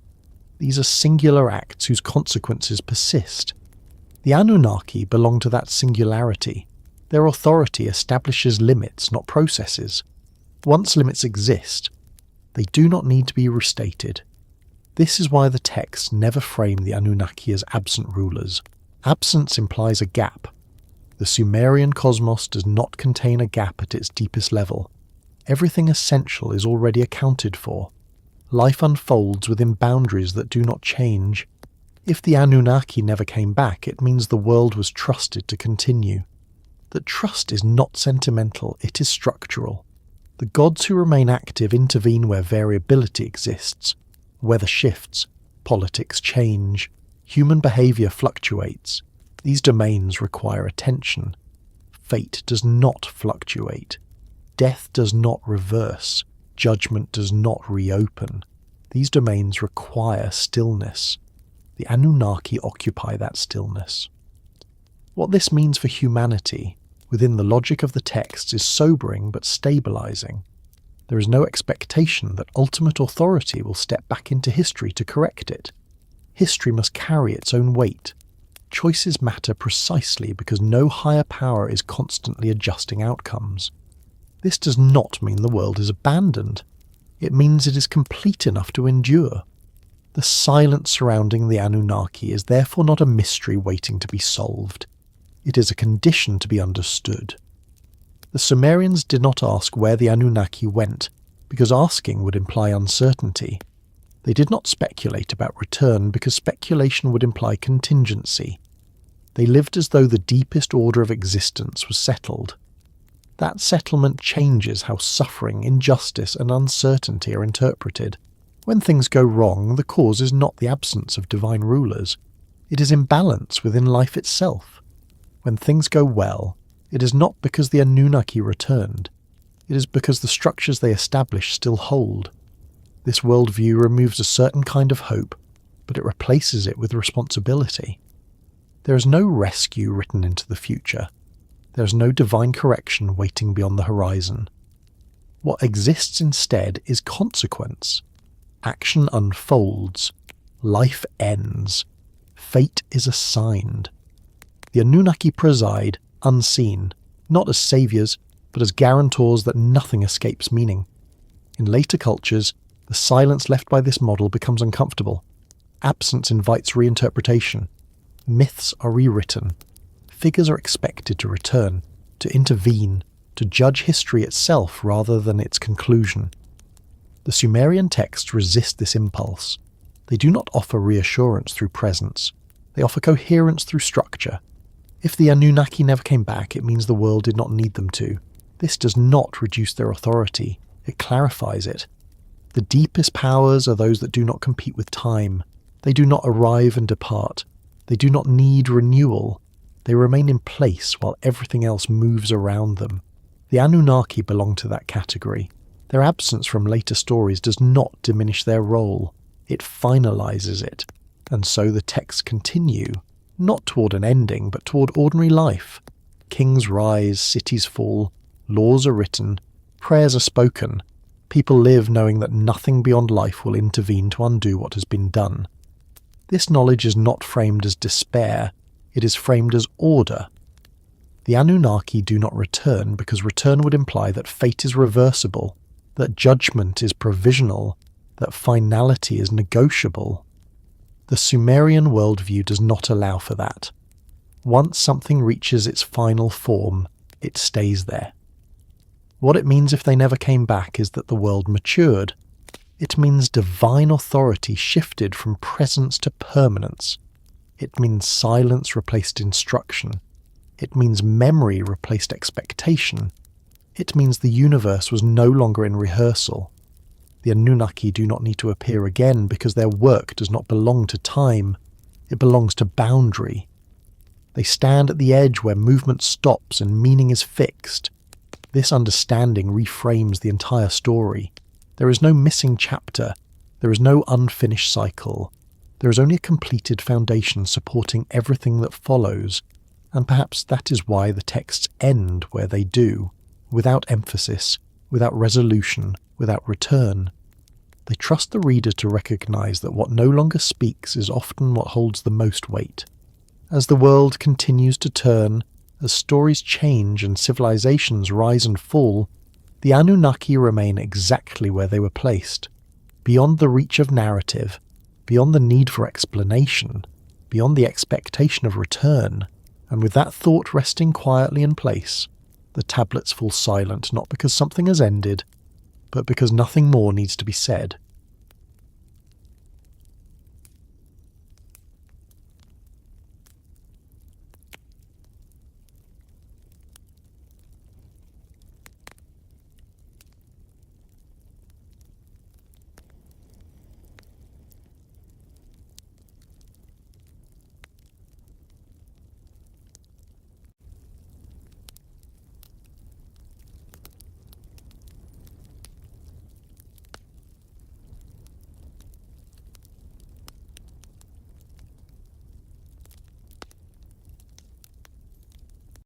These are singular acts whose consequences persist. The Anunnaki belong to that singularity. Their authority establishes limits, not processes. Once limits exist, they do not need to be restated. This is why the texts never frame the Anunnaki as absent rulers. Absence implies a gap. The Sumerian cosmos does not contain a gap at its deepest level. Everything essential is already accounted for. Life unfolds within boundaries that do not change. If the Anunnaki never came back, it means the world was trusted to continue. That trust is not sentimental, it is structural. The gods who remain active intervene where variability exists. Weather shifts, politics change, human behaviour fluctuates. These domains require attention. Fate does not fluctuate. Death does not reverse. Judgment does not reopen. These domains require stillness. The Anunnaki occupy that stillness. What this means for humanity, within the logic of the texts, is sobering but stabilizing. There is no expectation that ultimate authority will step back into history to correct it. History must carry its own weight. Choices matter precisely because no higher power is constantly adjusting outcomes. This does not mean the world is abandoned. It means it is complete enough to endure. The silence surrounding the Anunnaki is therefore not a mystery waiting to be solved. It is a condition to be understood. The Sumerians did not ask where the Anunnaki went, because asking would imply uncertainty. They did not speculate about return, because speculation would imply contingency. They lived as though the deepest order of existence was settled. That settlement changes how suffering, injustice, and uncertainty are interpreted. When things go wrong, the cause is not the absence of divine rulers. It is imbalance within life itself. When things go well, it is not because the Anunnaki returned. It is because the structures they established still hold. This worldview removes a certain kind of hope, but it replaces it with responsibility. There is no rescue written into the future. There is no divine correction waiting beyond the horizon. What exists instead is consequence. Action unfolds. Life ends. Fate is assigned. The Anunnaki preside, unseen, not as saviours, but as guarantors that nothing escapes meaning. In later cultures, the silence left by this model becomes uncomfortable. Absence invites reinterpretation. Myths are rewritten. Figures are expected to return, to intervene, to judge history itself rather than its conclusion. The Sumerian texts resist this impulse. They do not offer reassurance through presence. They offer coherence through structure. If the Anunnaki never came back, it means the world did not need them to. This does not reduce their authority. It clarifies it. The deepest powers are those that do not compete with time. They do not arrive and depart. They do not need renewal. They remain in place while everything else moves around them. The Anunnaki belong to that category. Their absence from later stories does not diminish their role. It finalizes it. And so the texts continue, not toward an ending, but toward ordinary life. Kings rise, cities fall, laws are written, prayers are spoken. People live knowing that nothing beyond life will intervene to undo what has been done. This knowledge is not framed as despair, it is framed as order. The Anunnaki do not return because return would imply that fate is reversible, that judgment is provisional, that finality is negotiable. The Sumerian worldview does not allow for that. Once something reaches its final form, it stays there. What it means if they never came back is that the world matured. It means divine authority shifted from presence to permanence. It means silence replaced instruction. It means memory replaced expectation. It means the universe was no longer in rehearsal. The Anunnaki do not need to appear again because their work does not belong to time. It belongs to boundary. They stand at the edge where movement stops and meaning is fixed. This understanding reframes the entire story. There is no missing chapter. There is no unfinished cycle. There is only a completed foundation supporting everything that follows, and perhaps that is why the texts end where they do, without emphasis, without resolution, without return. They trust the reader to recognize that what no longer speaks is often what holds the most weight. As the world continues to turn, as stories change and civilizations rise and fall, the Anunnaki remain exactly where they were placed, beyond the reach of narrative, beyond the need for explanation, beyond the expectation of return, and with that thought resting quietly in place, the tablets fall silent not because something has ended, but because nothing more needs to be said.